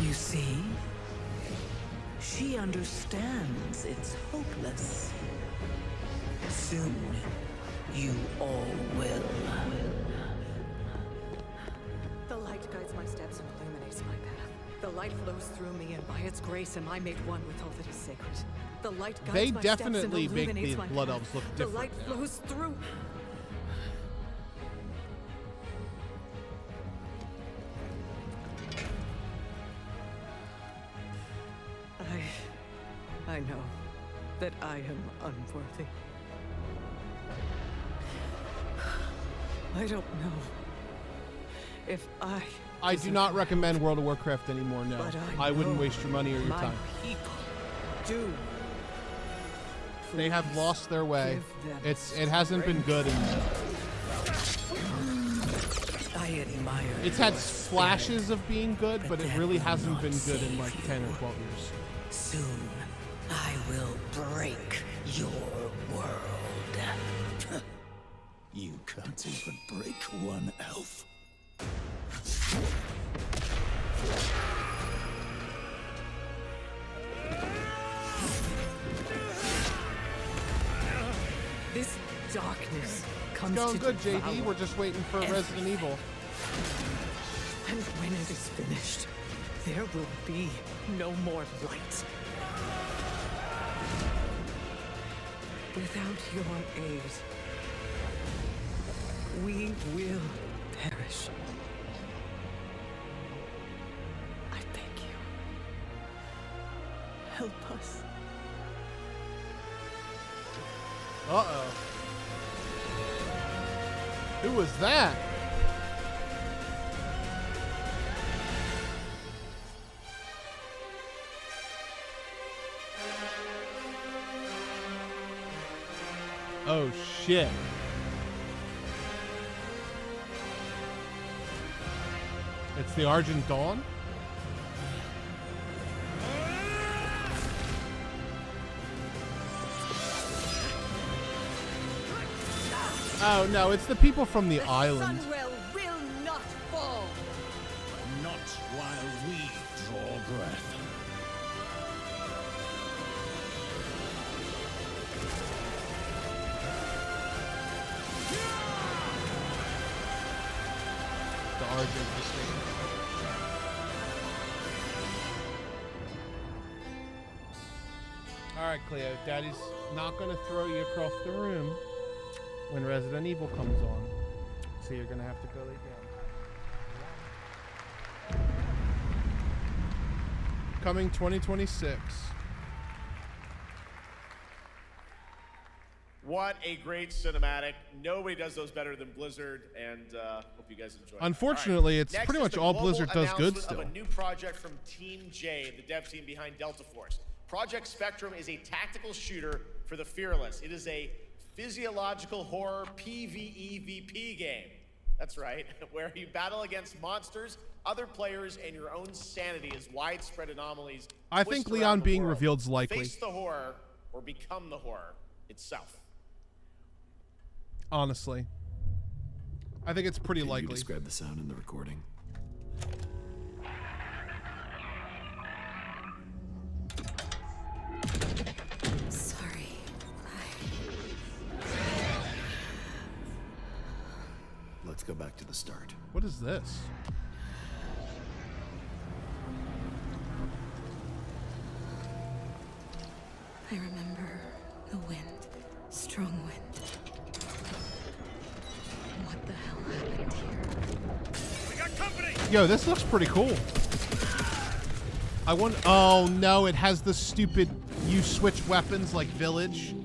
You see? She understands it's hopeless. Soon, you all will. The light guides my steps and illuminates my path. The light flows through me, and by its grace am I made one with all that is sacred. The light guides They my steps and definitely make illuminates the my Blood path. Elves look The different light now. flows through. I know that I am unworthy. I don't know if I do not recommend World of Warcraft anymore, no. But I wouldn't know waste your money or your my time. people do. They have lost their way. Give them It hasn't been good. I admire It's had your flashes of being good, but it that really will hasn't not been good in save like 10 or 12 years. Soon, I will break your world. You can't even break one elf. This darkness comes It's going to good, devour JD. We're just waiting for Resident Evil. And when it is finished, there will be no more light. Without your aid, we will perish. I beg you, help us. Uh-oh. Who was that? Oh, shit. It's the Argent Dawn? Oh, no, it's the people from the island. Sunwell will not fall. Not while we draw breath. The Argent Estate. Alright, Cleo. Daddy's not going to throw you across the room when Resident Evil comes on. So you're going to have to go lay down. Coming 2026. What a great cinematic. Nobody does those better than Blizzard, and hope you guys enjoy it. Unfortunately, All it's Next pretty is much the all global Blizzard does good announcement still. Of a new project from Team J, the dev team behind Delta Force. Project Spectrum is a tactical shooter for the fearless. It is a physiological horror PvEVP game. That's right, where you battle against monsters, other players, and your own sanity as widespread anomalies. I twist think Leon around the being world. revealed's likely. Face the horror or become the horror itself. Honestly. I think it's pretty Can likely. you describe the sound in the recording? Sorry. Let's go back to the start. What is this? I remember the wind, strong wind. Yo, this looks pretty cool. I want. Oh no, it has the stupid. You switch weapons like Village,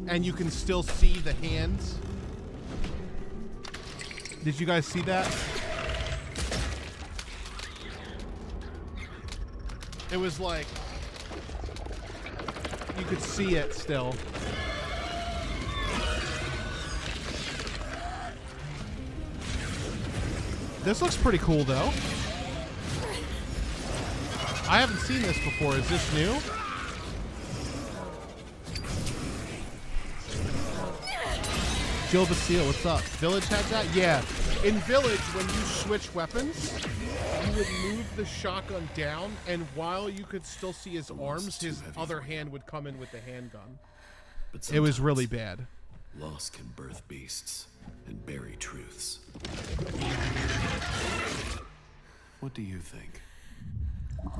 and you can still see the hands. Did you guys see that? It was like you could see it still. This looks pretty cool though. I haven't seen this before. Is this new? Jill Basile, what's up? Village had that? Yeah. In Village, when you switch weapons, you would move the shotgun down, and while you could still see his arms, his other hand would come in with the handgun. But it was really bad. Loss can birth beasts and bury truths. What do you think?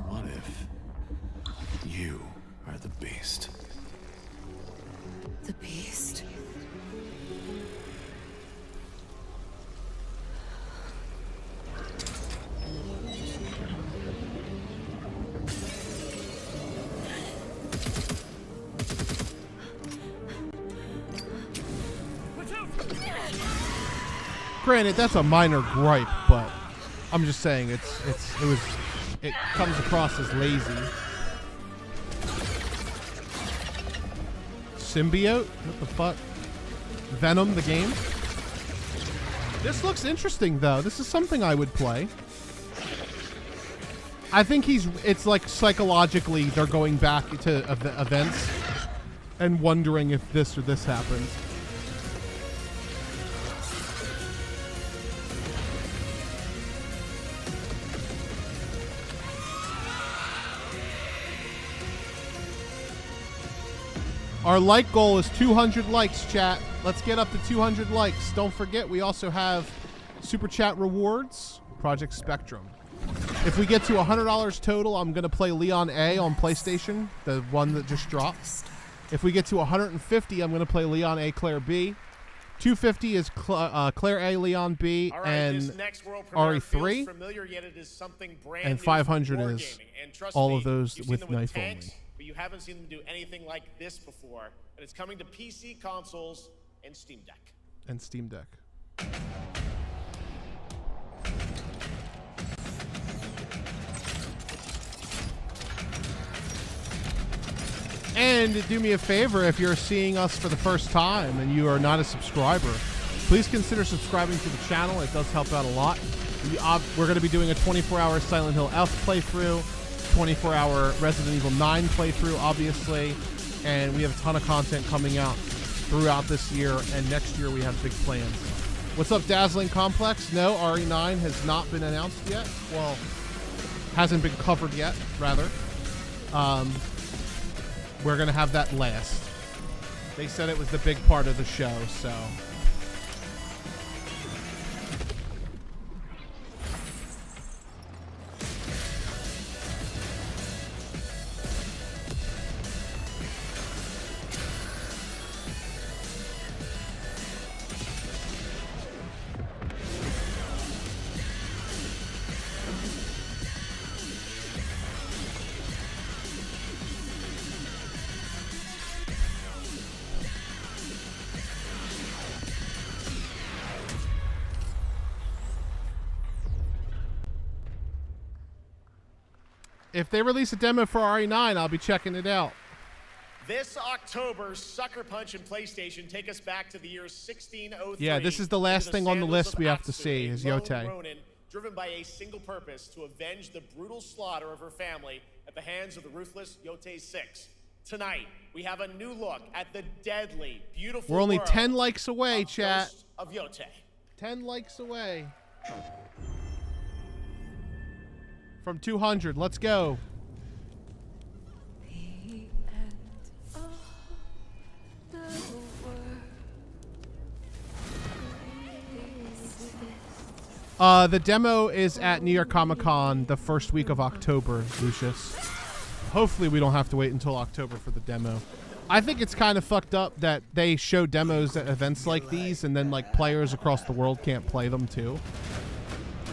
What if you are the beast? The beast? Granted, that's a minor gripe, but I'm just saying it comes across as lazy. Symbiote? What the fuck? Venom, the game? This looks interesting, though. This is something I would play. I think it's like psychologically they're going back to events and wondering if this or this happens. Our like goal is 200 likes, chat. Let's get up to 200 likes. Don't forget, we also have Super Chat rewards, Project Spectrum. If we get to $100 total, I'm going to play Leon A on PlayStation, the one that just dropped. If we get to 150, I'm going to play Leon A, Claire B. 250 is Claire A, Leon B, All right, and this next world premiere RE3. feels familiar, yet it is something brand And new 500 for is wargaming. And trust all me, of those you've seen with them knife tanks, only. but you haven't seen them do anything like this before. And it's coming to PC, consoles, and Steam Deck. And Steam Deck. And do me a favor, if you're seeing us for the first time and you are not a subscriber, please consider subscribing to the channel. It does help out a lot. We're going to be doing a 24-hour Silent Hill F playthrough, 24-hour Resident Evil 9 playthrough, obviously, and we have a ton of content coming out throughout this year, and next year we have big plans. What's up, Dazzling Complex? No, RE9 has not been announced yet. Well, hasn't been covered yet, rather. We're going to have that last. They said it was the big part of the show, so... If they release a demo for RE9, I'll be checking it out. This October, Sucker Punch and PlayStation take us back to the year 1603. Yeah, this is the last thing on the list we have to see, is Yotei. Ronin, driven by a single purpose, to avenge the brutal slaughter of her family at the hands of the ruthless Yotei 6. Tonight, we have a new look at the deadly, beautiful We're only world 10 likes away, chat. of Yotei. 10 likes away. From 200, let's go. The demo is at New York Comic Con the first week of October, Lucius. Hopefully we don't have to wait until October for the demo. I think it's kind of fucked up that they show demos at events like these and then like players across the world can't play them too.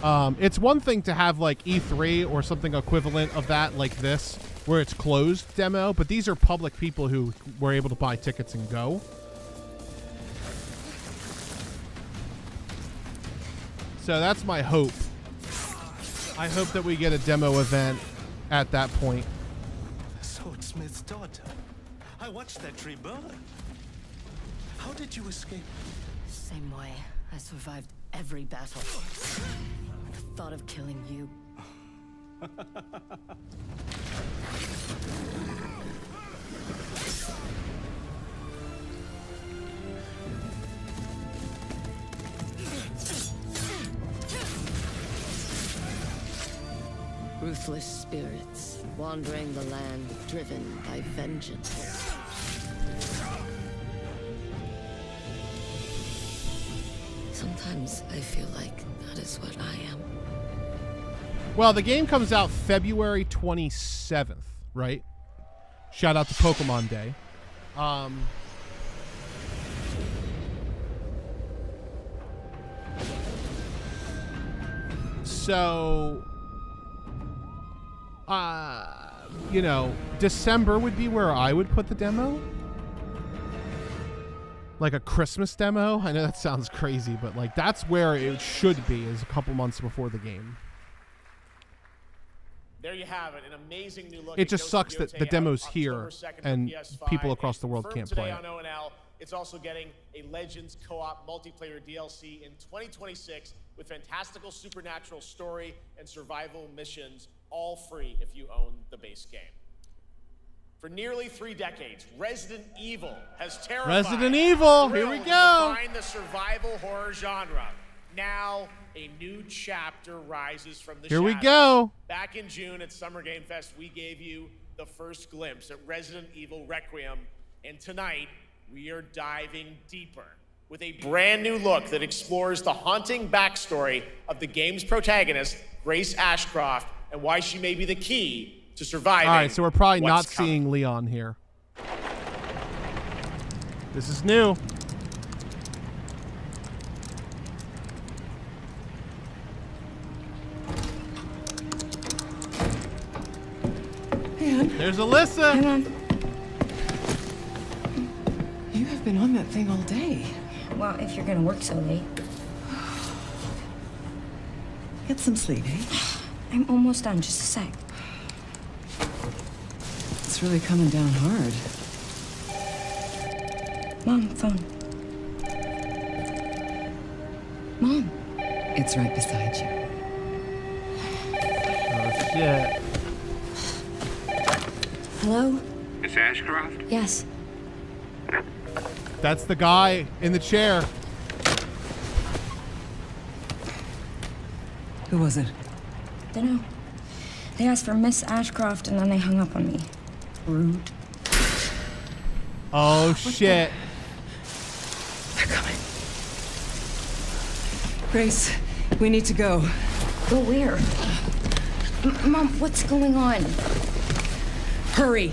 It's one thing to have like E3 or something equivalent of that, like this, where it's closed demo, but these are public people who were able to buy tickets and go. So that's my hope. I hope that we get a demo event at that point. The swordsmith's daughter. I watched that tree burn. How did you escape? Same way. I survived every battle. The thought of killing you. Ruthless spirits, wandering the land, driven by vengeance. Sometimes I feel like that is what I am. Well, the game comes out February 27th, right? Shout out to Pokemon Day. So, you know, December would be where I would put the demo. Like a Christmas demo. I know that sounds crazy, but like that's where it should be, is a couple months before the game. There you have it, an amazing new look. It just sucks that the demo's here and people across the world can't play it. On ONL, it's also getting a Legends co-op multiplayer DLC in 2026 with fantastical supernatural story and survival missions, all free if you own the base game. For nearly 3 decades, Resident Evil has terrified. Resident Evil, here we go. Define the survival horror genre. Now, a new chapter rises from the Here we shadows. go. Back in June at Summer Game Fest, we gave you the first glimpse at Resident Evil Requiem, and tonight we are diving deeper with a brand new look that explores the haunting backstory of the game's protagonist, Grace Ashcroft, and why she may be the key to surviving. All right, so we're probably not what's coming. seeing Leon here. This is new. Man. There's Alyssa. Hang on. You have been on that thing all day. Well, if you're gonna work so late. Get some sleep, eh? I'm almost done, just a sec. It's really coming down hard. Mom, phone. Mom. It's right beside you. Oh, shit. Hello? Miss Ashcroft? Yes. That's the guy in the chair. Who was it? Dunno. They asked for Miss Ashcroft and then they hung up on me. Rude. Oh, shit. They're coming. Grace, we need to go. Go where? Mom, what's going on? Hurry.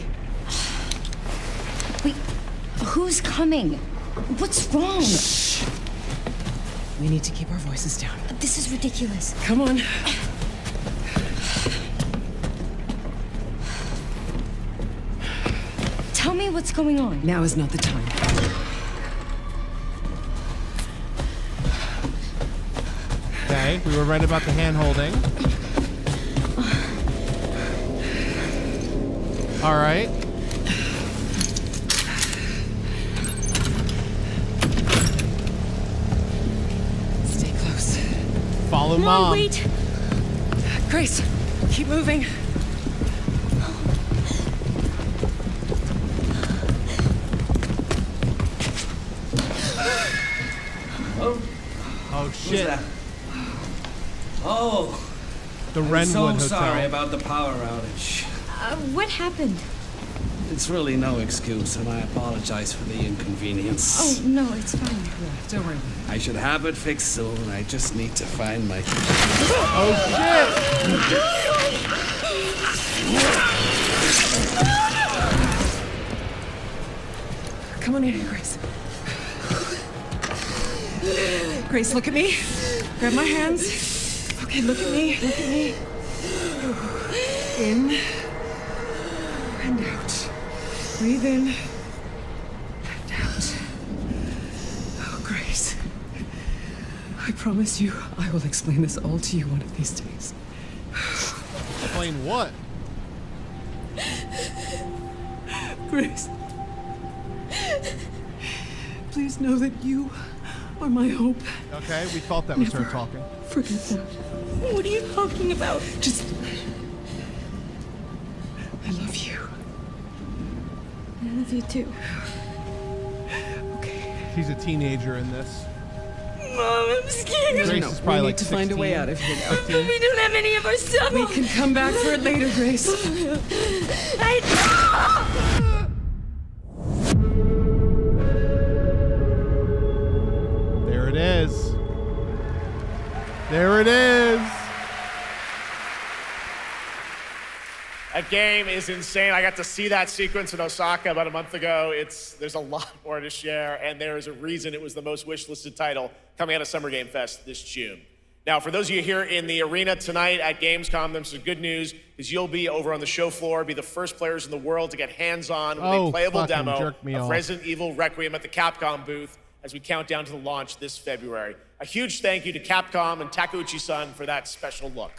Wait, who's coming? What's wrong? Shh. We need to keep our voices down. This is ridiculous. Come on. Tell me what's going on. Now is not the time. Okay, we were right about the hand holding. All right. Stay close. Follow Mom. Mom. Wait. Grace, keep moving. Oh, shit. That? Oh. The I'm Renwood so Hotel. sorry about the power outage. What happened? It's really no excuse, and I apologize for the inconvenience. Oh, no, it's fine. Yeah, don't worry. I should have it fixed soon. I just need to find my... Oh, shit! Come on in, Grace. Grace, look at me. Grab my hands. Okay, look at me. Look at me. In and out. Breathe in and out. Oh, Grace. I promise you, I will explain this all to you one of these days. Explain what? Grace. Please know that you are my hope. Okay, we thought that was her talking. Forget that. What are you talking about? Just... I love you. I love you too. She's a teenager in this. Mom, I'm scared. Grace is probably we like need to find a way out of here now. 15. We don't have any of our stuff. We can come back for it later, Grace. There it is. There it is. That game is insane. I got to see that sequence in Osaka about a month ago. There's a lot more to share, and there is a reason it was the most wishlisted title coming out of Summer Game Fest this June. Now, for those of you here in the arena tonight at Gamescom, there's some good news, because you'll be over on the show floor, be the first players in the world to get hands-on with a playable demo of Resident Evil Requiem at the Capcom booth as we count down to the launch this February. A huge thank you to Capcom and Takeuchi-san for that special look.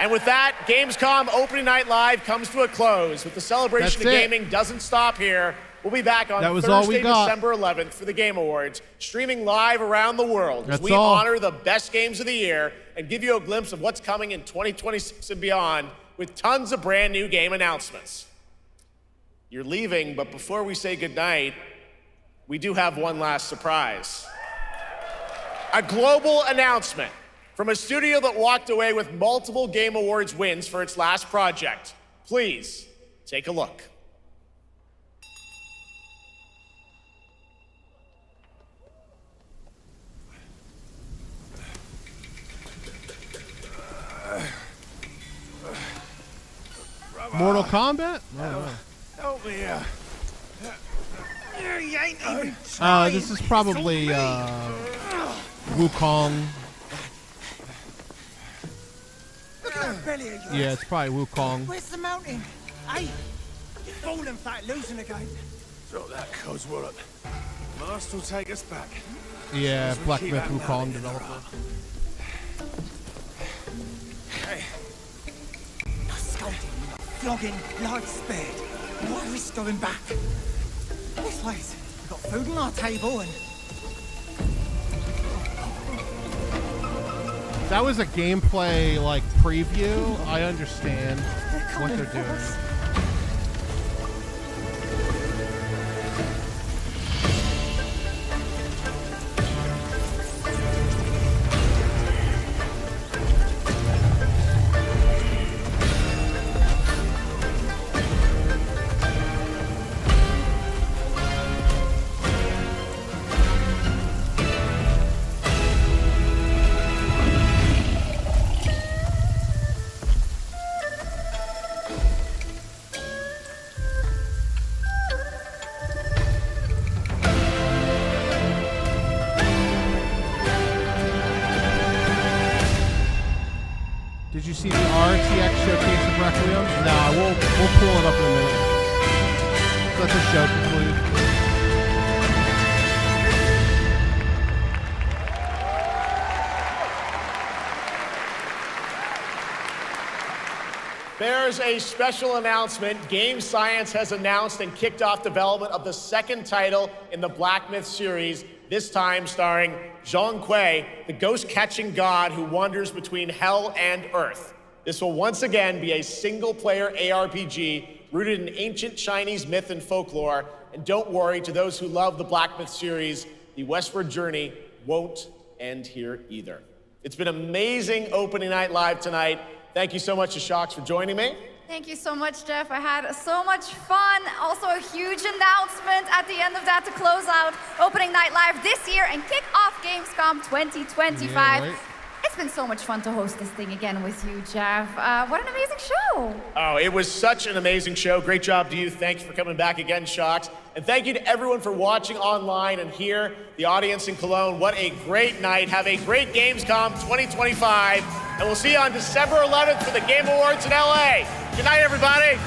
And with that, Gamescom Opening Night Live comes to a close. With the celebration of gaming doesn't stop here. We'll be back on Thursday, December 11th for the Game Awards, streaming live around the world as we honor the best games of the year and give you a glimpse of what's coming in 2026 and beyond with tons of brand new game announcements. You're leaving, but before we say goodnight, we do have one last surprise. A global announcement from a studio that walked away with multiple Game Awards wins for its last project. Please, take a look. Mortal Kombat? Help me here. You ain't even This is probably Wukong. Look at that belly of yours. Yeah, it's probably Wukong. Where's the mountain? Hey, you're falling fat losing again. Drop that cosworth. Master will take us back. Yeah, As we Black keep Myth that Wukong mountain developer. Hey. No scolding, no flogging, life spared. Why risk going back? This place, we've got food on our table and... That was a gameplay like preview. I understand what they're doing. Did you see the RTX showcase of Requiem? Nah, we'll pull it up in a minute. Let the show conclude. There's a special announcement. Game Science has announced and kicked off development of the second title in the Black Myth series, this time starring Zhong Kui, the ghost-catching god who wanders between hell and earth. This will once again be a single-player ARPG rooted in ancient Chinese myth and folklore. And don't worry, to those who love the Black Myth series, the westward journey won't end here either. It's been amazing opening night live tonight. Thank you so much to Shocks for joining me. Thank you so much, Jeff. I had so much fun. Also, a huge announcement at the end of that to close out Opening Night Live this year and kick off Gamescom 2025. Yeah, right. It's been so much fun to host this thing again with you, Jeff. What an amazing show! Oh, it was such an amazing show. Great job to you. Thanks for coming back again, Shocks. And thank you to everyone for watching online and here, the audience in Cologne. What a great night. Have a great Gamescom 2025. And we'll see you on December 11th for the Game Awards in LA. Good night, everybody.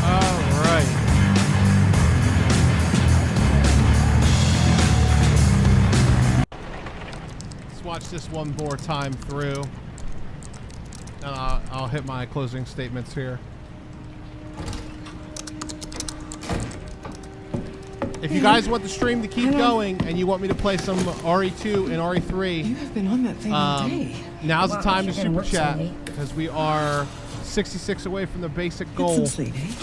All right. Let's watch this one more time through. And I'll hit my closing statements here. If you guys want the stream to keep going and you want me to play some RE2 and RE3, You have been on that thing all day. now's the Wow, time to you're gonna super work chat Sunday. because we are 66 away from the basic Get goal. some sleep, eh?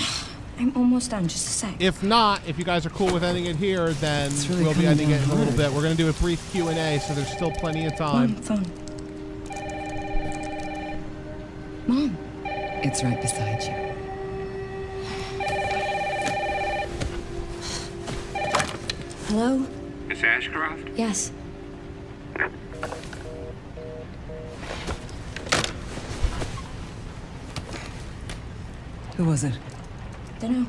I'm almost done. Just a sec. If not, if you guys are cool with ending it here, then really we'll be coming ending it in a down little hard. bit. We're going to do a brief Q&A, so there's still plenty of time. Phone. Mom. It's right beside you. Hello? Miss Ashcroft? Yes. Who was it? Dunno.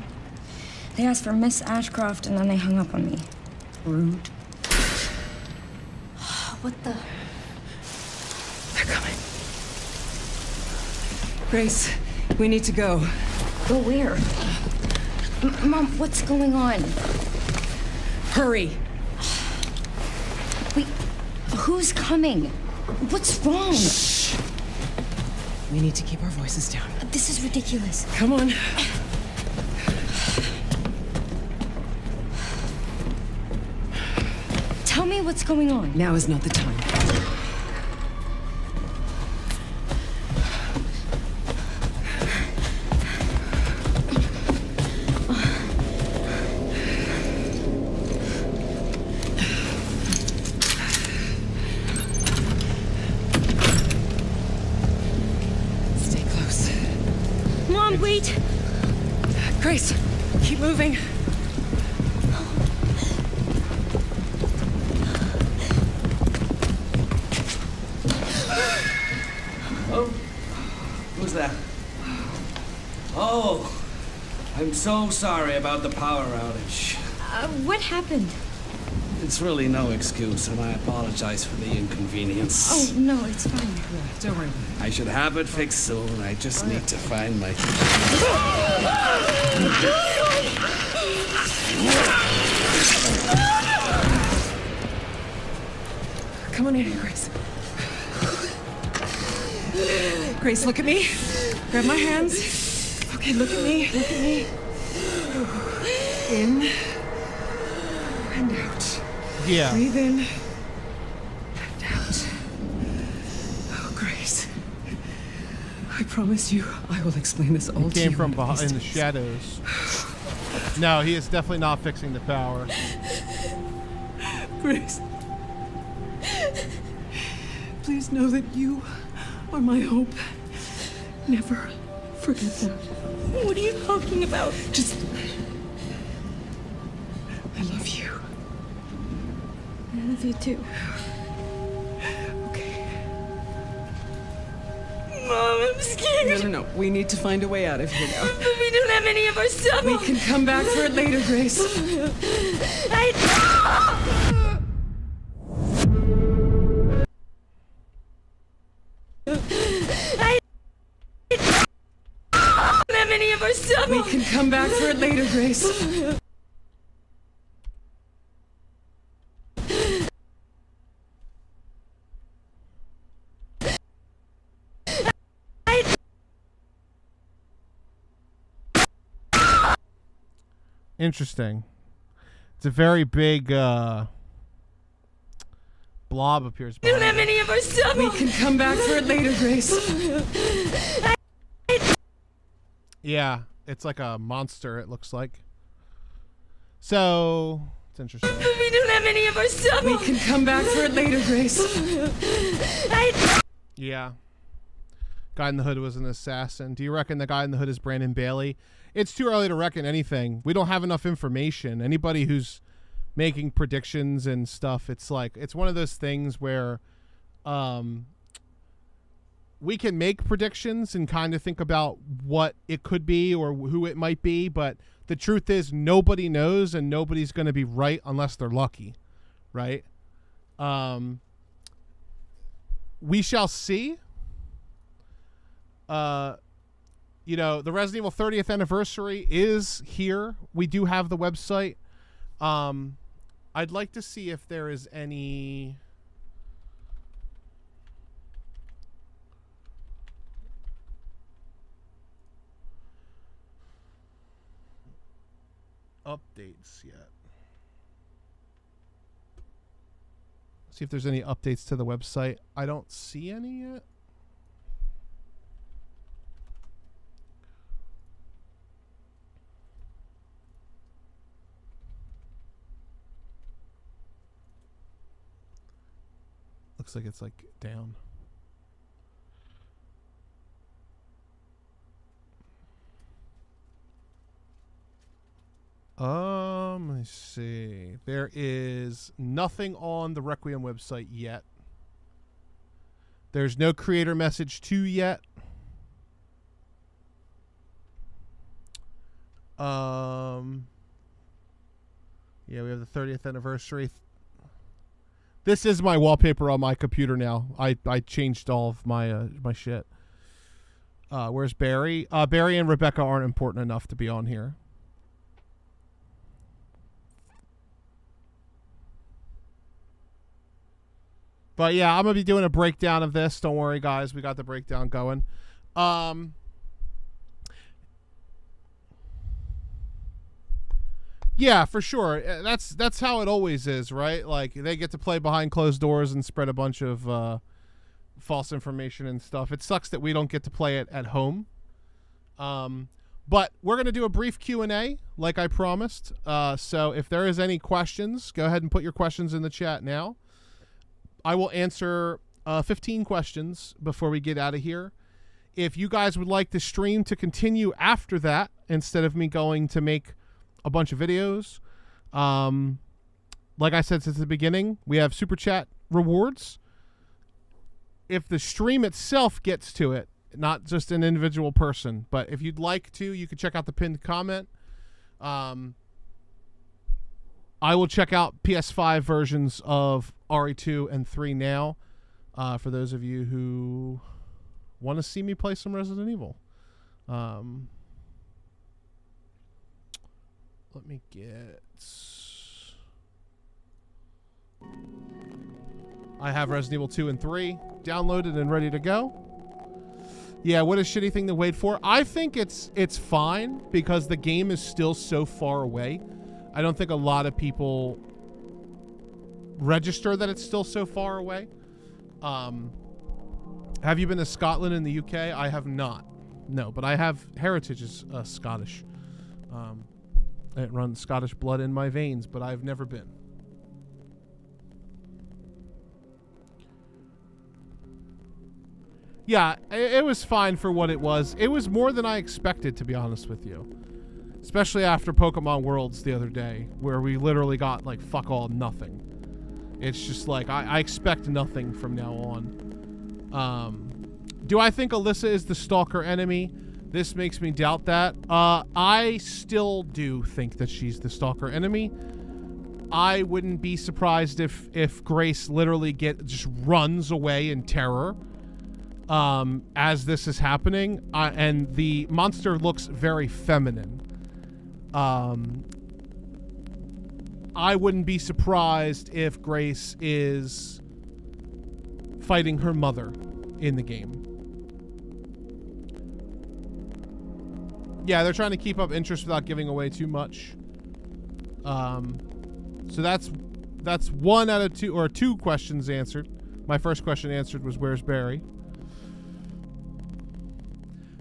They asked for Miss Ashcroft and then they hung up on me. Rude. What the? They're coming. Grace, we need to go. Go where? Mom, what's going on? Hurry. Wait, who's coming? What's wrong? Shh. We need to keep our voices down. This is ridiculous. Come on. Tell me what's going on. Now is not the time. Stay close. Mom, wait! Grace, keep moving. Oh, who's that? Oh, I'm so sorry about the power outage. What happened? It's really no excuse, and I apologize for the inconvenience. Oh, no, it's fine. Don't worry. I should have it fixed soon. I just need to find my... Come on in, Grace. Grace, look at me. Grab my hands. Okay, look at me. Look at me. In and out. Yeah. Breathe in and out. Oh, Grace. I promise you, I will explain this all to you. Came from one of behind these in the days. shadows. No, he is definitely not fixing the power. Grace. Please know that you are my hope. Never forget that. What are you talking about? Just... I love you. I love you too. Okay. Mom, I'm scared. No. We need to find a way out of here now. But we don't have any of our stuff. We can come back for it later, Grace. We can come back for it later, Grace. Interesting. It's a very big blob appears We don't behind have it. any of our stuff. We can come back for it later, Grace. Yeah, it's like a monster, it looks like. So, it's interesting. We don't have any of our stuff. We can come back for it later, Grace. Yeah. Guy in the Hood was an assassin. Do you reckon the guy in the hood is Brandon Bailey? It's too early to reckon anything. We don't have enough information. Anybody who's making predictions and stuff. It's like, it's one of those things where we can make predictions and kind of think about what it could be or who it might be, but the truth is nobody knows, and nobody's going to be right unless they're lucky, right? We shall see. You know, the Resident Evil 30th anniversary is here. We do have the website. I'd like to see if there is any updates yet. See if there's any updates to the website. I don't see any yet. Looks like it's like down. Let me see. There is nothing on the Requiem website yet. There's no creator message 2 yet. Yeah, we have the 30th anniversary. This is my wallpaper on my computer now. I changed all of my my shit. Where's Barry? Barry and Rebecca aren't important enough to be on here. But yeah, I'm going to be doing a breakdown of this. Don't worry, guys. We got the breakdown going. Yeah, for sure. That's how it always is, right? Like, they get to play behind closed doors and spread a bunch of false information and stuff. It sucks that we don't get to play it at home. But we're going to do a brief Q&A, like I promised. So if there is any questions, go ahead and put your questions in the chat now. I will answer 15 questions before we get out of here. If you guys would like the stream to continue after that, instead of me going to make a bunch of videos, like I said since the beginning, we have Super Chat rewards. If the stream itself gets to it, not just an individual person, but if you'd like to, you can check out the pinned comment. I will check out PS5 versions of RE2 and 3 now, for those of you who want to see me play some Resident Evil. Let me get... I have Resident Evil 2 and 3 downloaded and ready to go. Yeah, what a shitty thing to wait for. I think it's fine because the game is still so far away. I don't think a lot of people register that it's still so far away. Have you been to Scotland in the UK? I have not. No, but I have heritage is Scottish. It runs Scottish blood in my veins, but I've never been. Yeah, it was fine for what it was. It was more than I expected, to be honest with you. Especially after Pokemon Worlds the other day, where we literally got, like, fuck all nothing. It's just like, I expect nothing from now on. Do I think Alyssa is the stalker enemy? This makes me doubt that. I still do think that she's the stalker enemy. I wouldn't be surprised if Grace literally just runs away in terror as this is happening. And the monster looks very feminine. I wouldn't be surprised if Grace is fighting her mother in the game. Yeah, they're trying to keep up interest without giving away too much. So that's 1 out of 2, or 2 questions answered. My first question answered was, where's Barry?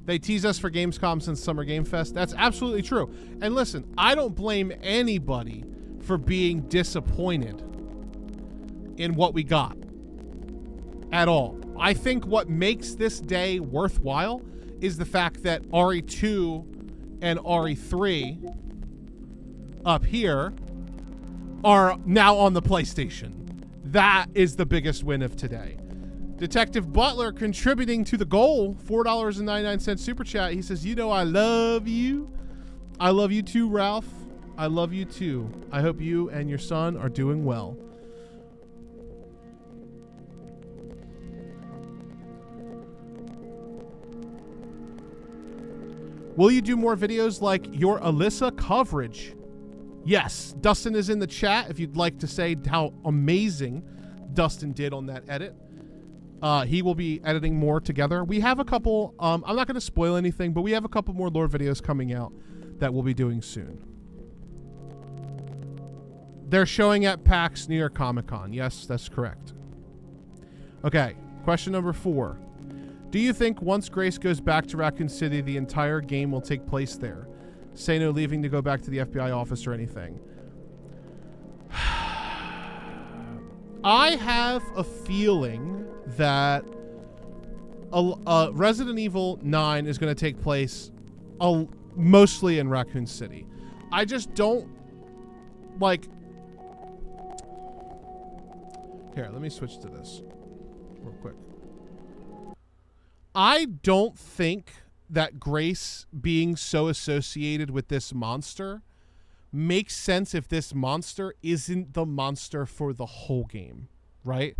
They tease us for Gamescom since Summer Game Fest. That's absolutely true. And listen, I don't blame anybody for being disappointed in what we got at all. I think what makes this day worthwhile is the fact that RE2 and RE3 up here are now on the PlayStation. That is the biggest win of today. Detective Butler contributing to the goal, $4.99 super chat. He says, you know I love you. I love you too, Ralph. I love you too. I hope you and your son are doing well. Will you do more videos like your Alyssa coverage? Yes. Dustin is in the chat if you'd like to say how amazing Dustin did on that edit. He will be editing more together. We have a couple, I'm not going to spoil anything, but we have a couple more lore videos coming out that we'll be doing soon. They're showing at PAX New York Comic Con. Yes, that's correct. Okay, question number 4. Do you think once Grace goes back to Raccoon City, the entire game will take place there? Say no leaving to go back to the FBI office or anything. I have a feeling that Resident Evil 9 is going to take place mostly in Raccoon City. I just don't like... Here, let me switch to this real quick. I don't think that Grace being so associated with this monster makes sense if this monster isn't the monster for the whole game, right?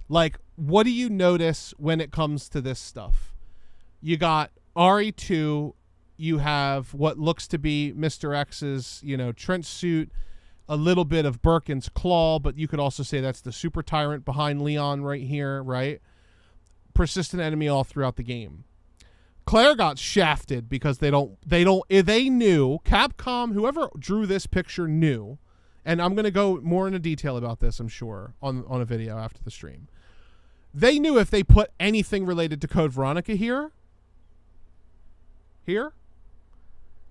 Like, what do you notice when it comes to this stuff? You got RE2, you have what looks to be Mr. X's, you know, trench suit, a little bit of Birkin's claw, but you could also say that's the super tyrant behind Leon right here, right? Persistent enemy all throughout the game. Claire got shafted because they knew, Capcom, whoever drew this picture knew, and I'm going to go more into detail about this, I'm sure, on a video after the stream. They knew if they put anything related to Code Veronica here,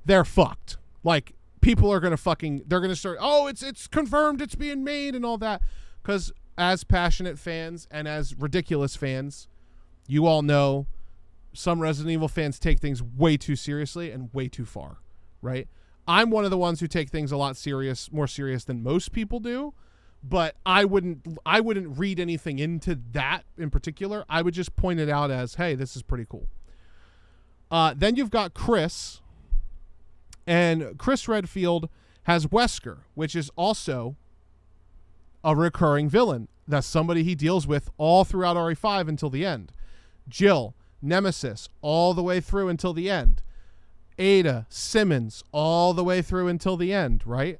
they're fucked. Like, people are going to they're going to start, oh, it's confirmed, it's being made and all that. Because as passionate fans and as ridiculous fans, you all know some Resident Evil fans take things way too seriously and way too far, right? I'm one of the ones who take things a lot more serious than most people do, but I wouldn't read anything into that in particular. I would just point it out as, hey, this is pretty cool. Then you've got Chris, and Chris Redfield has Wesker, which is also a recurring villain. That's somebody he deals with all throughout RE5 until the end. Jill, Nemesis, all the way through until the end. Ada, Simmons, all the way through until the end, right?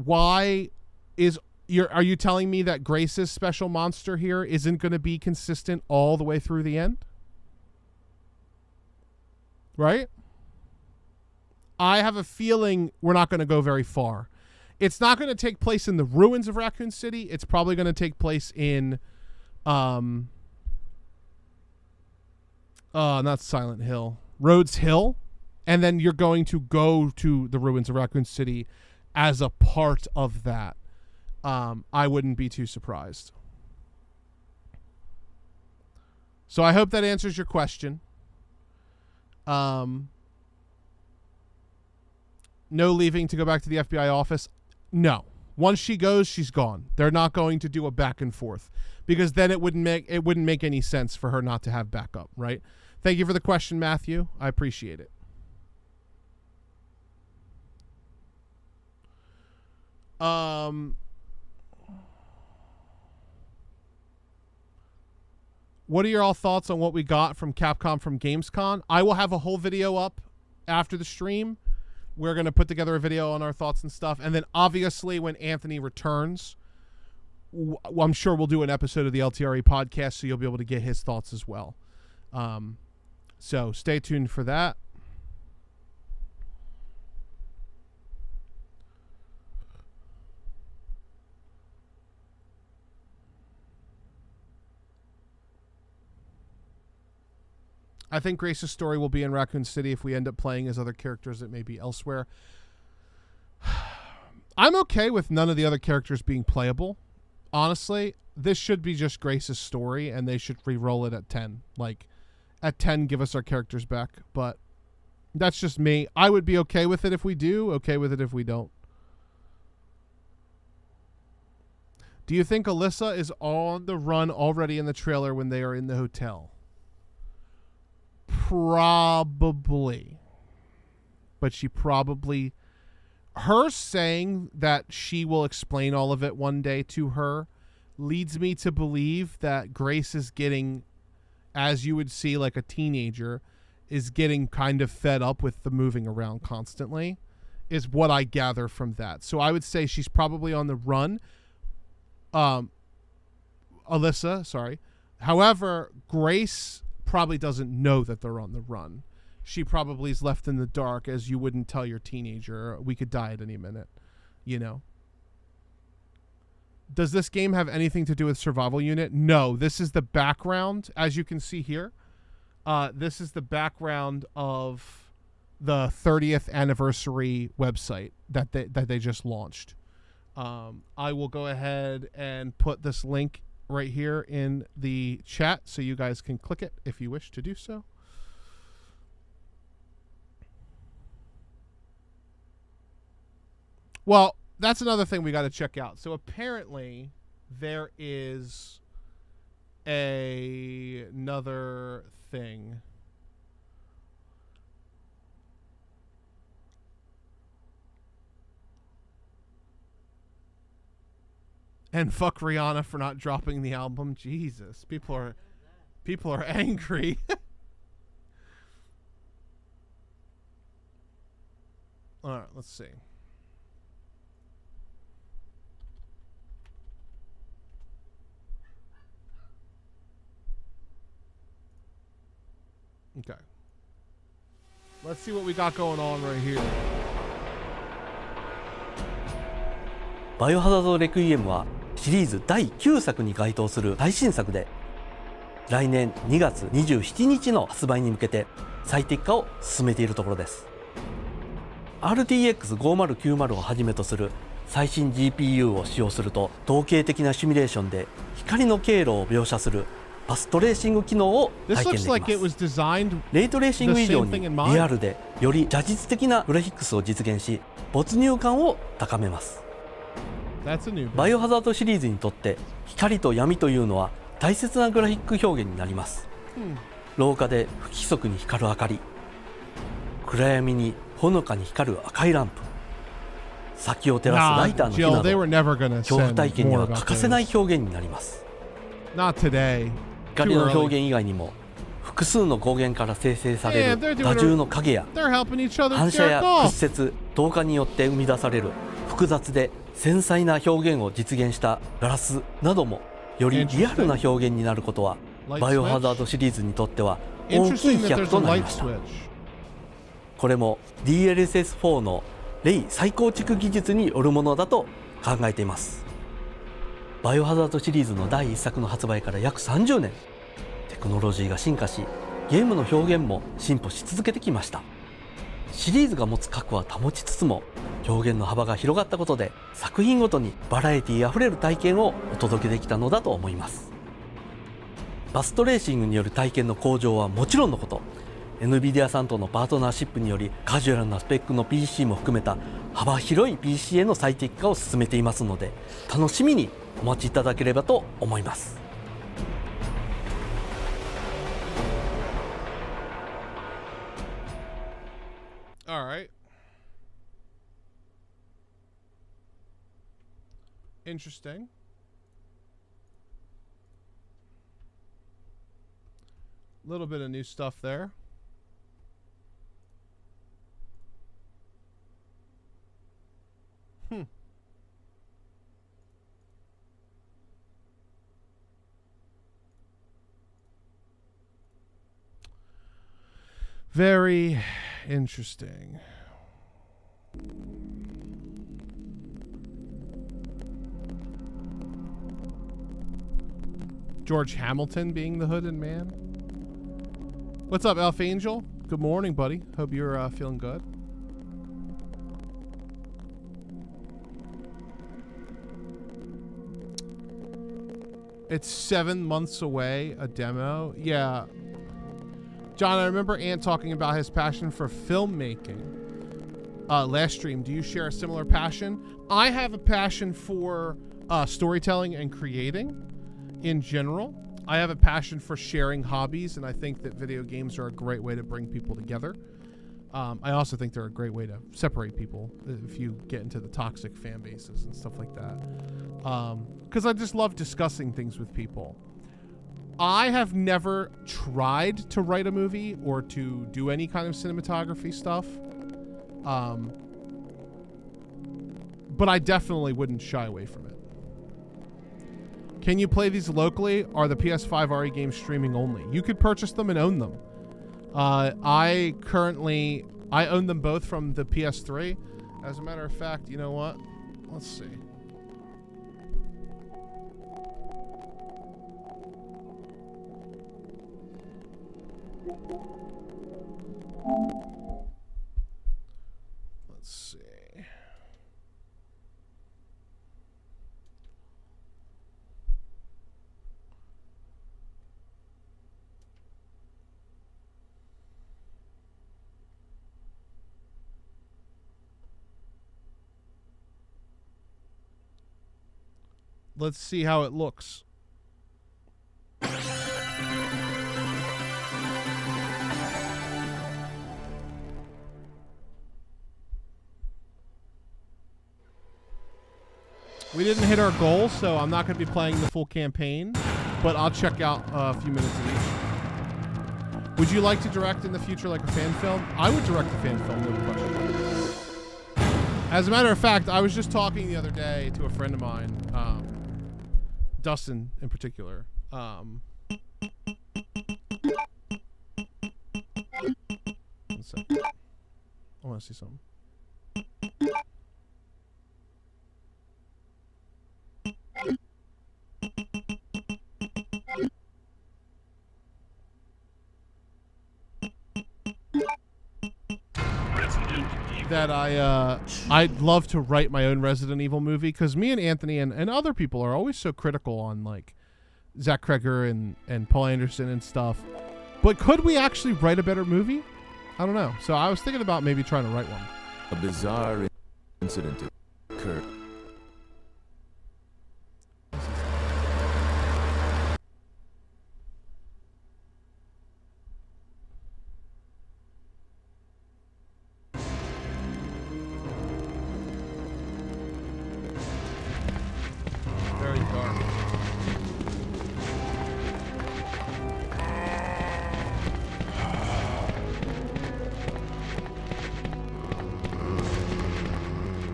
Are you telling me that Grace's special monster here isn't going to be consistent all the way through the end? Right? I have a feeling we're not going to go very far. It's not going to take place in the ruins of Raccoon City. It's probably going to take place in not Silent Hill, Rhodes Hill, and then you're going to go to the ruins of Raccoon City as a part of that. I wouldn't be too surprised. So I hope that answers your question. No leaving to go back to the FBI office. No. Once she goes, she's gone. They're not going to do a back and forth because then it wouldn't make any sense for her not to have backup, right? Thank you for the question, Matthew. I appreciate it. What are your all thoughts on what we got from Capcom from Gamescom? I will have a whole video up after the stream. We're going to put together a video on our thoughts and stuff. And then obviously when Anthony returns, I'm sure we'll do an episode of the LTRE podcast, so you'll be able to get his thoughts as well. So stay tuned for that. I think Grace's story will be in Raccoon City if we end up playing as other characters that may be elsewhere. I'm okay with none of the other characters being playable. Honestly, this should be just Grace's story, and they should re-roll it at 10. Like, at 10, give us our characters back. But that's just me. I would be okay with it if we do, okay with it if we don't. Do you think Alyssa is on the run already in the trailer when they are in the hotel? Probably. But she probably... Her saying that she will explain all of it one day to her leads me to believe that Grace is getting, as you would see like a teenager, is getting kind of fed up with the moving around constantly, is what I gather from that. So I would say she's probably on the run. Alyssa, sorry. However, Grace probably doesn't know that they're on the run. She probably is left in the dark, as you wouldn't tell your teenager, we could die at any minute, you know? Does this game have anything to do with Survival Unit? No, this is the background, as you can see here. This is the background of the 30th anniversary website that they just launched. I will go ahead and put this link right here in the chat so you guys can click it if you wish to do so. Well, that's another thing we got to check out. So apparently there is another thing. And fuck Rihanna for not dropping the album. Jesus, people are angry. All right, let's see. Okay. Let's see what we got going on right here. バイオハザードレクイエムはシリーズ第9作に該当する最新作で、来年2月27日の発売に向けて最適化を進めているところです。RTX5090 をはじめとする最新 GPU を使用すると、統計的なシミュレーションで光の経路を描写するパストレーシング機能を体験できます。レイトレーシング以上にリアルでより写実的なグラフィックスを実現し、没入感を高めます。バイオハザードシリーズにとって光と闇というのは大切なグラフィック表現になります。廊下で不規則に光る明かり、暗闇にほのかに光る赤いランプ、先を照らすライターの火など、恐怖体験には欠かせない表現になります。光の表現以外にも複数の光源から生成される多重の影や反射や屈折、透過によって生み出される複雑で繊細な表現を実現したガラスなどもよりリアルな表現になることはバイオハザードシリーズにとっては大きい飛躍となりました。これも DLSS4 のレイ再構築技術によるものだと考えています。バイオハザードシリーズの第1作の発売から約30年、テクノロジーが進化し、ゲームの表現も進歩し続けてきました。シリーズが持つ核は保ちつつも、表現の幅が広がったことで作品ごとにバラエティあふれる体験をお届けできたのだと思います。バストレーシングによる体験の向上はもちろんのこと、 NVIDIA さんとのパートナーシップによりカジュアルなスペックの PC も含めた幅広い PC への最適化を進めていますので、楽しみにお待ちいただければと思います。All right. Interesting. Little bit of new stuff there. Very interesting. George Hamilton being the hooded man. What's up, Elf Angel? Good morning, buddy. Hope you're feeling good. It's 7 months away, a demo. Yeah. John, I remember Ant talking about his passion for filmmaking. Last stream, do you share a similar passion? I have a passion for storytelling and creating in general. I have a passion for sharing hobbies, and I think that video games are a great way to bring people together. I also think they're a great way to separate people if you get into the toxic fan bases and stuff like that. Because I just love discussing things with people. I have never tried to write a movie or to do any kind of cinematography stuff. But I definitely wouldn't shy away from it. Can you play these locally? Are the PS5 RE games streaming only? You could purchase them and own them. I own them both from the PS3. As a matter of fact, you know what? Let's see. Let's see. Let's see how it looks. We didn't hit our goal, so I'm not going to be playing the full campaign, but I'll check out a few minutes of each. Would you like to direct in the future like a fan film? I would direct a fan film, no question. As a matter of fact, I was just talking the other day to a friend of mine, Dustin in particular. One second. I want to see something. That I'd love to write my own Resident Evil movie, because me and Anthony and other people are always so critical on like Zach Kreger and Paul Anderson and stuff. But could we actually write a better movie? I don't know. So I was thinking about maybe trying to write one. A bizarre incident occurred. Very dark.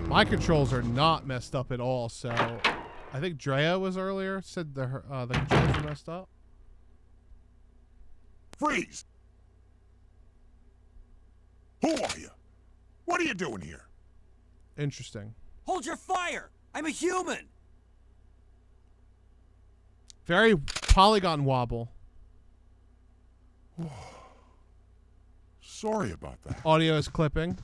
My controls are not messed up at all, so I think Drea was earlier, said the controls are messed up. Freeze! Who are you? What are you doing here? Interesting. Hold your fire! I'm a human! Very polygon wobble. Sorry about that. Audio is clipping.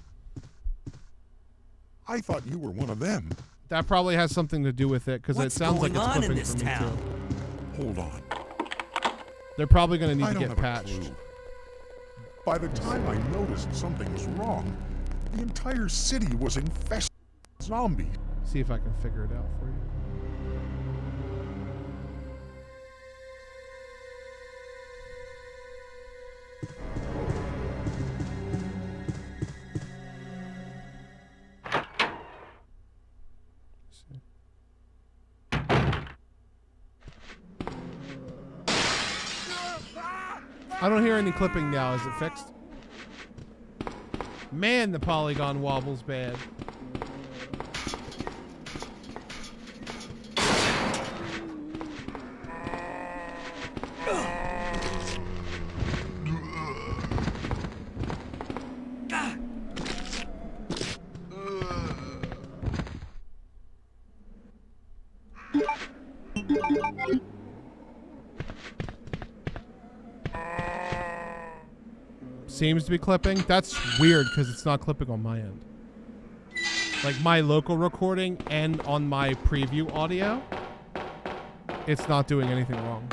I thought you were one of them. That probably has something to do with it, because it sounds like it's clipping for me too. Hold on. They're probably going to need I to don't get have a patched. clue. By the time I noticed something was wrong, the entire city was infested with zombies. See if I can figure it out for you. I don't hear any clipping now. Is it fixed? Man, the polygon wobble's bad. Seems to be clipping. That's weird because it's not clipping on my end. Like my local recording and on my preview audio, it's not doing anything wrong.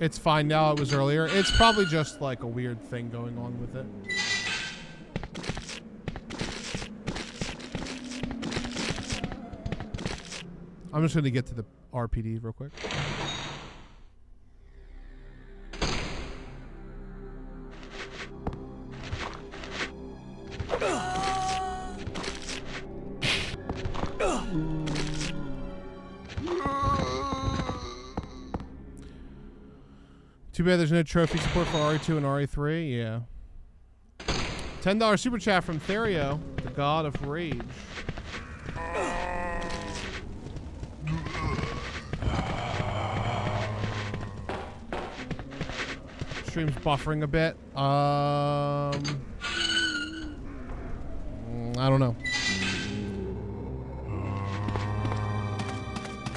It's fine now. It was earlier. It's probably just like a weird thing going on with it. I'm just going to get to the RPD real quick. Too bad there's no trophy support for RE2 and RE3. Yeah. $10 super chat from Therio, the god of rage. Stream's buffering a bit. I don't know.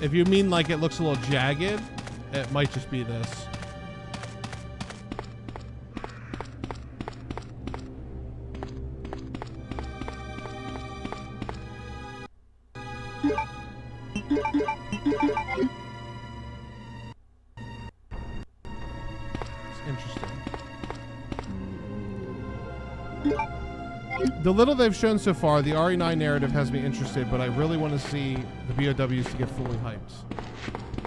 If you mean like it looks a little jagged, it might just be this. The little they've shown so far, the RE9 narrative has me interested, but I really want to see the BOWs to get fully hyped.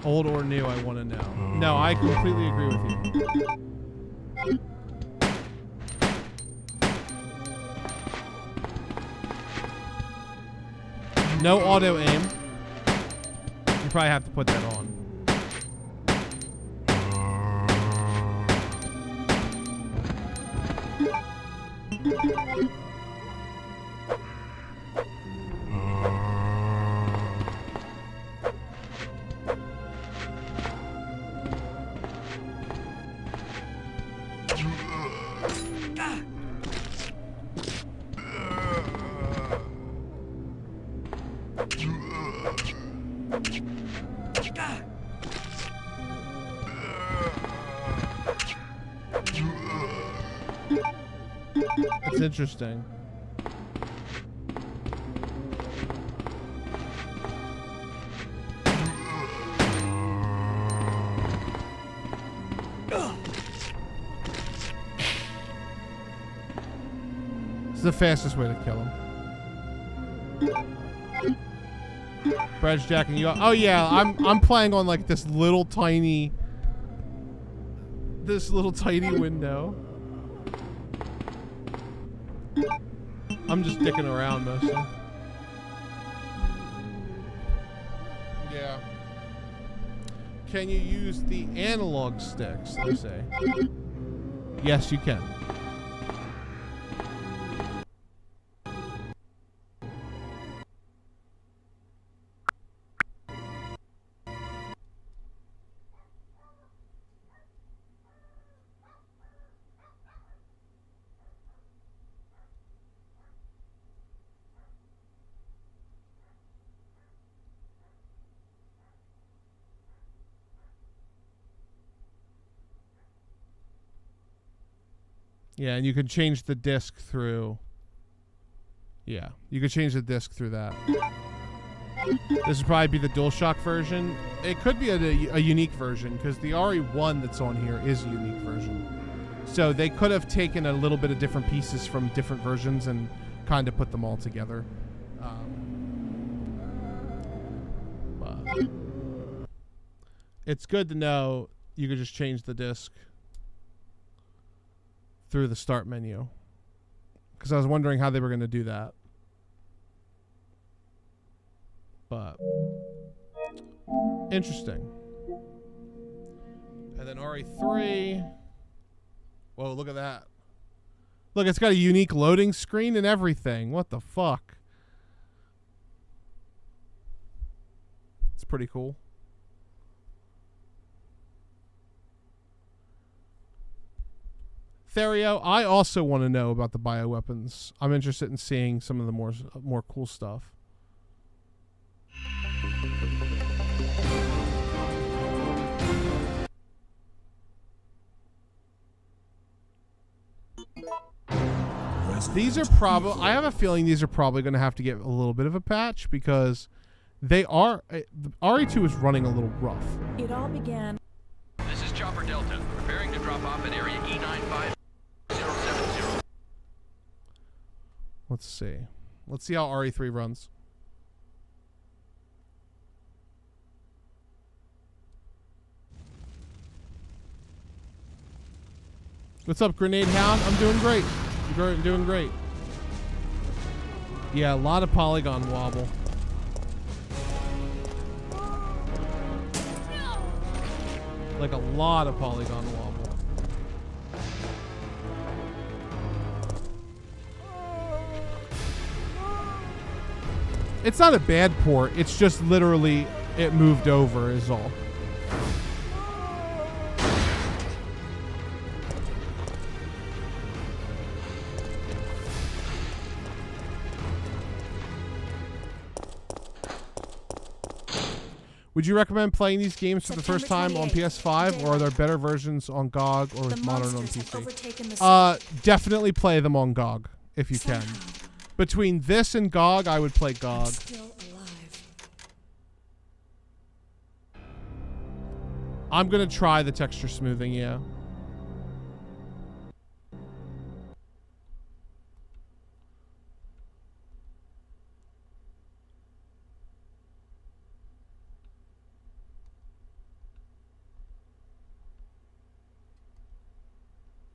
Old or new, I want to know. No, I completely agree with you. No auto aim. You probably have to put that on. It's interesting. It's the fastest way to kill him. Brad's jacking you up. Oh yeah, I'm playing on like this little tiny window. I'm just dicking around mostly. Yeah. Can you use the analog sticks? They say. Yes, you can. Yeah, and you can change the disc through... Yeah, you could change the disc through that. This would probably be the DualShock version. It could be a unique version, because the RE1 that's on here is a unique version. So they could have taken a little bit of different pieces from different versions and kind of put them all together. But it's good to know you could just change the disc through the start menu, because I was wondering how they were going to do that. But interesting. And then RE3. Whoa, look at that. Look, it's got a unique loading screen and everything. What the fuck? It's pretty cool. Therio, I also want to know about the bioweapons. I'm interested in seeing some of the more cool stuff. These are probably... I have a feeling these are probably going to have to get a little bit of a patch, because they are... RE2 is running a little rough. It all began... This is Chopper for Delta. Preparing to drop off at area E95070. Let's see. Let's see how RE3 runs. What's up, Grenade Hound? I'm doing great. I'm doing great. Yeah, a lot of polygon wobble. Like a lot of polygon wobble. It's not a bad port. It's just literally it moved over is all. Would you recommend playing these games for the first time on PS5, or are there better versions on GOG or modern on PC? Definitely play them on GOG if you can. Between this and GOG, I would play GOG. I'm gonna try the texture smoothing, yeah.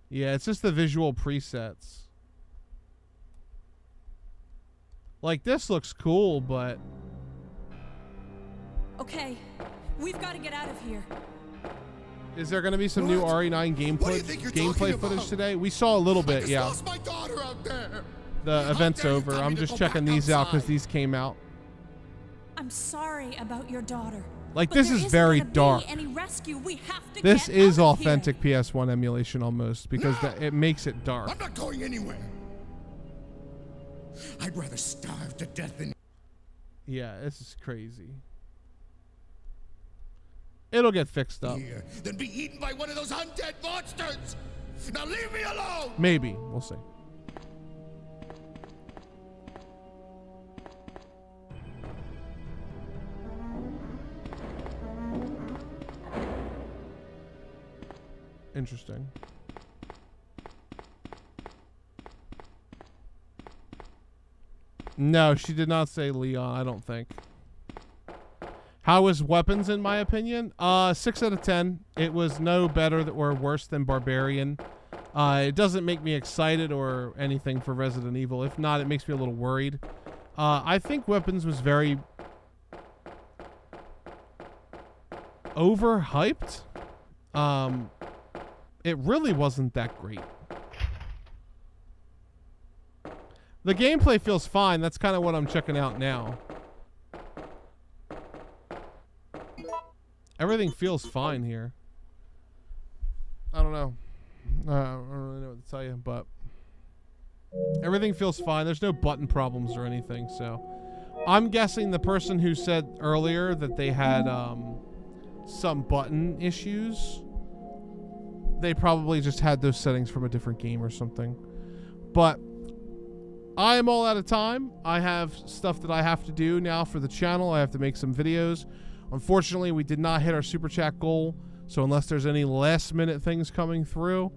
Yeah, it's just the visual presets. Like, this looks cool, but... Okay, we've got to get out of here. Is there going to be some new RE9 gameplay footage today? We saw a little bit, yeah. Lost my daughter out there. The event's over. I'm just checking these out because these came out. I'm sorry about your daughter. Like, this is very dark. This is authentic PS1 emulation almost, because it makes it dark. I'm not going anywhere. I'd rather starve to death than... Yeah, this is crazy. It'll get fixed up. Than be eaten by one of those undead monsters. Now leave me alone. Maybe. We'll see. Interesting. No, she did not say Leon, I don't think. How was Weapons, in my opinion? 6 out of 10. It was no better or worse than Barbarian. It doesn't make me excited or anything for Resident Evil. If not, it makes me a little worried. I think Weapons was very overhyped. It really wasn't that great. The gameplay feels fine. That's kind of what I'm checking out now. Everything feels fine here. I don't know. I don't really know what to tell you, but everything feels fine. There's no button problems or anything, so I'm guessing the person who said earlier that they had some button issues, they probably just had those settings from a different game or something. But I am all out of time. I have stuff that I have to do now for the channel. I have to make some videos. Unfortunately, we did not hit our super chat goal, so unless there's any last minute things coming through,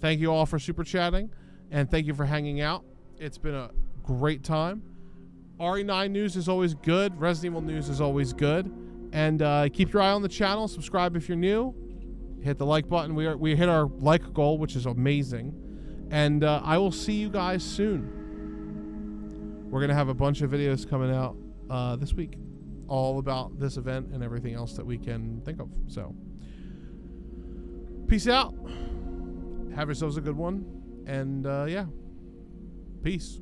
thank you all for super chatting, and thank you for hanging out. It's been a great time. RE9 news is always good. Resident Evil news is always good. And keep your eye on the channel. Subscribe if you're new. Hit the like button. We hit our like goal, which is amazing. And I will see you guys soon. We're going to have a bunch of videos coming out this week, all about this event and everything else that we can think of. So, peace out. Have yourselves a good one. And, yeah. Peace.